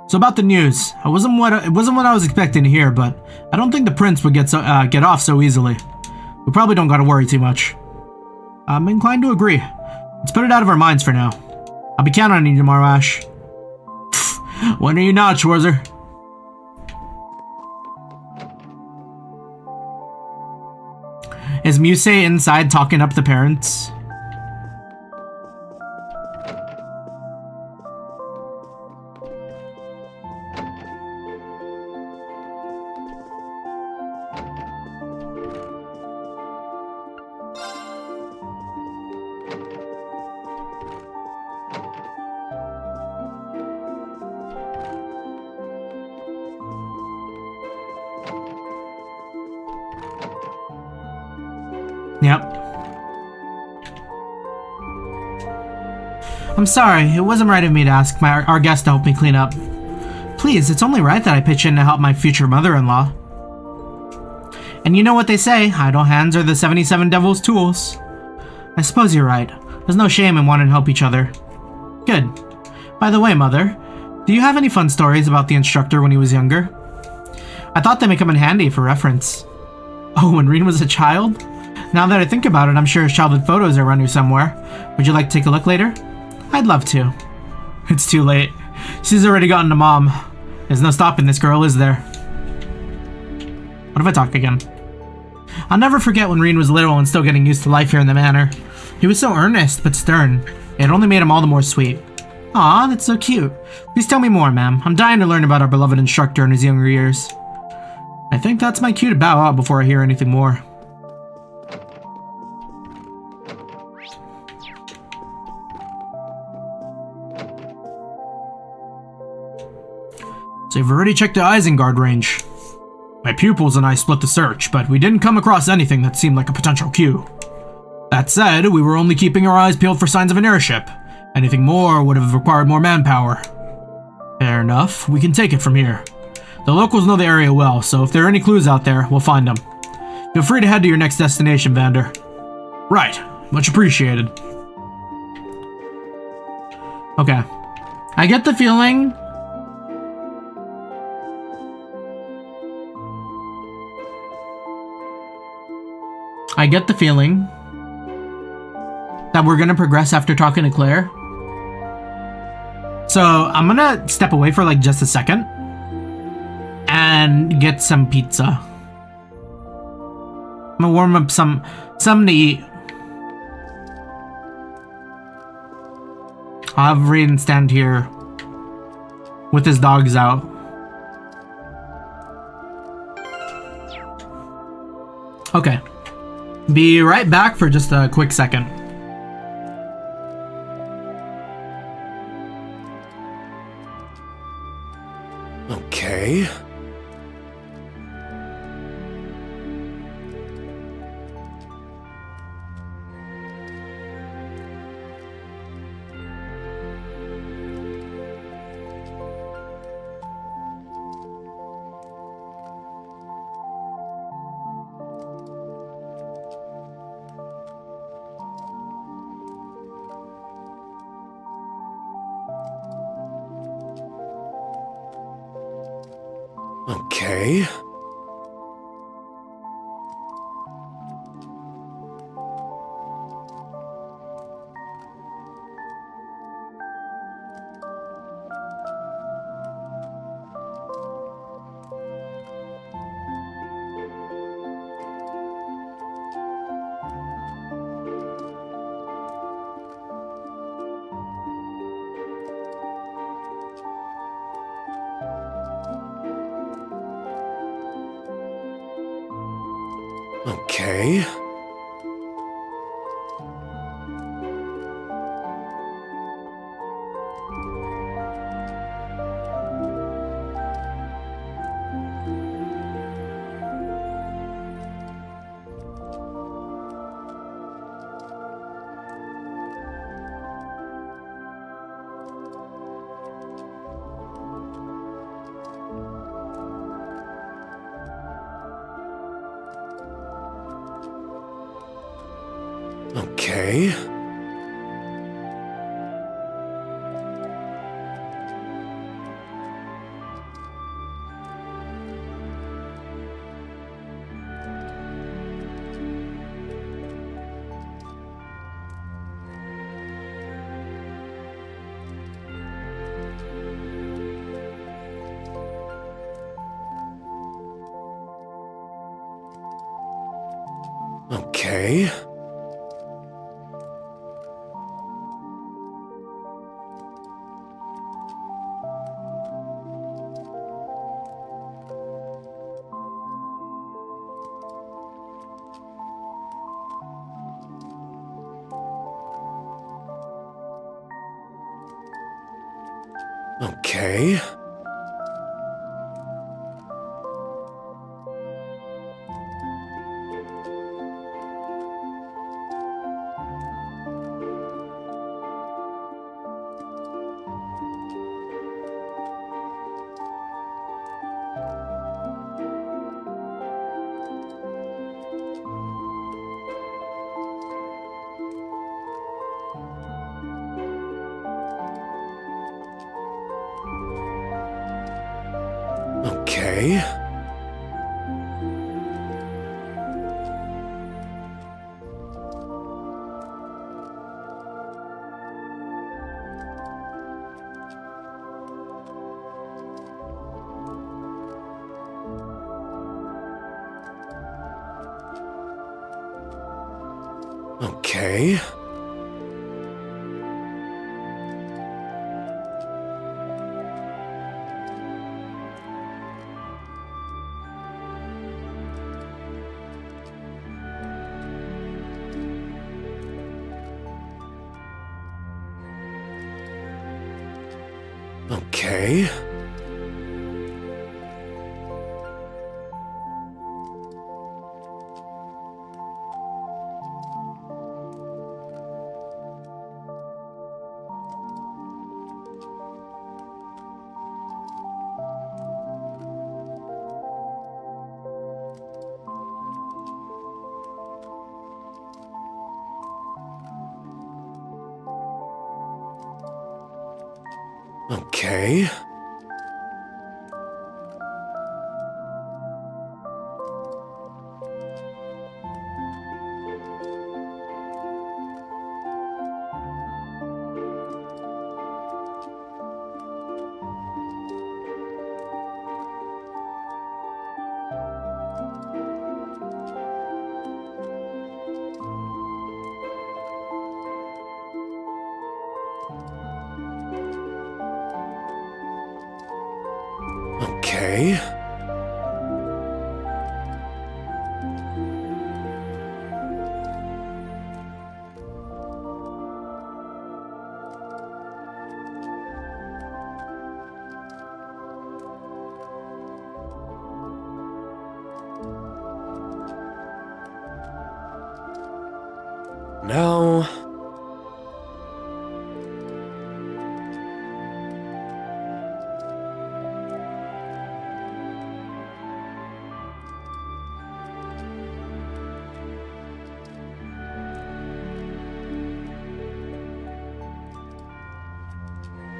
So about the news, it wasn't what I was expecting to hear, but I don't think the prince would get off so easily. We probably don't gotta worry too much. I'm inclined to agree. Let's put it out of our minds for now. I'll be counting on you tomorrow, Ash. When are you not, Schwarzer? Is Muse inside talking up the parents? Yep. I'm sorry, it wasn't right of me to ask our guest to help me clean up. Please, it's only right that I pitch in to help my future mother-in-law. And you know what they say, idle hands are the 77 devil's tools. I suppose you're right. There's no shame in wanting to help each other. Good. By the way, Mother, do you have any fun stories about the instructor when he was younger? I thought they may come in handy for reference. Oh, when Rean was a child? Now that I think about it, I'm sure his childhood photos are around here somewhere. Would you like to take a look later? I'd love to. It's too late. She's already gotten to Mom. There's no stopping this girl, is there? What if I talk again? I'll never forget when Rean was little and still getting used to life here in the manor. He was so earnest, but stern. It only made him all the more sweet. Aw, that's so cute. Please tell me more, ma'am. I'm dying to learn about our beloved instructor in his younger years. I think that's my cue to bow out before I hear anything more. So you've already checked the Isengard range. My pupils and I split the search, but we didn't come across anything that seemed like a potential cue. That said, we were only keeping our eyes peeled for signs of an airship. Anything more would have required more manpower. Fair enough, we can take it from here. The locals know the area well, so if there are any clues out there, we'll find them. Feel free to head to your next destination, Vander. Right, much appreciated. Okay. I get the feeling... that we're gonna progress after talking to Claire. So I'm gonna step away for like just a second and get some pizza. I'm gonna warm up some to eat. I'll have Rean stand here with his dogs out. Okay. Be right back for just a quick second. Okay. Okay. Okay. Okay. Okay. Okay. Okay. Okay. Okay. Okay. Okay. Now...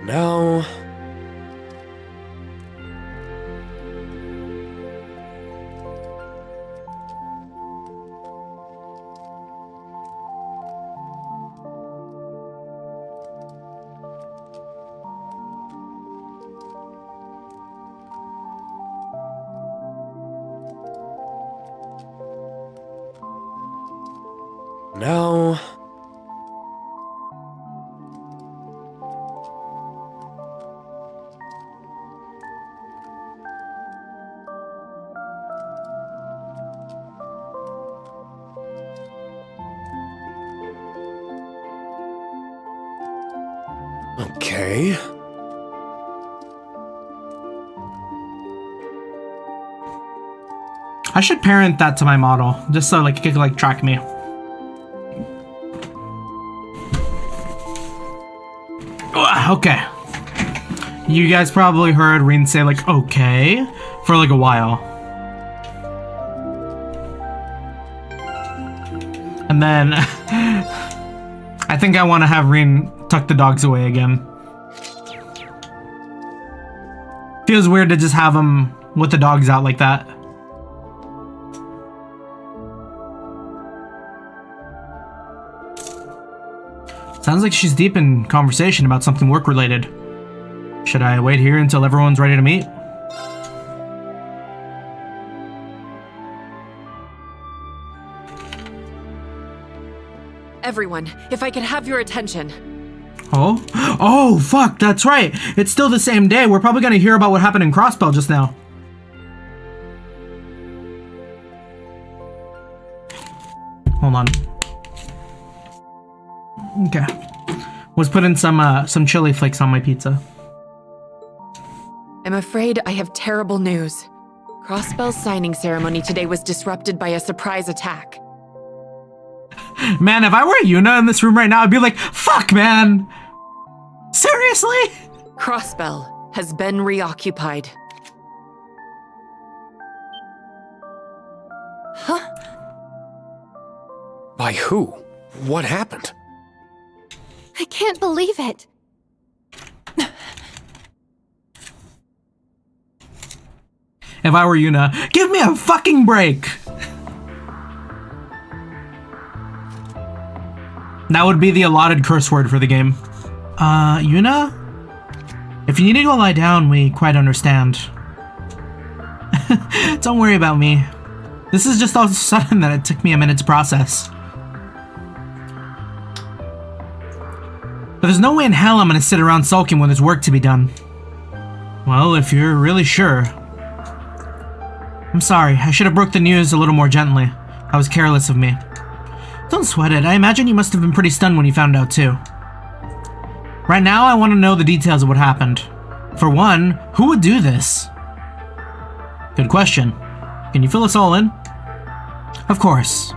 Now... Now... Okay. I should parent that to my model, just so like it could like track me. Okay. You guys probably heard Rean say like okay for like a while. And then I think I want to have Rean tuck the dogs away again. Feels weird to just have him with the dogs out like that. Sounds like she's deep in conversation about something work-related. Should I wait here until everyone's ready to meet? Everyone, if I could have your attention. Oh? Oh, fuck, that's right. It's still the same day. We're probably gonna hear about what happened in Crossbell just now. Hold on. Okay. Was putting some chili flakes on my pizza. I'm afraid I have terrible news. Crossbell's signing ceremony today was disrupted by a surprise attack. Man, if I were Yuna in this room right now, I'd be like, fuck, man! Seriously? Crossbell has been reoccupied. Huh? By who? What happened? I can't believe it. If I were Yuna, give me a fucking break! That would be the allotted curse word for the game. Yuna? If you need to go lie down, we quite understand. Don't worry about me. This is just all of a sudden that it took me a minute to process. But there's no way in hell I'm gonna sit around sulking when there's work to be done. Well, if you're really sure. I'm sorry, I should have broke the news a little more gently. That was careless of me. Don't sweat it, I imagine you must have been pretty stunned when you found out too. Right now, I want to know the details of what happened. For one, who would do this? Good question. Can you fill us all in? Of course.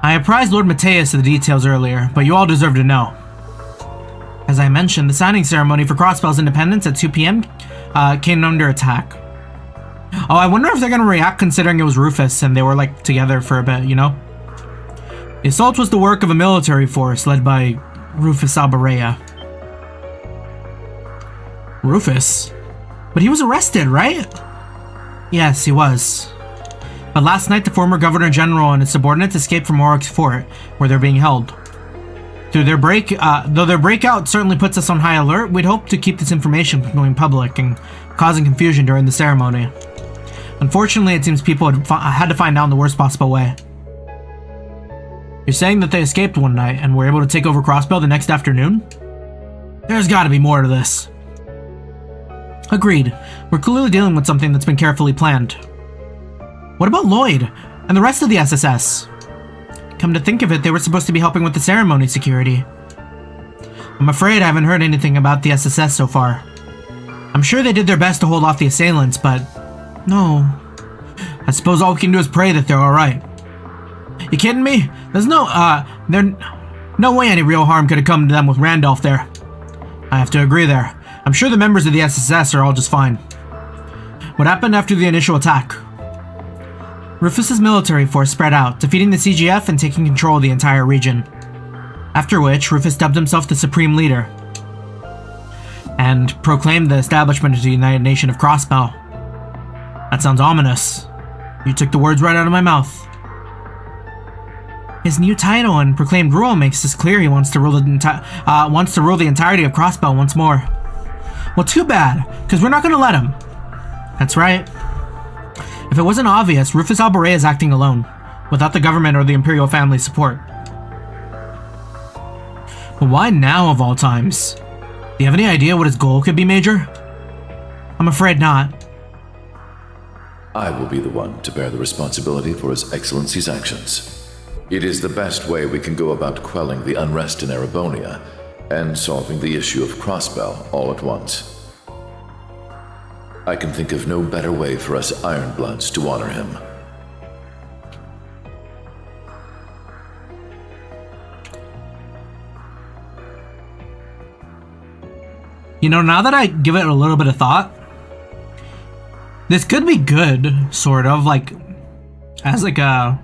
I apprised Lord Mateus of the details earlier, but you all deserve to know. As I mentioned, the signing ceremony for Crossbell's independence at 2 p.m. Came under attack. Oh, I wonder if they're gonna react considering it was Rufus and they were like together for a bit, you know? The assault was the work of a military force led by Rufus Albarea. Rufus? But he was arrested, right? Yes, he was. But last night the former Governor General and his subordinates escaped from Oryx Fort, where they're being held. Though their breakout certainly puts us on high alert, we'd hope to keep this information from going public and causing confusion during the ceremony. Unfortunately, it seems people had to find out in the worst possible way. You're saying that they escaped one night and were able to take over Crossbell the next afternoon? There's gotta be more to this. Agreed. We're clearly dealing with something that's been carefully planned. What about Lloyd and the rest of the SSS? Come to think of it, they were supposed to be helping with the ceremony security. I'm afraid I haven't heard anything about the SSS so far. I'm sure they did their best to hold off the assailants, but no. I suppose all we can do is pray that they're alright. You kidding me? There's no way any real harm could have come to them with Randolph there. I have to agree there. I'm sure the members of the SSS are all just fine. What happened after the initial attack? Rufus's military force spread out, defeating the CGF and taking control of the entire region. After which, Rufus dubbed himself the Supreme Leader and proclaimed the establishment of the United Nation of Crossbell. That sounds ominous. You took the words right out of my mouth. His new title and proclaimed rule makes this clear he wants to rule the entirety of Crossbell once more. Well, too bad, because we're not going to let him. That's right. If it wasn't obvious, Rufus Alboret is acting alone, without the government or the Imperial family's support. But why now of all times? Do you have any idea what his goal could be, Major? I'm afraid not. I will be the one to bear the responsibility for His Excellency's actions. It is the best way we can go about quelling the unrest in Erebonia and solving the issue of Crossbell all at once. I can think of no better way for us Ironbloods to honor him. You know, now that I give it a little bit of thought, this could be good, sort of, like, as like a...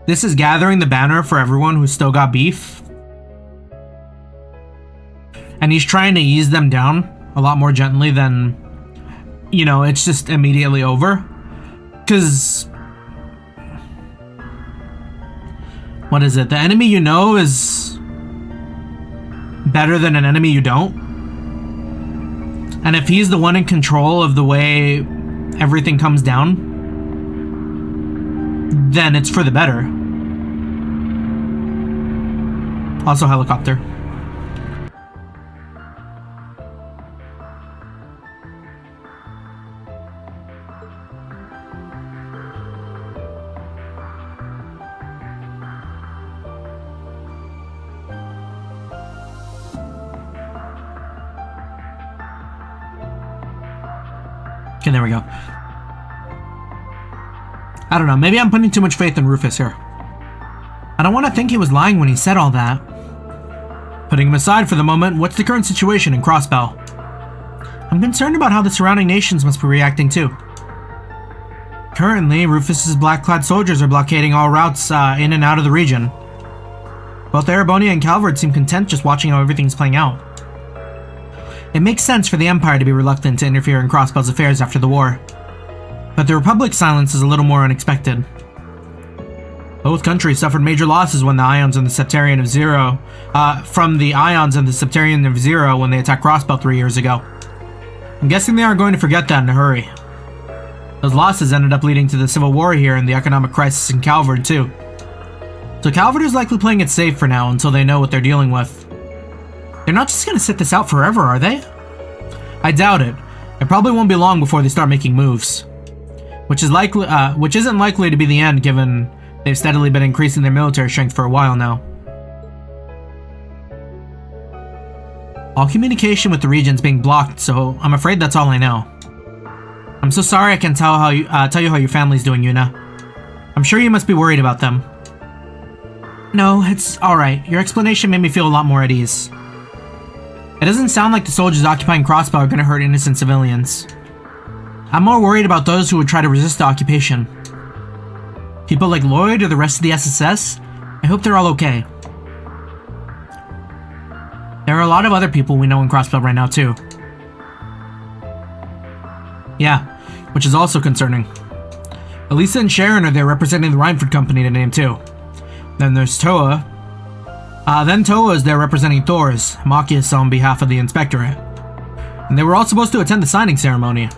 This is gathering the banner for everyone who's still got beef. And he's trying to ease them down a lot more gently than, you know, it's just immediately over. Because... What is it? The enemy you know is better than an enemy you don't. And if he's the one in control of the way everything comes down, then it's for the better. Also helicopter. Okay, there we go. I don't know, maybe I'm putting too much faith in Rufus here. I don't want to think he was lying when he said all that. Putting him aside for the moment, what's the current situation in Crossbell? I'm concerned about how the surrounding nations must be reacting too. Currently, Rufus's black-clad soldiers are blockading all routes in and out of the region. Both Erebonia and Calvert seem content just watching how everything's playing out. It makes sense for the Empire to be reluctant to interfere in Crossbell's affairs after the war. But the Republic's silence is a little more unexpected. Both countries suffered major losses when the Ions and the Septarian of Zero, from the Ions and the Septarian of Zero when they attacked Crossbell 3 years ago. I'm guessing they aren't going to forget that in a hurry. Those losses ended up leading to the civil war here and the economic crisis in Calvert too. So Calvert is likely playing it safe for now until they know what they're dealing with. They're not just going to sit this out forever, are they? I doubt it. It probably won't be long before they start making moves. Which isn't likely to be the end, given they've steadily been increasing their military strength for a while now. All communication with the region's being blocked, so I'm afraid that's all I know. I'm so sorry I can't tell you how your family's doing, Yuna. I'm sure you must be worried about them. No, it's alright. Your explanation made me feel a lot more at ease. It doesn't sound like the soldiers occupying Crossbell are going to hurt innocent civilians. I'm more worried about those who would try to resist the occupation. People like Lloyd or the rest of the SSS? I hope they're all okay. There are a lot of other people we know in Crossbell right now too. Yeah, which is also concerning. Elisa and Sharon are there representing the Rhineford Company to name too. Then there's Toa. Then Toa is there representing Thors, Machias on behalf of the Inspectorate. And they were all supposed to attend the signing ceremony.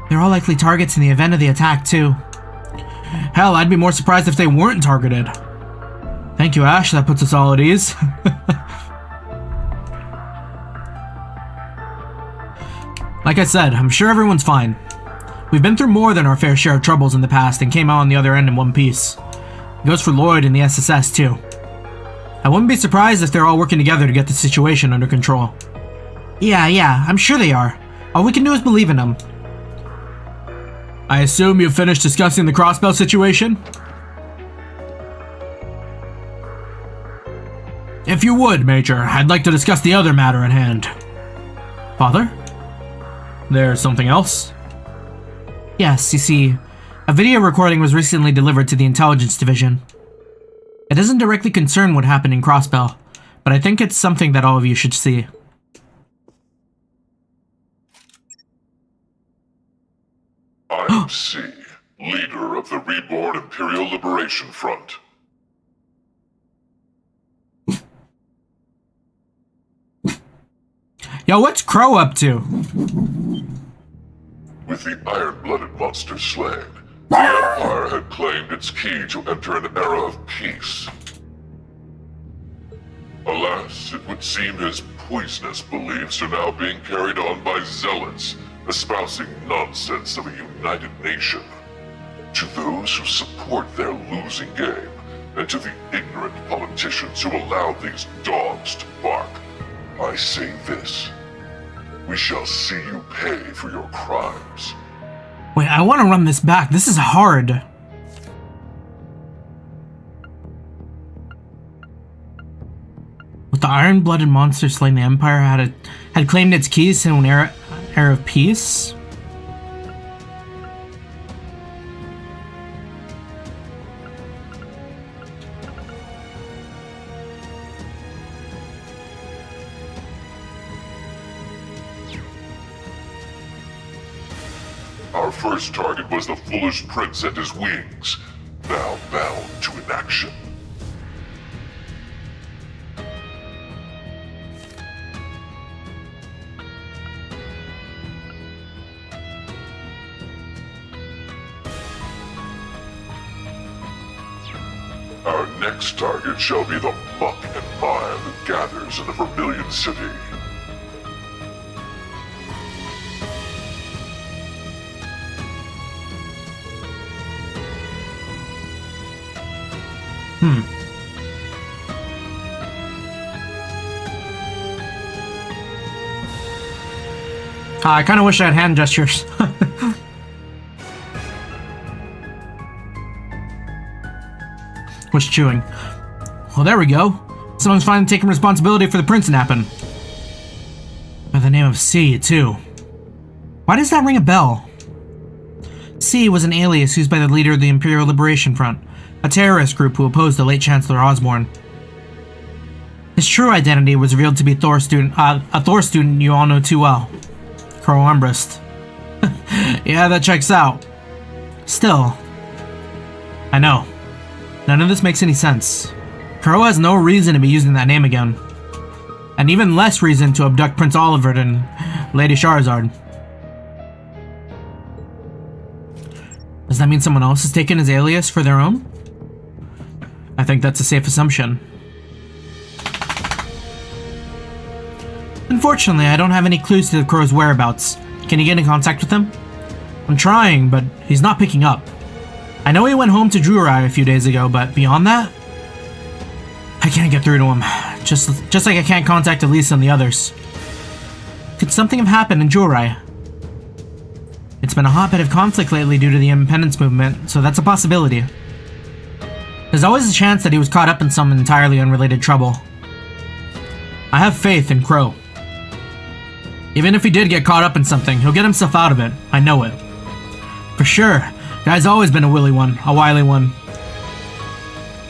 They're all likely targets in the event of the attack too. Hell, I'd be more surprised if they weren't targeted. Thank you, Ash, that puts us all at ease. Like I said, I'm sure everyone's fine. We've been through more than our fair share of troubles in the past and came out on the other end in one piece. It goes for Lloyd and the SSS too. I wouldn't be surprised if they're all working together to get the situation under control. Yeah, I'm sure they are. All we can do is believe in them. I assume you've finished discussing the Crossbell situation? you would, Major, I'd like to discuss the other matter at hand. Father? There's something else? Yes, you see, a video recording was recently delivered to the Intelligence Division. It doesn't directly concern what happened in Crossbell, but I think it's something that all of you should see. I am C, leader of the Reborn Imperial Liberation Front. Yo, what's Crow up to? With the iron-blooded monster slain, the Empire had claimed its key to enter an era of peace. Alas, it would seem his poisonous beliefs are now being carried on by zealots, espousing nonsense of a united nation. To those who support their losing game, and to the ignorant politicians who allow these dogs to bark, I say this. We shall see you pay for your crimes. Wait, I want to run this back. This is hard. With the iron-blooded monster slain, the Empire had claimed its keys to an era of peace. Our first target was the foolish prince and his wings, now bound to inaction. Our next target shall be the muck and mire that gathers in the Vermilion City. I kind of wish I had hand gestures. What's chewing? Well, there we go. Someone's finally taking responsibility for the prince napping. By the name of C, too. Why does that ring a bell? C was an alias used by the leader of the Imperial Liberation Front, a terrorist group who opposed the late Chancellor Osborne. His true identity was revealed to be a Thor student you all know too well. Crow Armbrust. Yeah, that checks out. Still, I know. None of this makes any sense. Crow has no reason to be using that name again. And even less reason to abduct Prince Oliver and Lady Charizard. Does that mean someone else has taken his alias for their own? I think that's a safe assumption. Unfortunately, I don't have any clues to the Crow's whereabouts. Can you get in contact with him? I'm trying, but he's not picking up. I know he went home to Jurai a few days ago, but beyond that, I can't get through to him. Just like I can't contact Elisa and the others. Could something have happened in Jurai? It's been a hotbed of conflict lately due to the independence movement, so that's a possibility. There's always a chance that he was caught up in some entirely unrelated trouble. I have faith in Crow. Even if he did get caught up in something, he'll get himself out of it. I know it. For sure. Guy's always been a wily one.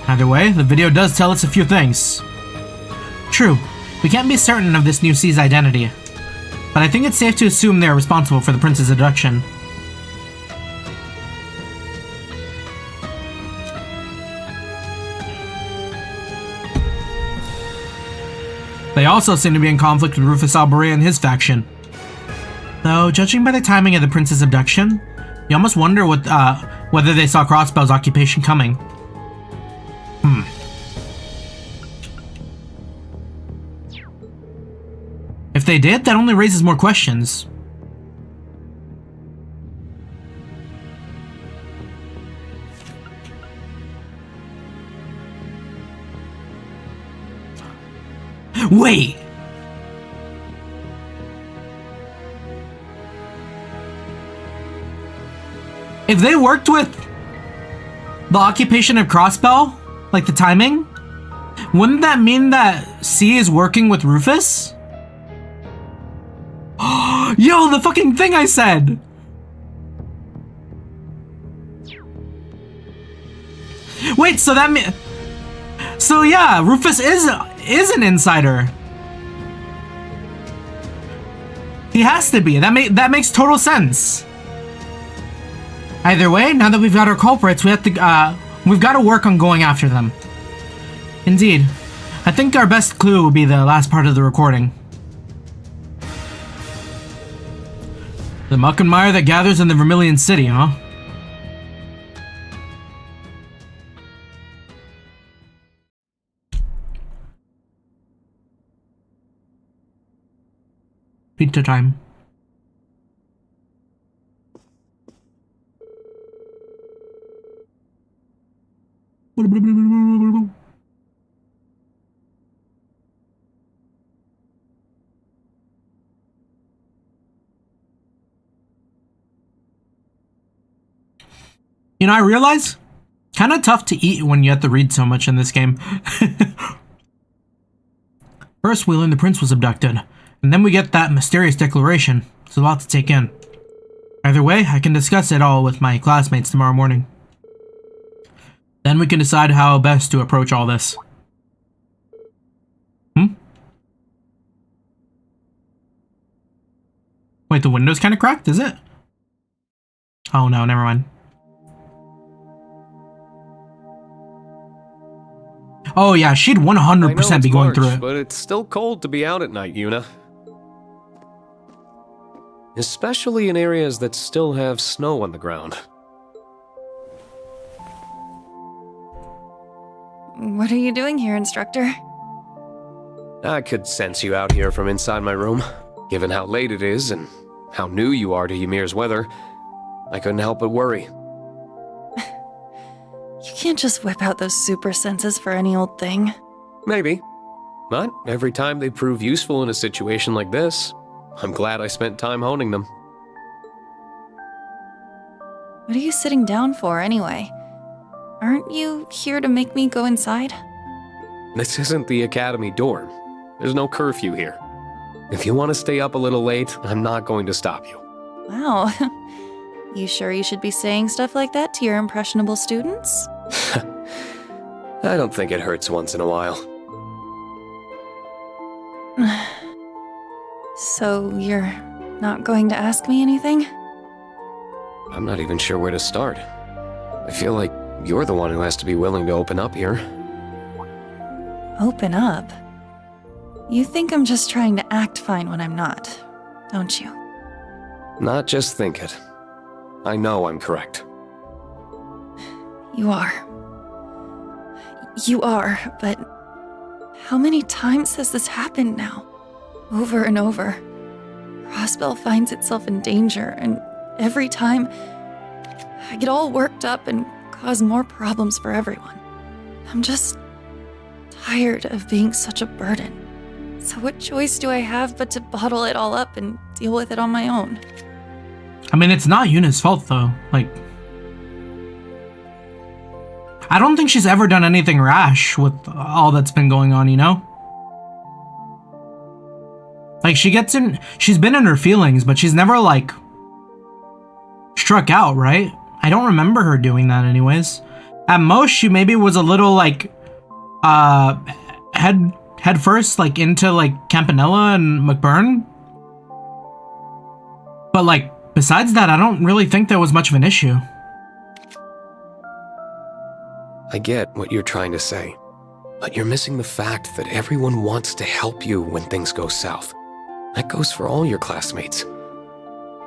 Either way, the video does tell us a few things. True, we can't be certain of this new C's identity, but I think it's safe to assume they're responsible for the prince's abduction. They also seem to be in conflict with Rufus Albury and his faction. Though, judging by the timing of the prince's abduction, you almost wonder whether they saw Crossbell's occupation coming. If they did, that only raises more questions. Wait! If they worked with the occupation of Crossbell, like the timing, Wouldn't that mean that C is working with Rufus? Yo, the fucking thing I said! Wait, so that means... So yeah, Rufus is an insider. He has to be. That makes total sense. Either way, now that we've got our culprits, we've got to work on going after them. Indeed. I think our best clue will be the last part of the recording. The muck and mire that gathers in the Vermilion City, huh? Pizza time. You know, I realize kind of tough to eat when you have to read so much in this game. First, we learn the prince was abducted, and then we get that mysterious declaration. It's a lot to take in. Either way, I can discuss it all with my classmates tomorrow morning. Then we can decide how best to approach all this. Wait, the window's kind of cracked, is it? Oh no, never mind. Oh yeah, she'd 100% be going through it. But it's still cold to be out at night, Yuna. Especially in areas that still have snow on the ground. What are you doing here, instructor? I could sense you out here from inside my room. Given how late it is and how new you are to Ymir's weather, I couldn't help but worry. You can't just whip out those super senses for any old thing. Maybe. But every time they prove useful in a situation like this, I'm glad I spent time honing them. What are you sitting down for, anyway? Aren't you here to make me go inside? This isn't the academy dorm. There's no curfew here. If you want to stay up a little late, I'm not going to stop you. Wow. You sure you should be saying stuff like that to your impressionable students? I don't think it hurts once in a while. So, you're not going to ask me anything? I'm not even sure where to start. I feel like you're the one who has to be willing to open up here. Open up? You think I'm just trying to act fine when I'm not, don't you? Not just think it. I know I'm correct. You are. You are, but how many times has this happened now? Over and over. Crossbell finds itself in danger, and every time I get all worked up and cause more problems for everyone. I'm just tired of being such a burden. So what choice do I have but to bottle it all up and deal with it on my own? I mean, it's not Yuna's fault, though. Like, I don't think she's ever done anything rash with all that's been going on, you know? Like, she's been in her feelings, but she's never, like, struck out, right? I don't remember her doing that anyways. At most, she maybe was a little, like, head first, like, into, like, Campanella and McBurn. But, like, besides that, I don't really think there was much of an issue. I get what you're trying to say, but you're missing the fact that everyone wants to help you when things go south. That goes for all your classmates.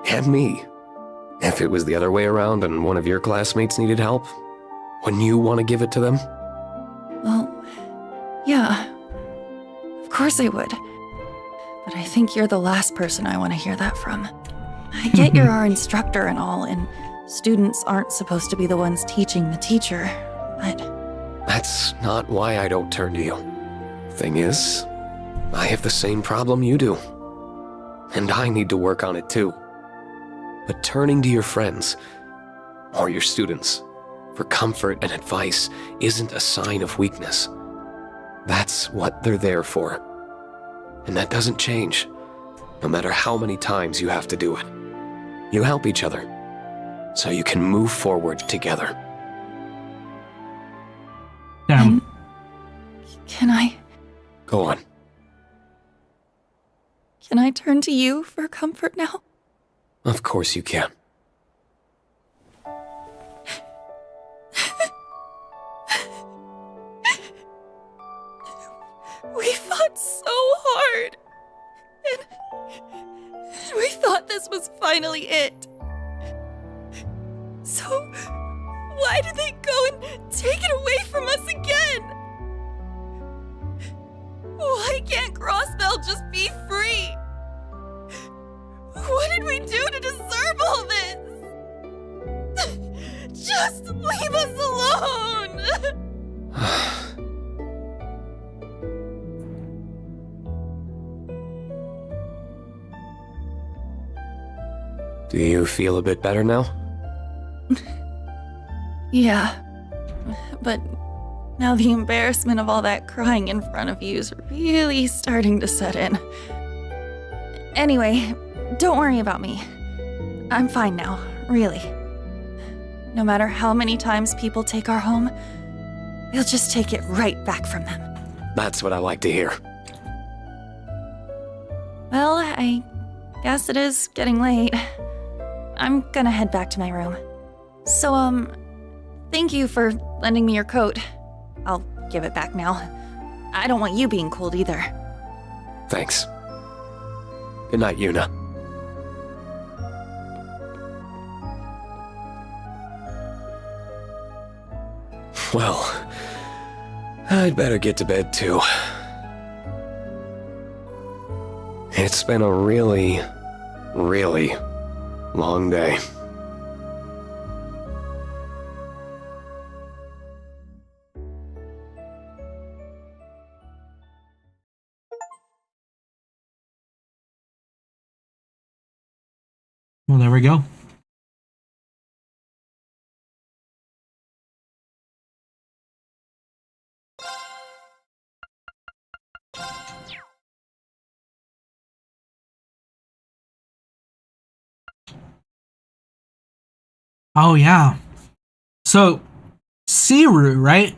And me. If it was the other way around and one of your classmates needed help, wouldn't you want to give it to them? Well, yeah. Of course I would. But I think you're the last person I want to hear that from. I get you're our instructor and all, and students aren't supposed to be the ones teaching the teacher, but... That's not why I don't turn to you. Thing is, I have the same problem you do. And I need to work on it too. But turning to your friends, or your students, for comfort and advice isn't a sign of weakness. That's what they're there for. And that doesn't change, no matter how many times you have to do it. You help each other, so you can move forward together. Damn. Can I Go on. turn to you for comfort now? Of course you can. We fought so hard. And we thought this was finally it. So, why did they go and take it away from us again? Why can't Crossbell just be free? What did we do to deserve all this? Just leave us alone! Do you feel a bit better now? Yeah, but now the embarrassment of all that crying in front of you is really starting to set in. Anyway, don't worry about me. I'm fine now, really. No matter how many times people take our home, we'll just take it right back from them. That's what I like to hear. Well, I guess it is getting late. I'm gonna head back to my room. So, thank you for lending me your coat. I'll give it back now. I don't want you being cold either. Thanks. Good night, Yuna. Well, I'd better get to bed too. It's been a really, really long day. Well, there we go. Oh, yeah. So, Siru, right?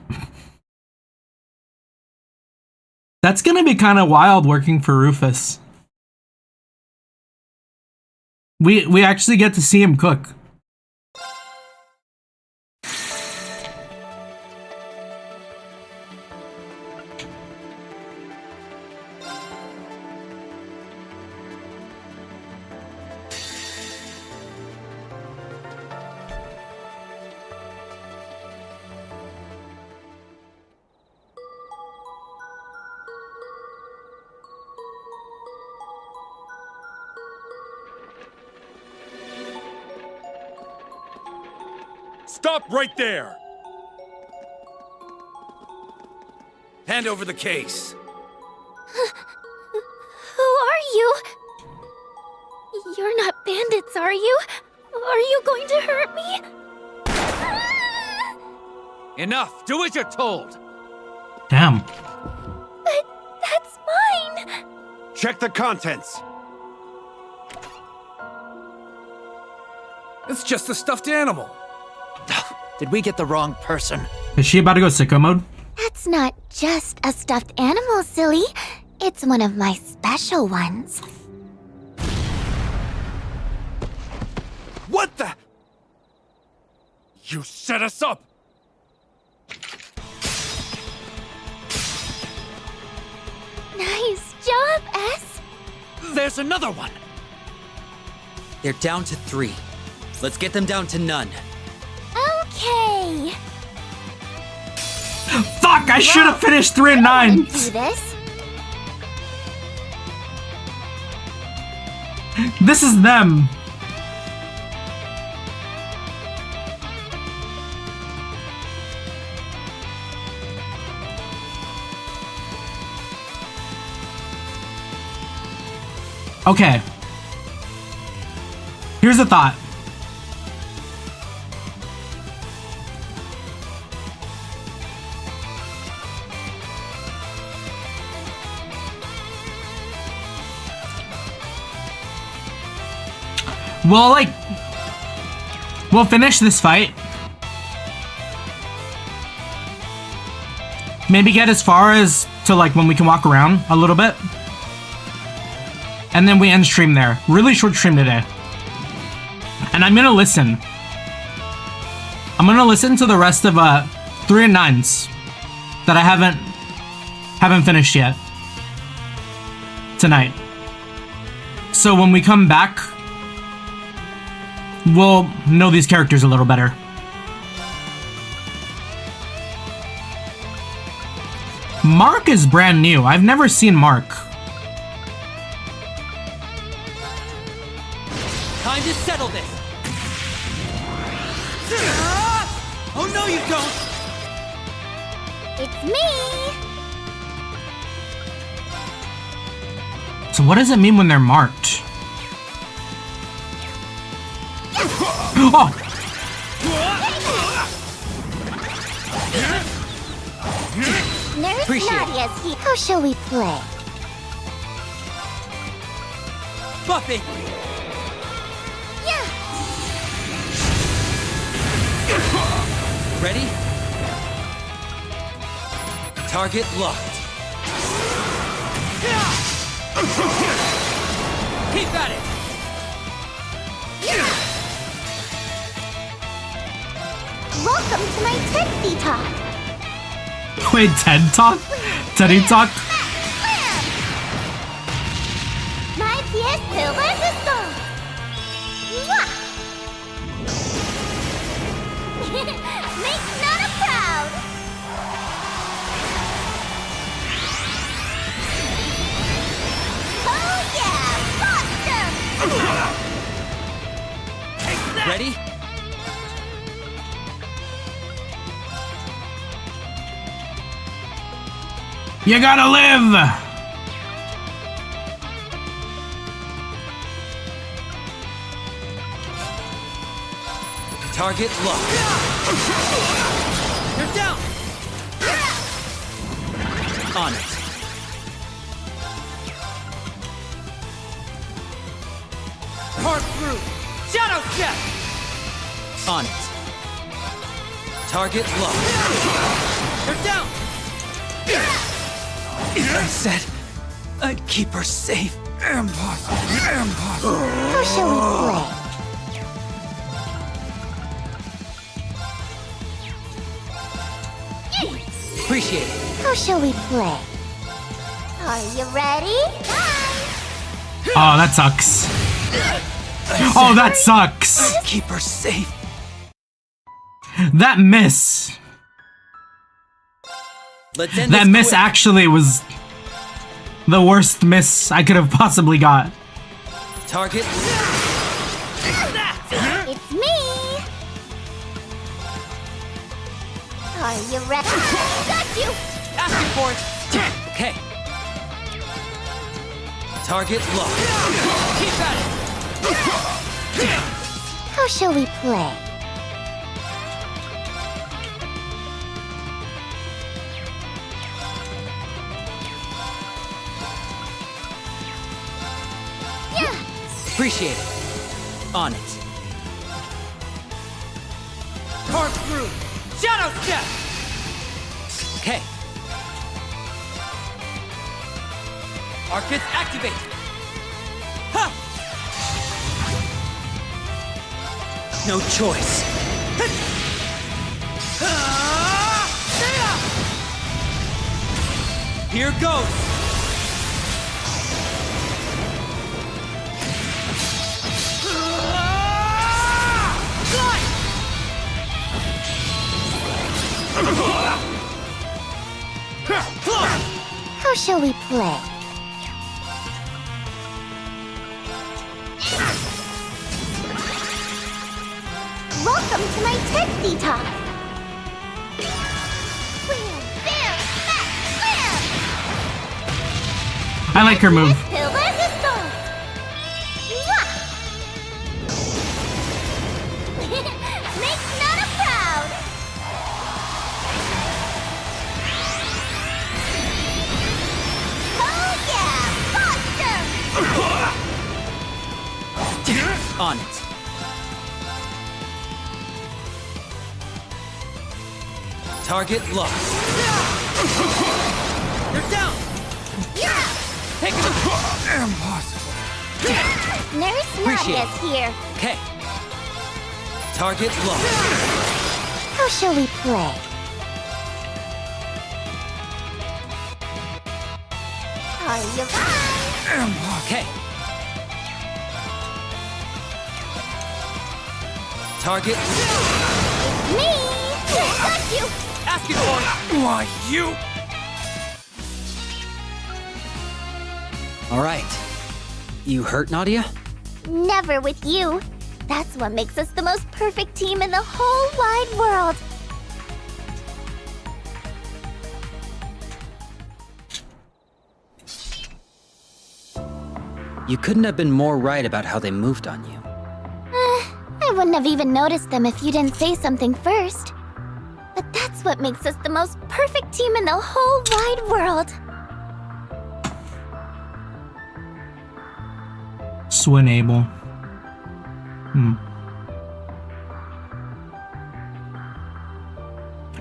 That's gonna be kind of wild working for Rufus. We actually get to see him cook. Stop right there! Hand over the case. Who are you? You're not bandits, are you? Are you going to hurt me? Enough! Do as you're told! Damn. But that's mine! Check the contents. It's just a stuffed animal. Did we get the wrong person? Is she about to go sicko mode? That's not just a stuffed animal, silly. It's one of my special ones. What the? You set us up! Nice job, S. There's another one! They're down to 3. Let's get them down to none. Okay. Fuck, I should have finished 3 and 9. Do this. This is them. Okay. Here's a thought. we'll finish this fight. Maybe get as far as to like when we can walk around a little bit. And then we end stream there. Really short stream today. And I'm gonna listen. I'm gonna listen to the rest of 3 and 9s that I haven't finished yet tonight. So when we come back, we'll know these characters a little better. Mark is brand new. I've never seen Mark. Time to settle this. Oh no, you don't. It's me. So what does it mean when they're marked? Oh! Nurse Nadia's here. How shall we play? Buffy. Yeah. Ready? Target locked. Keep at it. Welcome to my Teddy Talk. Wait, TED Talk? Teddy Talk? My pièce de résistance. Make Nana proud. Oh yeah, awesome. Ready? You gotta live! Target locked. You're down. On it. Carve through. Shadow step. On it. Target locked. You're down. I said I'd keep her safe. Impossible. Impossible. How shall we play? Appreciate it. How shall we play? Are you ready? Oh, that sucks. Oh, that sucks. I'd keep her safe. That miss. Let's end That this miss quick. actually was the worst miss I could have possibly got. Target. It's me. Are you ready? Got you. Asking for it. Okay. Target locked. Keep at it. How shall we play? Yeah. Appreciate it. On it. Carve through. Shadow step. Okay. Arcus activate. Ha! No choice. Here goes. How shall we play? Welcome to my Teddy Talk. Wham, bam, smack, slam. I like her move. De résistance. Mwah. Make Nana proud. Oh yeah, awesome. On it. Target lost. They're down! Take it! Impossible. Nurse Appreciate Nadia's here. Okay. Target lost. How shall we play? Are you fine? Okay. Target. Me! Got you! Asking for it! Why, you? Alright. You hurt, Nadia? Never with you. That's what makes us the most perfect team in the whole wide world. You couldn't have been more right about how they moved on you. I wouldn't have even noticed them if you didn't say something first. But that's what makes us the most perfect team in the whole wide world. Swin Abel.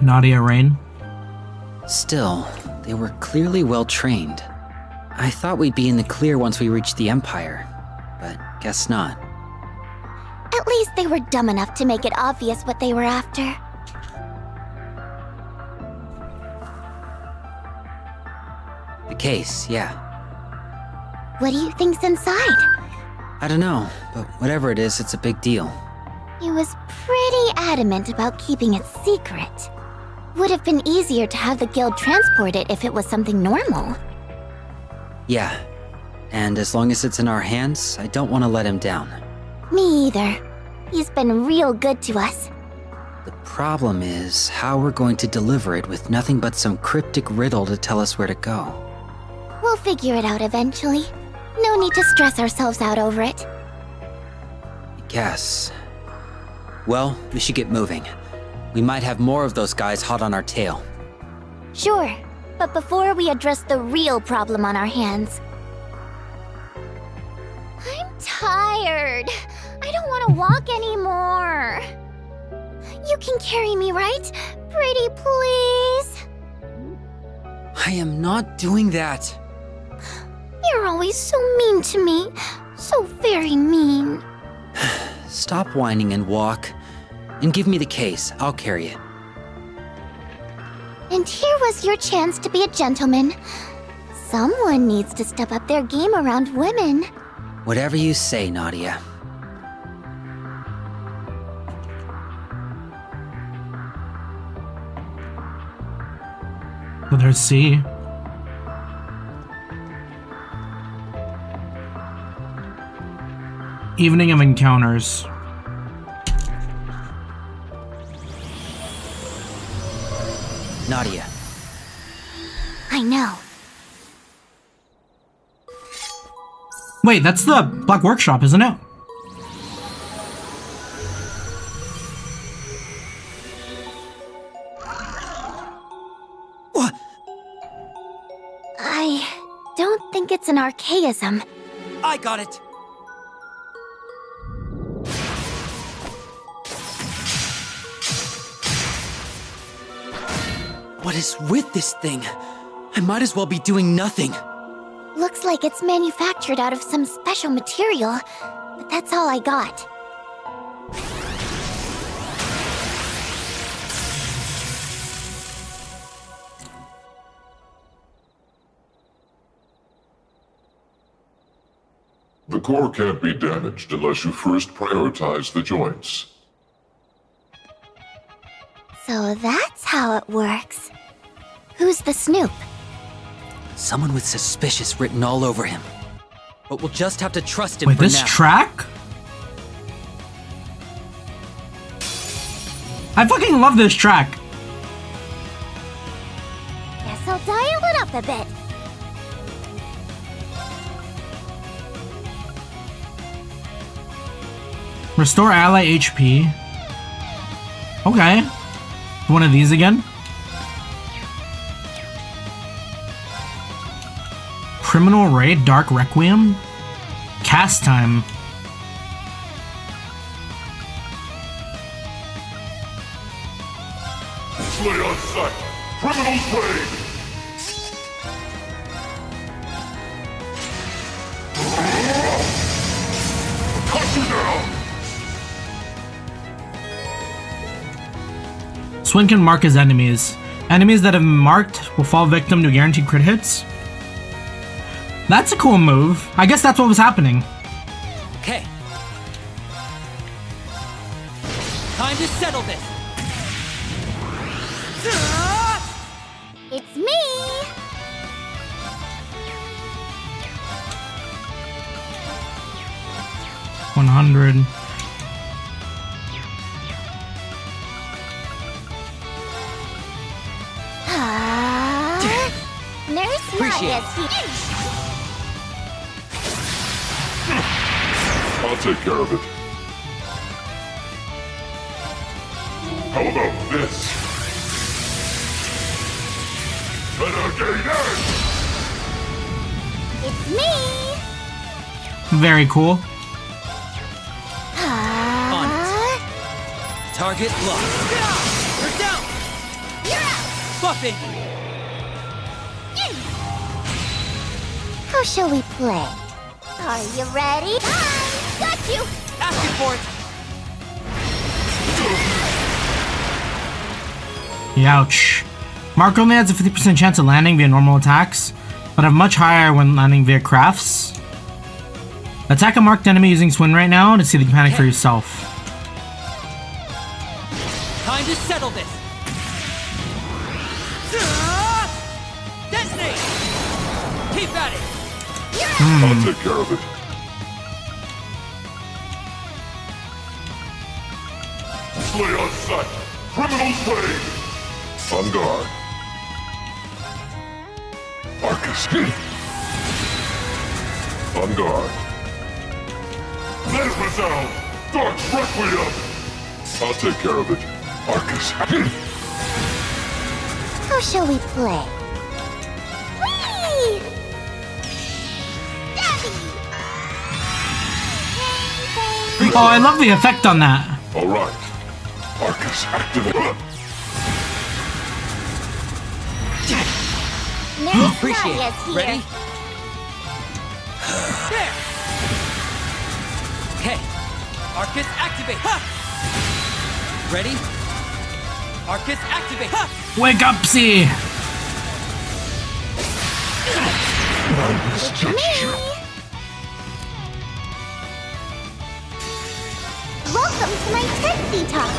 Nadia Rean. Still, they were clearly well trained. I thought we'd be in the clear once we reached the Empire, but guess not. At least they were dumb enough to make it obvious what they were after. The case, yeah. What do you think's inside? I don't know, but whatever it is, it's a big deal. He was pretty adamant about keeping it secret. Would have been easier to have the guild transport it if it was something normal. Yeah, and as long as it's in our hands, I don't want to let him down. Me either. He's been real good to us. The problem is how we're going to deliver it with nothing but some cryptic riddle to tell us where to go. We'll figure it out eventually. No need to stress ourselves out over it. I guess. Well, we should get moving. We might have more of those guys hot on our tail. Sure, but before we address the real problem on our hands... I'm tired. I don't want to walk anymore. You can carry me, right? Pretty please? I am not doing that. You're always so mean to me. So very mean. Stop whining and walk. And give me the case. I'll carry it. And here was your chance to be a gentleman. Someone needs to step up their game around women. Whatever you say, Nadia. Well, there's C. Evening of Encounters. Nadia. I know. Wait, that's the Black Workshop, isn't it? What? I don't think it's an archaism. I got it. What is with this thing? I might as well be doing nothing. Looks like it's manufactured out of some special material, but that's all I got. The core can't be damaged unless you first prioritize the joints. So that's how it works. Who's the snoop? Someone with suspicious written all over him. But we'll just have to trust him Wait, for this now. track? I fucking love this track. Guess I'll dial it up a bit. Restore ally HP. Okay. One of these again. Criminal Raid, Dark Requiem. Cast time. Slay on sight! Criminals raid! Cut you down! Swin can mark his enemies. Enemies that have been marked will fall victim to guaranteed crit hits. That's a cool move. I guess that's what was happening. Okay. Time to settle this. It's me! 100. Nurse Appreciate Nadia's here. I'll take care of it. How about this? Renegade! It's me! Very cool. On it. Target locked. You're down! You're out! Buffing! How shall we play? Are you ready? Got you! Asking for it! Youch. Mark only has a 50% chance of landing via normal attacks, but have much higher when landing via crafts. Attack a marked enemy using Swin right now to see the mechanic for yourself. Time to settle this! Detonate! Keep at it! I'll take care of it. Slay on sight! Criminals raid! On guard. Arcus. On guard. Mademoiselle! Dark Requiem! I'll take care of it. Arcus. How shall we play? Whee! Daddy! Oh, I love the effect on that. Alright. Arcus, activate. Nurse Appreciate Nadia's it. here. Ready? There! Okay. Arcus activate! Ha! Ready? Arcus activate! Ha! Wake up, C! It's me! Welcome to my TED detox!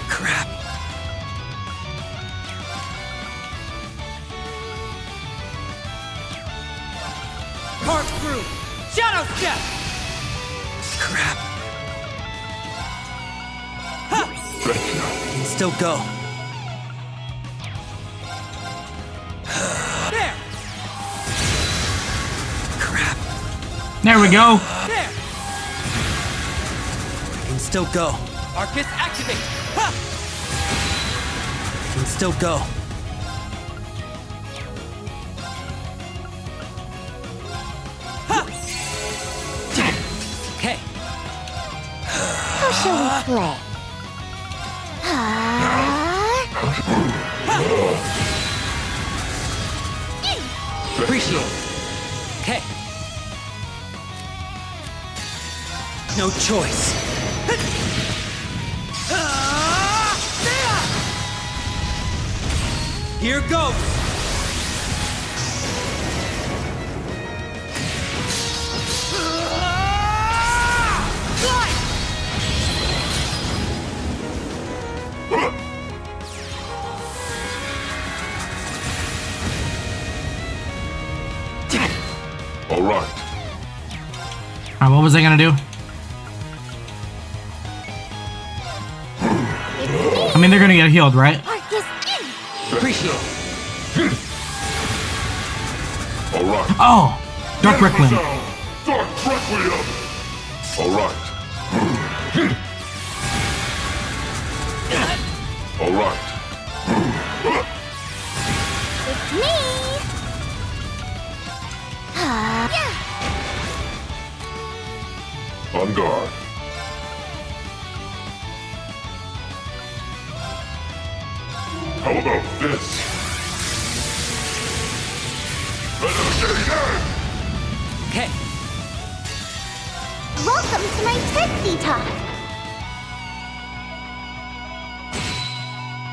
Crap. Carve through! Shadow step! Crap. Ha! Can still go. There! Crap. There we go. There! Can still go. Arcus activate! Ha! Can still go. Okay. How shall we play? Appreciate it. Okay. No choice. Here goes. Alright. Alright, what was I gonna do? I mean, they're gonna get healed, right? Appreciate it. Alright. Oh! Dark Requiem. Dark Requiem! Alright. Alright. It's me! On guard. How about this? Okay. Welcome to my Tipsy Talk.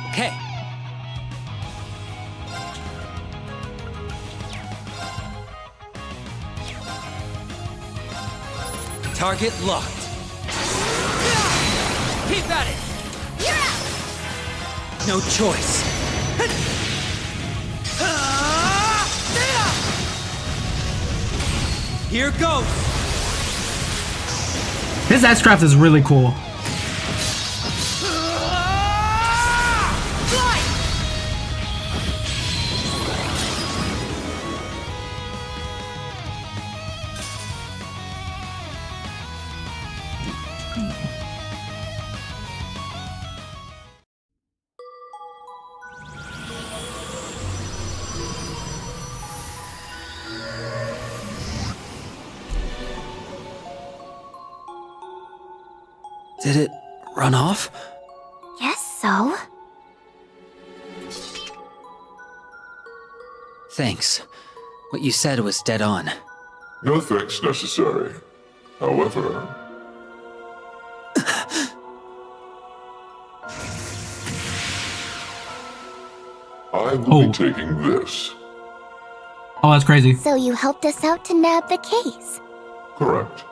Okay. Target locked. Keep at it. You're out. No choice. Here goes. His S-Craft is really cool. Did it run off? Guess so. Thanks. What you said was dead on. No thanks necessary. However... I will be taking this. Oh, that's crazy. So you helped us out to nab the case. Correct.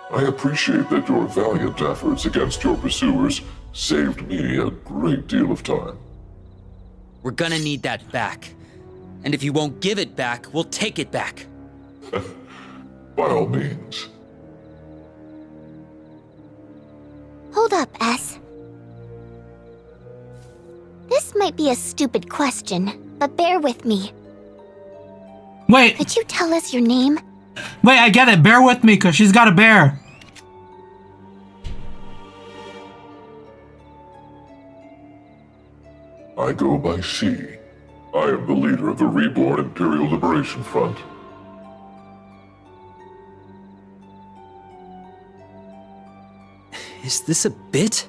I appreciate that your valiant efforts against your pursuers saved me a great deal of time. We're gonna need that back. And if you won't give it back, we'll take it back. By all means. Hold up, S. This might be a stupid question, but bear with me. Wait. Could you tell us your name? Wait, I get it. Bear with me, because she's got a bear. I go by C. I am the leader of the Reborn Imperial Liberation Front. Is this a bit?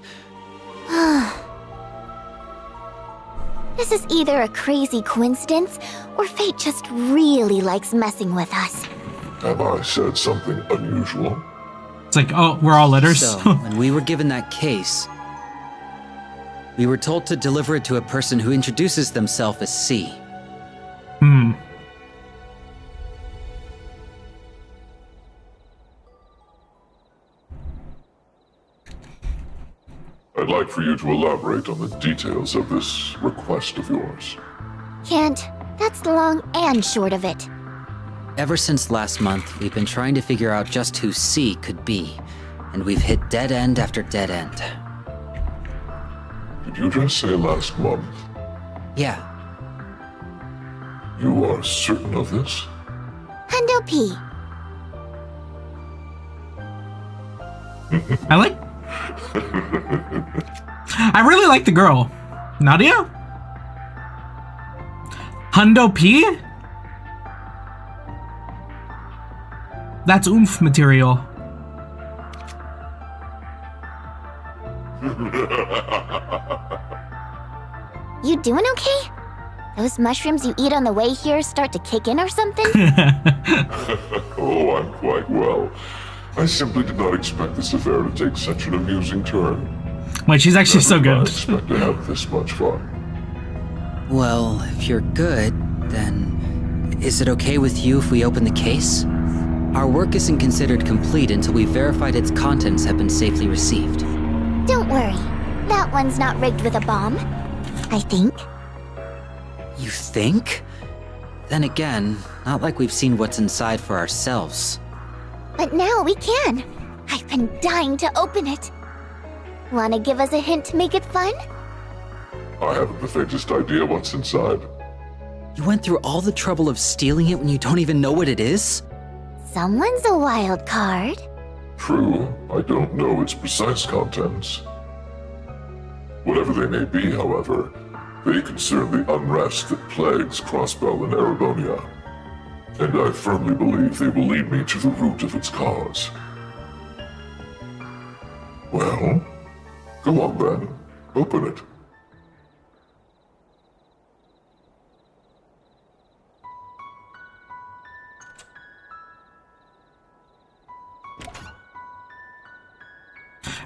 This is either a crazy coincidence, or fate just really likes messing with us. Have I said something unusual? It's like, oh, we're all letters. So, when we were given that case, we were told to deliver it to a person who introduces themselves as C. I'd like for you to elaborate on the details of this request of yours. Can't. That's the long and short of it. Ever since last month, we've been trying to figure out just who C could be, and we've hit dead end after dead end. Did you just say last month? Yeah. You are certain of this? Hundo P. I really like the girl. Nadia? Hundo P? That's oomph material. You doing okay? Those mushrooms you eat on the way here start to kick in or something? Oh, I'm quite well. I simply did not expect this affair to take such an amusing turn. Wait, she's actually so good. I expect to have this much fun. Well, if you're good, then is it okay with you if we open the case? Our work isn't considered complete until we've verified its contents have been safely received. Don't worry. That one's not rigged with a bomb. I think. You think? Then again, not like we've seen what's inside for ourselves. But now we can. I've been dying to open it. Wanna give us a hint to make it fun? I haven't the faintest idea what's inside. You went through all the trouble of stealing it when you don't even know what it is? Someone's a wild card. True, I don't know its precise contents. Whatever they may be, however, they concern the unrest that plagues Crossbell and Erebonia. And I firmly believe they will lead me to the root of its cause. Well, go on then. Open it.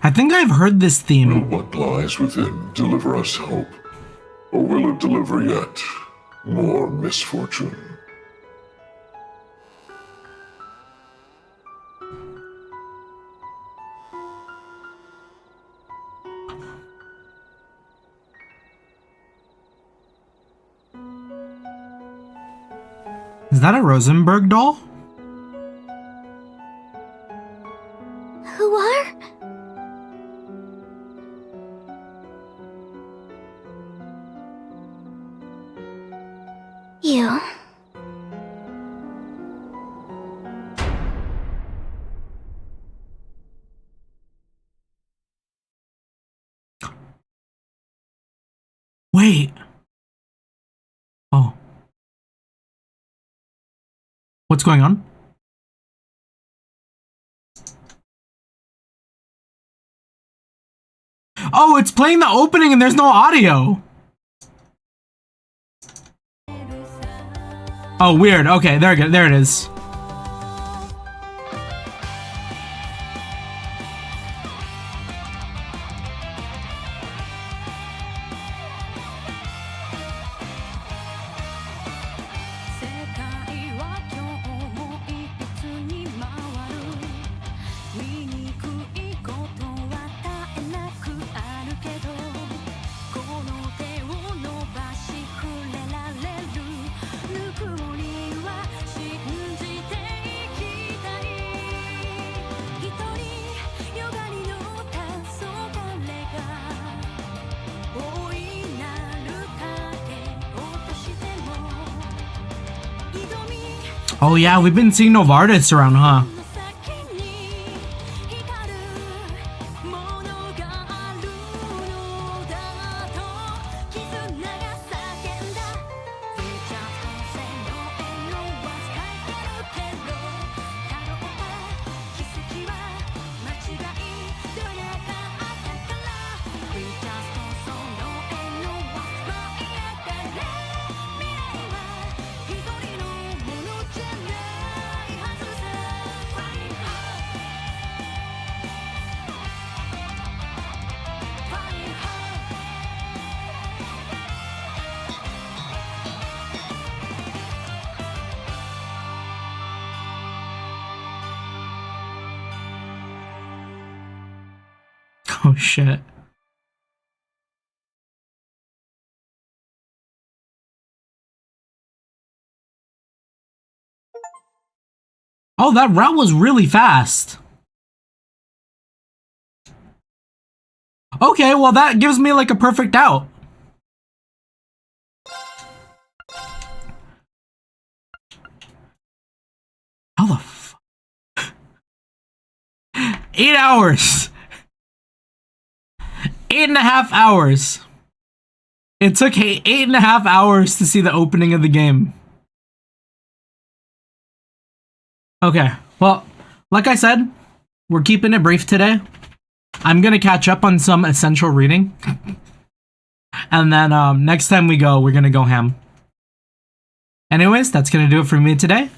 I think I've heard this theme. Will what lies within deliver us hope? Or will it deliver yet more misfortune? Is that a Rosenberg doll? Who are? You. Wait. Oh. What's going on? Oh, it's playing the opening and there's no audio. Oh, weird. Okay, there it is. Oh yeah, we've been seeing Novartis around, huh? Oh shit. Oh, that route was really fast. Okay, well that gives me like a perfect out. How the f— 8 hours. 8.5 hours. It took 8.5 hours to see the opening of the game. Okay, well, like I said, we're keeping it brief today. I'm gonna catch up on some essential reading. And then next time we go, we're gonna go ham. Anyways, that's gonna do it for me today.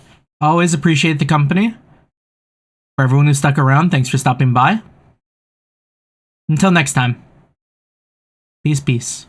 Always appreciate the company. For everyone who stuck around, thanks for stopping by. Until next time. Peace, peace.